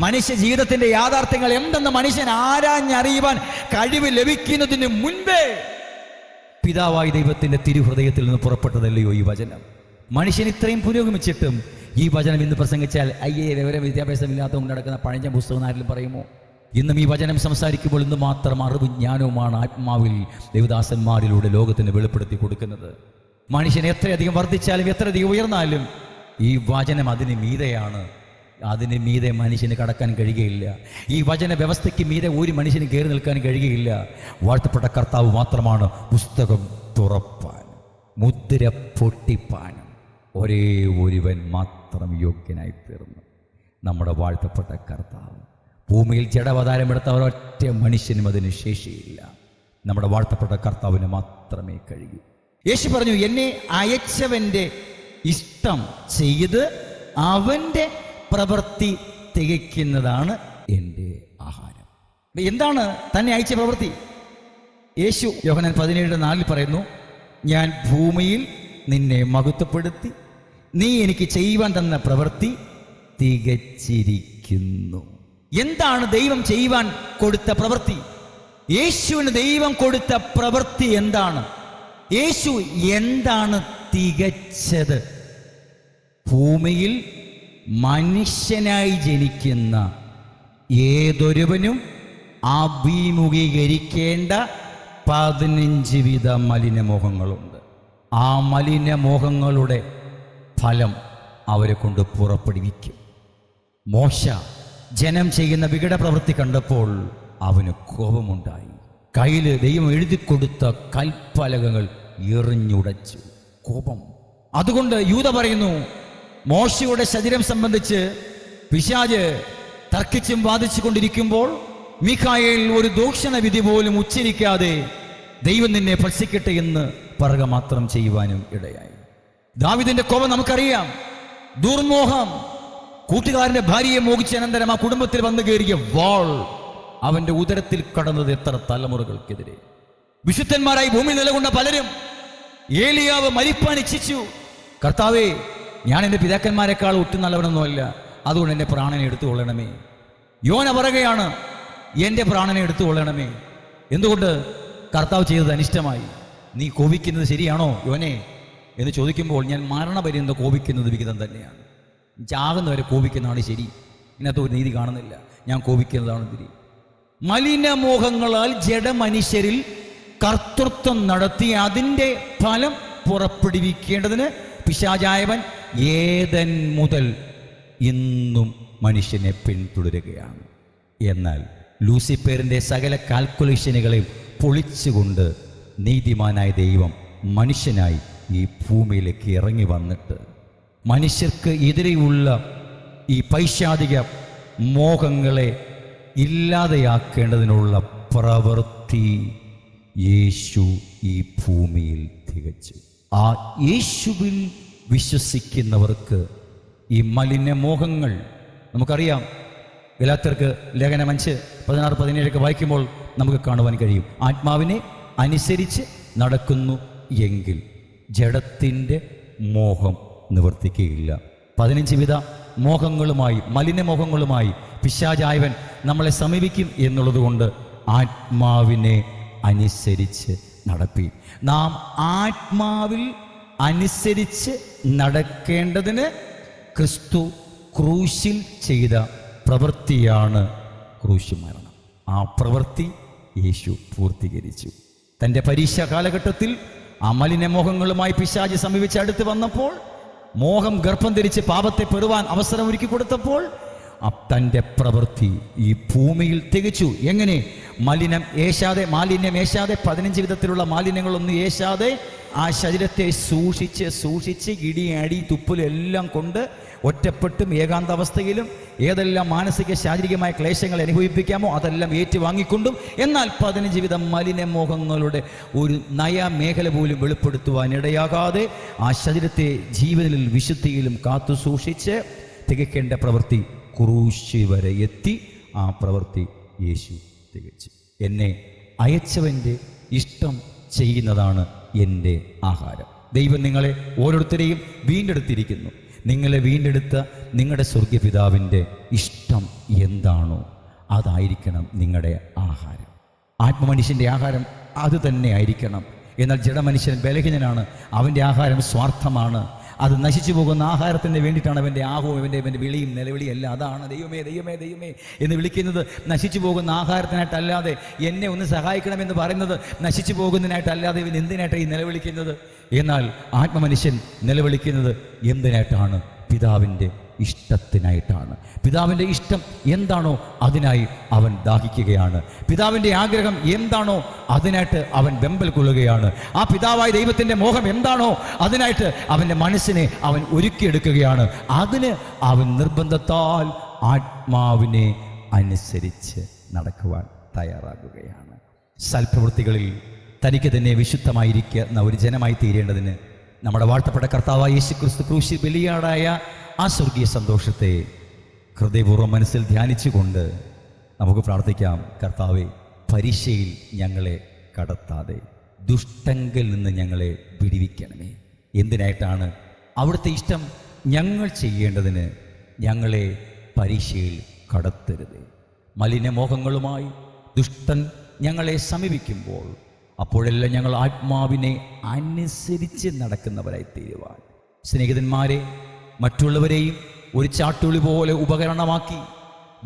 മനുഷ്യ ജീവിതത്തിന്റെ യാഥാർത്ഥ്യങ്ങൾ എന്തെന്ന് മനുഷ്യൻ ആരാഞ്ഞറിയുവാൻ കഴിവ് ലഭിക്കുന്നതിന് മുൻപേ പിതാവായ ദൈവത്തിൻ്റെ തിരുഹൃദയത്തിൽ നിന്ന് പുറപ്പെട്ടതല്ലയോ ഈ വചനം? മനുഷ്യൻ ഇത്രയും പുരോഗമിച്ചിട്ടും ഈ വചനം ഇന്ന് പ്രസംഗിച്ചാൽ അയ്യേ വിവരം വിദ്യാഭ്യാസമില്ലാത്തതുകൊണ്ട് നടക്കുന്ന പഴഞ്ഞ പുസ്തകം ആരെങ്കിലും പറയുമോ? ഇന്നും ഈ വചനം സംസാരിക്കുമ്പോൾ ഇന്ന് മാത്രം അറിവും ജ്ഞാനവുമാണ് ആത്മാവിൽ ദേവദാസന്മാരിലൂടെ ലോകത്തിന് വെളിപ്പെടുത്തി കൊടുക്കുന്നത്. മനുഷ്യൻ എത്രയധികം വർദ്ധിച്ചാലും എത്രയധികം ഉയർന്നാലും ഈ വചനം അതിന് മീതെയാണ്. അതിന് മീതെ മനുഷ്യന് കടക്കാൻ കഴിയുകയില്ല. ഈ വചന വ്യവസ്ഥയ്ക്ക് മീതെ ഒരു മനുഷ്യന് കയറി നിൽക്കാൻ കഴിയുകയില്ല. വാഴ്ത്തപ്പെട്ട കർത്താവ് മാത്രമാണ് പുസ്തകം തുറപ്പാൻ, മുദ്ര പൊട്ടിപ്പാനും ഒരേ ഒരുവൻ മാത്രം യോഗ്യനായി തീർന്നു, നമ്മുടെ വാഴ്ത്തപ്പെട്ട കർത്താവ്. ഭൂമിയിൽ ജഡവതാരമെടുത്ത ഒരൊറ്റ മനുഷ്യനും അതിന് ശേഷിയില്ല. നമ്മുടെ വാഴ്ത്തപ്പെട്ട കർത്താവിന് മാത്രമേ കഴിയൂ. യേശു പറഞ്ഞു, എന്നെ അയച്ചവൻ്റെ ഇഷ്ടം ചെയ്ത് അവൻ്റെ പ്രവൃത്തി തികയ്ക്കുന്നതാണ് എൻ്റെ ആഹാരം. എന്താണ് തന്നെ അയച്ച പ്രവൃത്തി? യേശു യോഹന്നാൻ 17:4 പറയുന്നു, ഞാൻ ഭൂമിയിൽ നിന്നെ മഹത്വപ്പെടുത്തി, നീ എനിക്ക് ചെയ്യുവാൻ തന്ന പ്രവൃത്തി തികച്ചിരിക്കുന്നു. എന്താണ് ദൈവം ചെയ്യുവാൻ കൊടുത്ത പ്രവൃത്തി? യേശുവിന് ദൈവം കൊടുത്ത പ്രവൃത്തി എന്താണ്? യേശു എന്താണ് തികച്ചത്? ഭൂമിയിൽ മനുഷ്യനായി ജനിക്കുന്ന ഏതൊരുവനും അഭിമുഖീകരിക്കേണ്ട 15 വിധ മലിനമോഹങ്ങളുണ്ട്. ആ മലിനമോഹങ്ങളുടെ ഫലം അവരെ കൊണ്ട് പുറപ്പെടുവിക്കും. മോശ ജനം ചെയ്യുന്ന വികട പ്രവൃത്തി കണ്ടപ്പോൾ അവന് കോപമുണ്ടായി. കയ്യിൽ ദൈവം എഴുതി കൊടുത്ത കൽപ്പലകകൾ എറിഞ്ഞുടച്ചു. കോപം. അതുകൊണ്ട് യൂദ പറയുന്നു, മോശയുടെ ശരീരം സംബന്ധിച്ച് പിശാച് തർക്കിച്ചും വാദിച്ചു കൊണ്ടിരിക്കുമ്പോൾ മീഖായേൽ ഒരു ദൂഷണ വിധി പോലും ഉച്ചരിക്കാതെ ദൈവം നിന്നെ ഭക്ഷിക്കട്ടെ എന്ന് പറയുക മാത്രം ചെയ്യുവാനും ഇടയായി. ദാവീദിന്റെ കോപം നമുക്കറിയാം. ദുർമോഹം. കൂട്ടുകാരന്റെ ഭാര്യയെ മോഹിച്ച അനന്തരം ആ കുടുംബത്തിൽ വന്നു കയറിയ വാൾ അവന്റെ ഉദരത്തിൽ കടന്നത് എത്ര തലമുറകൾക്കെതിരെ. വിശുദ്ധന്മാരായി ഭൂമി നിലകൊണ്ട പലരും ഏലിയാവ് മരിപ്പാൻ ഇച്ഛിച്ചു. കർത്താവേ, ഞാൻ എൻ്റെ പിതാക്കന്മാരെക്കാൾ ഒട്ടും നല്ലവനൊന്നുമല്ല, അതുകൊണ്ട് എൻ്റെ പ്രാണനെ എടുത്തുകൊള്ളണമേ. യോന പറയുകയാണ്, എൻ്റെ പ്രാണനെ എടുത്തുകൊള്ളണമേ. എന്തുകൊണ്ട്? കർത്താവ് ചെയ്തത് അനിഷ്ടമായി. നീ കോപിക്കുന്നത് ശരിയാണോ യോനെ എന്ന് ചോദിക്കുമ്പോൾ, ഞാൻ മരണപര്യന്തം കോപിക്കുന്നത് വിഹിതം തന്നെയാണ്. ചാകുന്നവരെ കോപിക്കുന്നതാണ് ശരി. ഇതിനകത്ത് ഒരു നീതി കാണുന്നില്ല. ഞാൻ കോപിക്കുന്നതാണ് ശരി. മലിനമോഹങ്ങളാൽ ജഡമനുഷ്യരിൽ കർത്തൃത്വം നടത്തി അതിൻ്റെ ഫലം പുറപ്പെടുവിക്കേണ്ടതിന് പിശാചായവൻ ഏതൻ മുതൽ ഇന്നും മനുഷ്യനെ പിന്തുടരുകയാണ്. എന്നാൽ ലൂസിഫറിൻ്റെ സകല കാൽക്കുലേഷനുകളെയും പൊളിച്ചുകൊണ്ട് നീതിമാനായ ദൈവം മനുഷ്യനായി ഈ ഭൂമിയിലേക്ക് ഇറങ്ങി വന്നിട്ട് മനുഷ്യർക്ക് എതിരെയുള്ള ഈ പൈശാചിക മോഹങ്ങളെ ഇല്ലാതെയാക്കേണ്ടതിനുള്ള പ്രവൃത്തി യേശു ഈ ഭൂമിയിൽ തികച്ചു. ആ യേശുവിൽ വിശ്വസിക്കുന്നവർക്ക് ഈ മലിനമോഹങ്ങൾ നമുക്കറിയാം. ഗലാത്യർക്ക് ലേഖനം 5:16-17 വായിക്കുമ്പോൾ നമുക്ക് കാണുവാൻ കഴിയും. ആത്മാവിനെ അനുസരിച്ച് നടക്കുന്നു എങ്കിൽ ജഡത്തിൻ്റെ മോഹം നിവർത്തിക്കുകയില്ല. 15 വിധ മോഹങ്ങളുമായി, മലിനമോഹങ്ങളുമായി പിശാചായവൻ നമ്മളെ സമീപിക്കും എന്നുള്ളത് കൊണ്ട് ആത്മാവിനെ അനുസരിച്ച് നടപ്പി. നാം ആത്മാവിൽ അനുസരിച്ച് നടക്കേണ്ടതിന് ക്രിസ്തു ക്രൂശിൽ ചെയ്ത പ്രവൃത്തിയാണ് ക്രൂശ് മരണം. ആ പ്രവൃത്തി യേശു പൂർത്തീകരിച്ചു. തൻ്റെ പരീക്ഷാ കാലഘട്ടത്തിൽ ആ മലിനമോഹങ്ങളുമായി പിശാച് സമീപിച്ച് അടുത്ത് വന്നപ്പോൾ, മോഹം ഗർഭം ധരിച്ച് പാപത്തെ പെറുവാൻ അവസരം ഒരുക്കി കൊടുത്തപ്പോൾ തൻ്റെ പ്രവൃത്തി ഈ ഭൂമിയിൽ തികച്ചു. എങ്ങനെ? മാലിന്യം ഏശാതെ 15 വിധത്തിലുള്ള മാലിന്യങ്ങളൊന്നും ഏശാതെ ആ ശരീരത്തെ സൂക്ഷിച്ച് ഇടിയടി തുപ്പലും എല്ലാം കൊണ്ട് ഒറ്റപ്പെട്ടും ഏകാന്താവസ്ഥയിലും ഏതെല്ലാം മാനസിക ശാരീരികമായ ക്ലേശങ്ങൾ അനുഭവിപ്പിക്കാമോ അതെല്ലാം ഏറ്റുവാങ്ങിക്കൊണ്ടും എന്നാൽ 15 വിധ മലിനമോഹങ്ങളുടെ ഒരു നയമേഖല പോലും വെളിപ്പെടുത്തുവാനിടയാകാതെ ആ ശരീരത്തെ ജീവനിലും വിശുദ്ധിയിലും കാത്തു സൂക്ഷിച്ച് തികയ്ക്കേണ്ട പ്രവൃത്തി ക്രൂശ് വരെ എത്തി. ആ പ്രവൃത്തി യേശു തികച്ചു. എന്നെ അയച്ചവൻ്റെ ഇഷ്ടം ചെയ്യുന്നതാണ് എൻ്റെ ആഹാരം. ദൈവം നിങ്ങളെ ഓരോരുത്തരെയും വീണ്ടെടുത്തിരിക്കുന്നു. നിങ്ങളെ വീണ്ടെടുത്ത നിങ്ങളുടെ സ്വർഗ്ഗപിതാവിൻ്റെ ഇഷ്ടം എന്താണോ അതായിരിക്കണം നിങ്ങളുടെ ആഹാരം. ആത്മമനുഷ്യൻ്റെ ആഹാരം അത് തന്നെ ആയിരിക്കണം. എന്നാൽ ജഡമനുഷ്യൻ ബലഹീനനാണ്, അവൻ്റെ ആഹാരം സ്വാർത്ഥമാണ്. അത് നശിച്ചു പോകുന്ന ആഹാരത്തിന് വേണ്ടിയിട്ടാണ് അവൻ്റെ ആഹവും അവൻ്റെ വിളിയും നിലവിളിയും എല്ലാം. അതാണ് ദൈവമേ ദൈവമേ ദൈവമേ എന്ന് വിളിക്കുന്നത്. നശിച്ചു പോകുന്ന ആഹാരത്തിനായിട്ടല്ലാതെ, എന്നെ ഒന്ന് സഹായിക്കണമെന്ന് പറയുന്നത് നശിച്ചു പോകുന്നതിനായിട്ടല്ലാതെ ഇവൻ എന്തിനായിട്ടാണ് ഈ നിലവിളിക്കുന്നത്? എന്നാൽ ആത്മമനുഷ്യൻ നിലവിളിക്കുന്നത് എന്തിനായിട്ടാണ്? പിതാവിൻ്റെ ഇഷ്ടത്തിനായിട്ടാണ്. പിതാവിൻ്റെ ഇഷ്ടം എന്താണോ അതിനായി അവൻ ദാഹിക്കുകയാണ്. പിതാവിൻ്റെ ആഗ്രഹം എന്താണോ അതിനായിട്ട് അവൻ വെമ്പൽ കൊള്ളുകയാണ്. ആ പിതാവായ ദൈവത്തിൻ്റെ മോഹം എന്താണോ അതിനായിട്ട് അവൻ്റെ മനസ്സിനെ അവൻ ഒരുക്കിയെടുക്കുകയാണ്. അതിന് അവൻ നിർബന്ധത്താൽ ആത്മാവിനെ അനുസരിച്ച് നടക്കുവാൻ തയ്യാറാകുകയാണ്. സൽപ്രവൃത്തികളിൽ തനിക്ക് തന്നെ വിശുദ്ധമായിരിക്കുന്ന ഒരു ജനമായി തീരേണ്ടതിന് നമ്മുടെ വാഴ്ത്തപ്പെട്ട കർത്താവായ യേശുക്രിസ്തു ക്രൂശിൽ ബലിയാടായ ആ സ്വർഗീയ സന്തോഷത്തെ ഹൃദയപൂർവ്വം മനസ്സിൽ ധ്യാനിച്ചുകൊണ്ട് നമുക്ക് പ്രാർത്ഥിക്കാം. കർത്താവെ, പരീക്ഷയിൽ ഞങ്ങളെ കടത്താതെ ദുഷ്ടങ്കിൽ നിന്ന് ഞങ്ങളെ വിടുവിക്കണമേ. എന്തിനായിട്ടാണ്? അവിടുത്തെ ഇഷ്ടം ഞങ്ങൾ ചെയ്യേണ്ടതിന് ഞങ്ങളെ പരീക്ഷയിൽ കടത്തരുത്. മലിനമോഹങ്ങളുമായി ദുഷ്ടൻ ഞങ്ങളെ സമീപിക്കുമ്പോൾ അപ്പോഴെല്ലാം ഞങ്ങൾ ആത്മാവിനെ അനുസരിച്ച് നടക്കുന്നവരായി തീരുവാൻ, സ്നേഹിതന്മാരെ മറ്റുള്ളവരെയും ഒരു ചാട്ടുളി പോലെ ഉപകരണമാക്കി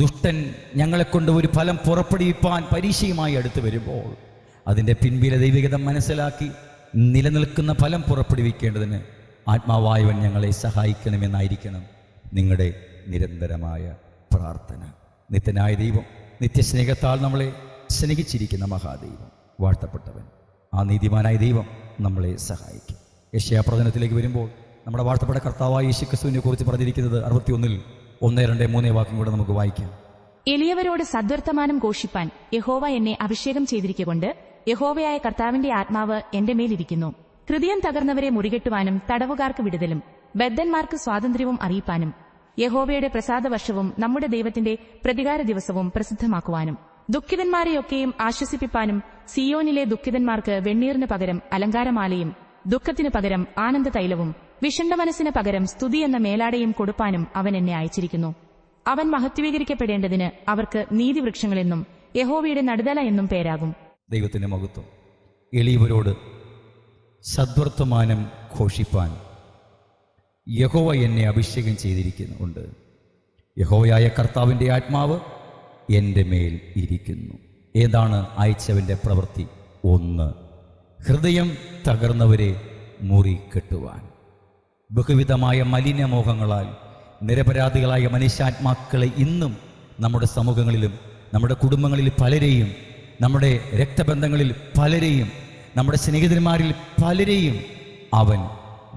ദുഷ്ടൻ ഞങ്ങളെക്കൊണ്ട് ഒരു ഫലം പുറപ്പെടുവിപ്പാൻ പരീക്ഷയുമായി അടുത്ത് വരുമ്പോൾ അതിൻ്റെ പിൻപിലെ ദൈവികത മനസ്സിലാക്കി നിലനിൽക്കുന്ന ഫലം പുറപ്പെടുവിക്കേണ്ടതിന് ആത്മാവായവൻ ഞങ്ങളെ സഹായിക്കണമെന്നായിരിക്കണം നിങ്ങളുടെ നിരന്തരമായ പ്രാർത്ഥന. നിത്യനായ ദൈവം, നിത്യസ്നേഹത്താൽ നമ്മളെ സ്നേഹിച്ചിരിക്കുന്ന മഹാദൈവം, വാഴ്ത്തപ്പെട്ടവൻ, ആ നീതിമാനായ ദൈവം നമ്മളെ സഹായിക്കും. യെശയ്യാപ്രവചനത്തിലേക്ക് വരുമ്പോൾ നമ്മുടെ വാഴ്ത്തപ്പെട്ട കർത്താവായ യേശുക്രിസ്തുവിനെ കുറിച്ച് പറഞ്ഞിരിക്കുന്നത് 61 1, 2, 3 വാക്യം കൂടെ നമുക്ക് വായിക്കാം. എളിയവരോട് സദ്വർത്തമാനം ഘോഷിപ്പാൻ യഹോവ എന്നെ അഭിഷേകം ചെയ്തിരിക്കൊണ്ട് യഹോവയായ കർത്താവിന്റെ ആത്മാവ് എന്റെ മേലിരിക്കുന്നു. ഹൃദയം തകർന്നവരെ മുറികെട്ടുവാനും തടവുകാർക്ക് വിടുതലും ബദ്ധന്മാർക്ക് സ്വാതന്ത്ര്യവും അറിയിപ്പാനും യഹോവയുടെ പ്രസാദവർഷവും നമ്മുടെ ദൈവത്തിന്റെ പ്രതികാര ദിവസവും പ്രസിദ്ധമാക്കുവാനും ദുഃഖിതന്മാരെയൊക്കെയും ആശ്വസിപ്പിപ്പാനും സിയോനിലെ ദുഃഖിതന്മാർക്ക് വെണ്ണീറിന് പകരം അലങ്കാരമാലയും ദുഃഖത്തിനു പകരം ആനന്ദ തൈലവും വിഷണ്ട മനസ്സിന് പകരം സ്തുതി എന്ന മേലാടയും കൊടുപ്പാനും അവൻ എന്നെ അയച്ചിരിക്കുന്നു. അവൻ മഹത്വീകരിക്കപ്പെടേണ്ടതിന് അവർക്ക് നീതിവൃക്ഷങ്ങളെന്നും യഹോവയുടെ നടുതല എന്നും പേരാകും. ദൈവത്തിന്റെ മഹത്വം. എളിയവരോട് സദ്വർത്തമാനം ഘോഷിപ്പാൻ യഹോവ എന്നെ അഭിഷേകം ചെയ്തിരിക്കുന്നുണ്ട്. യഹോവയായ കർത്താവിൻ്റെ ആത്മാവ് എൻ്റെ മേൽ ഇരിക്കുന്നു. ഏതാണ് അയച്ചവൻ്റെ പ്രവൃത്തി? 1, ഹൃദയം തകർന്നവരെ മുറി കെട്ടുവാൻ. ബഹുവിധമായ മലിനമോഹങ്ങളാൽ നിരപരാധികളായ മനുഷ്യാത്മാക്കളെ ഇന്നും നമ്മുടെ സമൂഹങ്ങളിലും നമ്മുടെ കുടുംബങ്ങളിൽ പലരെയും, നമ്മുടെ രക്തബന്ധങ്ങളിൽ പലരെയും, നമ്മുടെ സ്നേഹിതന്മാരിൽ പലരെയും അവൻ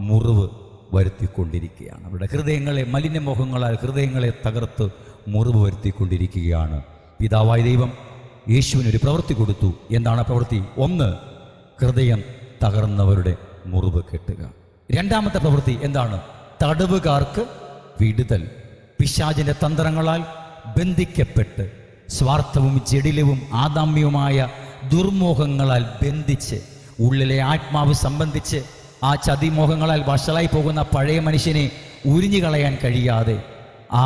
മുറിവ് വരുത്തിക്കൊണ്ടിരിക്കുകയാണ്. അവരുടെ ഹൃദയങ്ങളെ മലിനമോഹങ്ങളാൽ ഹൃദയങ്ങളെ തകർത്ത് മുറിവ് വരുത്തിക്കൊണ്ടിരിക്കുകയാണ്. പിതാവായ ദൈവം യേശുവിനൊരു പ്രവൃത്തി കൊടുത്തു. എന്താണ് പ്രവൃത്തി? 1, ഹൃദയം തകർന്നവരുടെ മുറിവ് കെട്ടുക. രണ്ടാമത്തെ പ്രവൃത്തി എന്താണ്? തടവുകാർക്ക് വിടുതൽ. പിശാചിന്റെ തന്ത്രങ്ങളാൽ ബന്ധിക്കപ്പെട്ട് സ്വാർത്ഥവും ജഡിലവും ആദാമ്യവുമായ ദുർമോഹങ്ങളാൽ ബന്ധിച്ച് ഉള്ളിലെ ആത്മാവ് സംബന്ധിച്ച് ആ ചതിമോഹങ്ങളാൽ വഷളായി പോകുന്ന പഴയ മനുഷ്യനെ ഉരിഞ്ഞുകളയാൻ കഴിയാതെ ആ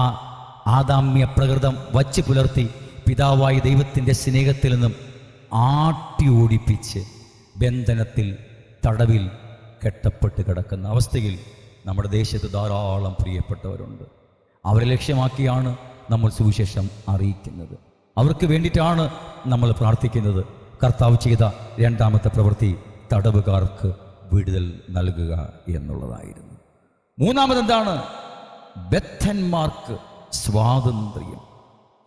ആദാമ്യ പ്രകൃതം വച്ച് പുലർത്തി പിതാവായ ദൈവത്തിൻ്റെ സ്നേഹത്തിൽ നിന്നും ആട്ടി ഓടിപ്പിച്ച് ബന്ധനത്തിൽ, തടവിൽ കെട്ടപ്പെട്ട് കിടക്കുന്ന അവസ്ഥയിൽ നമ്മുടെ ദേശത്ത് ധാരാളം പ്രിയപ്പെട്ടവരുണ്ട്. അവരെ ലക്ഷ്യമാക്കിയാണ് നമ്മൾ സുവിശേഷം അറിയിക്കുന്നത്. അവർക്ക് വേണ്ടിയിട്ടാണ് നമ്മൾ പ്രാർത്ഥിക്കുന്നത്. കർത്താവ് ചെയ്ത രണ്ടാമത്തെ പ്രവൃത്തി തടവുകാർക്ക് വിടുതൽ നൽകുക എന്നുള്ളതായിരുന്നു. മൂന്നാമതെന്താണ്? ബദ്ധന്മാർക്ക് സ്വാതന്ത്ര്യം.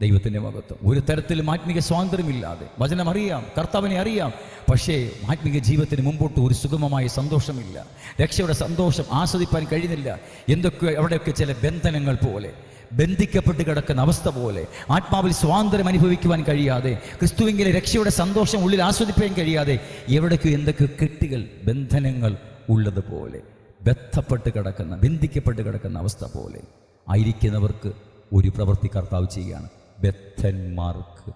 ദൈവത്തിൻ്റെ മഹത്വം. ഒരു തരത്തിലും ആത്മീക സ്വാതന്ത്ര്യമില്ലാതെ, വചനം അറിയാം, കർത്താവിനെ അറിയാം, പക്ഷേ ആത്മീക ജീവിതത്തിന് മുമ്പോട്ട് ഒരു സുഗമമായ സന്തോഷമില്ല. രക്ഷയുടെ സന്തോഷം ആസ്വദിപ്പാൻ കഴിയുന്നില്ല. എന്തൊക്കെ അവിടെയൊക്കെ ചില ബന്ധനങ്ങൾ പോലെ, ബന്ധിക്കപ്പെട്ട് കിടക്കുന്ന അവസ്ഥ പോലെ, ആത്മാവിൽ സ്വാതന്ത്ര്യം അനുഭവിക്കുവാൻ കഴിയാതെ, ക്രിസ്തുവിലെ രക്ഷയുടെ സന്തോഷം ഉള്ളിൽ ആസ്വദിപ്പാൻ കഴിയാതെ എവിടേക്കോ എന്തൊക്കെ കെട്ടുകൾ, ബന്ധനങ്ങൾ ഉള്ളതുപോലെ, ബന്ധപ്പെട്ട് കിടക്കുന്ന, ബന്ധിക്കപ്പെട്ട് കിടക്കുന്ന അവസ്ഥ പോലെ ആയിരിക്കുന്നവർക്ക് ഒരു പ്രവൃത്തി കർത്താവ് ചെയ്യുകയാണ്. ബദ്ധന്മാർക്ക്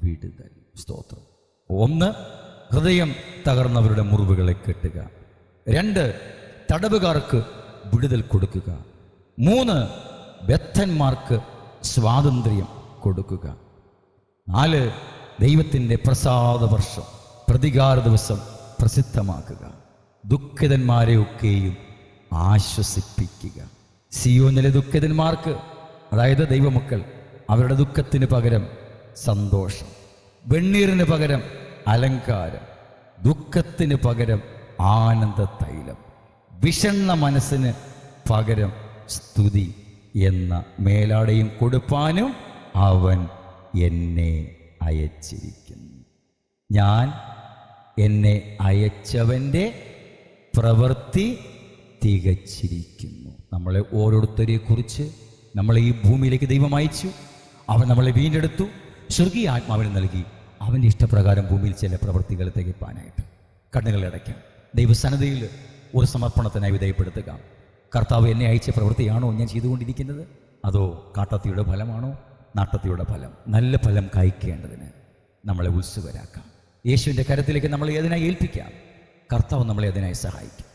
വിടുതൽ. സ്തോത്രം. 1, ഹൃദയം തകർന്നവരുടെ മുറിവുകളെ കെട്ടുക. 2, തടവുകാർക്ക് വിടുതൽ കൊടുക്കുക. 3, ബദ്ധന്മാർക്ക് സ്വാതന്ത്ര്യം കൊടുക്കുക. 4, ദൈവത്തിൻ്റെ പ്രസാദവർഷം, പ്രതികാര ദിവസം പ്രസിദ്ധമാക്കുക. ദുഃഖിതന്മാരെ ഒക്കെയും ആശ്വസിപ്പിക്കുക. സിയോനിലെ ദുഃഖിതന്മാർക്ക്, അതായത് ദൈവമക്കൾ, അവരുടെ ദുഃഖത്തിന് പകരം സന്തോഷം, വെണ്ണീറിന് പകരം അലങ്കാരം, ദുഃഖത്തിന് പകരം ആനന്ദ തൈലം, വിഷണ്ണ മനസ്സിന് പകരം സ്തുതി എന്ന മേലാടയും കൊടുപ്പാനും അവൻ എന്നെ അയച്ചിരിക്കുന്നു. ഞാൻ എന്നെ അയച്ചവൻ്റെ പ്രവൃത്തി തികച്ചിരിക്കുന്നു. നമ്മളെ ഓരോരുത്തരെ കുറിച്ച് നമ്മളെ ഈ ഭൂമിയിലേക്ക് ദൈവം അയച്ചു. അവൻ നമ്മളെ വീണ്ടെടുത്തു, സ്വർഗീയ ആത്മാവിനെ നൽകി, അവൻ്റെ ഇഷ്ടപ്രകാരം ഭൂമിയിൽ ചില പ്രവൃത്തികൾ തികപ്പാനായിട്ട്. കണ്ണുകളടയ്ക്കാം. ദൈവസന്നിധിയിൽ ഒരു സമർപ്പണത്തിനായി വിധേയപ്പെടുത്തുക. കർത്താവ് എന്നെ അയച്ച പ്രവൃത്തിയാണോ ഞാൻ ചെയ്തുകൊണ്ടിരിക്കുന്നത്, അതോ കാട്ടത്തിയുടെ ഫലമാണോ? നാട്ടത്തിയുടെ ഫലം, നല്ല ഫലം കായ്ക്കേണ്ടതിന് നമ്മളെ ഉത്സുകരാക്കാം. യേശുവിൻ്റെ കരത്തിലേക്ക് നമ്മളെ അതിനായി ഏൽപ്പിക്കാം. കർത്താവ് നമ്മളെ അതിനായി സഹായിക്കും.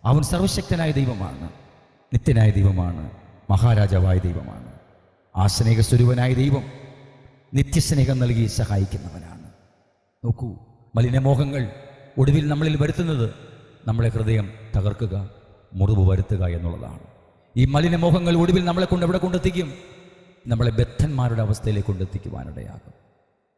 അവൻ സർവശക്തനായ ദൈവമാണ്, നിത്യനായ ദൈവമാണ്, മഹാരാജാവായ ദൈവമാണ്. ആ സ്നേഹസ്വരൂപനായ ദൈവം നിത്യസ്നേഹം നൽകി സഹായിക്കുന്നവനാണ്. നോക്കൂ, മലിനമോഹങ്ങൾ ഒടുവിൽ നമ്മളിൽ വരുത്തുന്നത് നമ്മളെ ഹൃദയം തകർക്കുക, മുറിവ് വരുത്തുക എന്നുള്ളതാണ്. ഈ മലിനമോഹങ്ങൾ ഒടുവിൽ നമ്മളെ കൊണ്ട് എവിടെ കൊണ്ടെത്തിക്കും? നമ്മളെ ബദ്ധന്മാരുടെ അവസ്ഥയിലേക്ക് കൊണ്ടെത്തിക്കുവാനിടയാകും.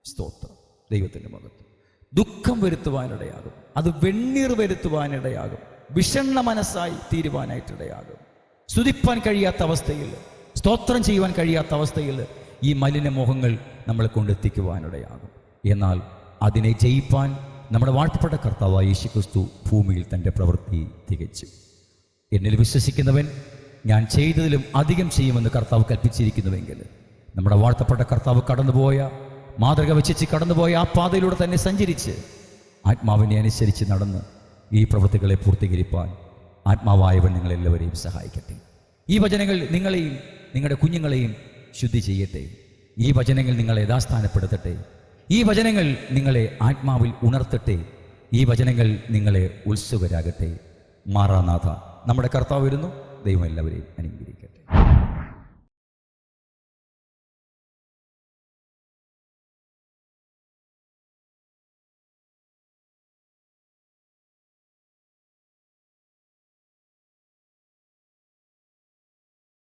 സ്തോത്രം, ദൈവത്തിൻ്റെ മഹത്വം. ദുഃഖം വരുത്തുവാനിടയാകും, അത് വെണ്ണീർ വരുത്തുവാനിടയാകും, വിഷണ്ണ മനസ്സായി തീരുവാനായിട്ടിടയാകും. സ്തുതിപ്പാൻ കഴിയാത്ത അവസ്ഥയിൽ, സ്തോത്രം ചെയ്യുവാൻ കഴിയാത്ത അവസ്ഥയിൽ ഈ മലിനമോഹങ്ങൾ നമ്മളെ കൊണ്ടെത്തിക്കുവാനിടയാകും. എന്നാൽ അതിനെ ജയിപ്പാൻ നമ്മുടെ വാഴ്ത്തപ്പെട്ട കർത്താവായ യേശുക്രിസ്തു ഭൂമിയിൽ തൻ്റെ പ്രവൃത്തി തികച്ചു. എന്നിൽ വിശ്വസിക്കുന്നവൻ ഞാൻ ചെയ്തതിലും അധികം ചെയ്യുമെന്ന് കർത്താവ് കൽപ്പിച്ചിരിക്കുന്നുവെങ്കിൽ, നമ്മുടെ വാഴ്ത്തപ്പെട്ട കർത്താവ് കടന്നുപോയ, മാതൃക വെച്ചിച്ച് കടന്നുപോയ ആ പാതയിലൂടെ തന്നെ സഞ്ചരിച്ച് ആത്മാവിനെ അനുസരിച്ച് നടന്ന് ഈ പ്രവൃത്തികളെ പൂർത്തീകരിപ്പാൻ ആത്മാവായവൻ നിങ്ങളെല്ലാവരെയും സഹായിക്കട്ടെ. ഈ വചനങ്ങൾ നിങ്ങളെയും നിങ്ങളുടെ കുഞ്ഞുങ്ങളെയും ശുദ്ധി ചെയ്യട്ടെ. ഈ വചനങ്ങൾ നിങ്ങളെ യഥാസ്ഥാനപ്പെടുത്തട്ടെ. ഈ വചനങ്ങൾ നിങ്ങളെ ആത്മാവിൽ ഉണർത്തട്ടെ. ഈ വചനങ്ങൾ നിങ്ങളെ ഉത്സുകരാകട്ടെ. മാറാനാഥ, നമ്മുടെ കർത്താവ് വരുന്നു. ദൈവം എല്ലാവരെയും അനുഗ്രഹിക്കട്ടെ.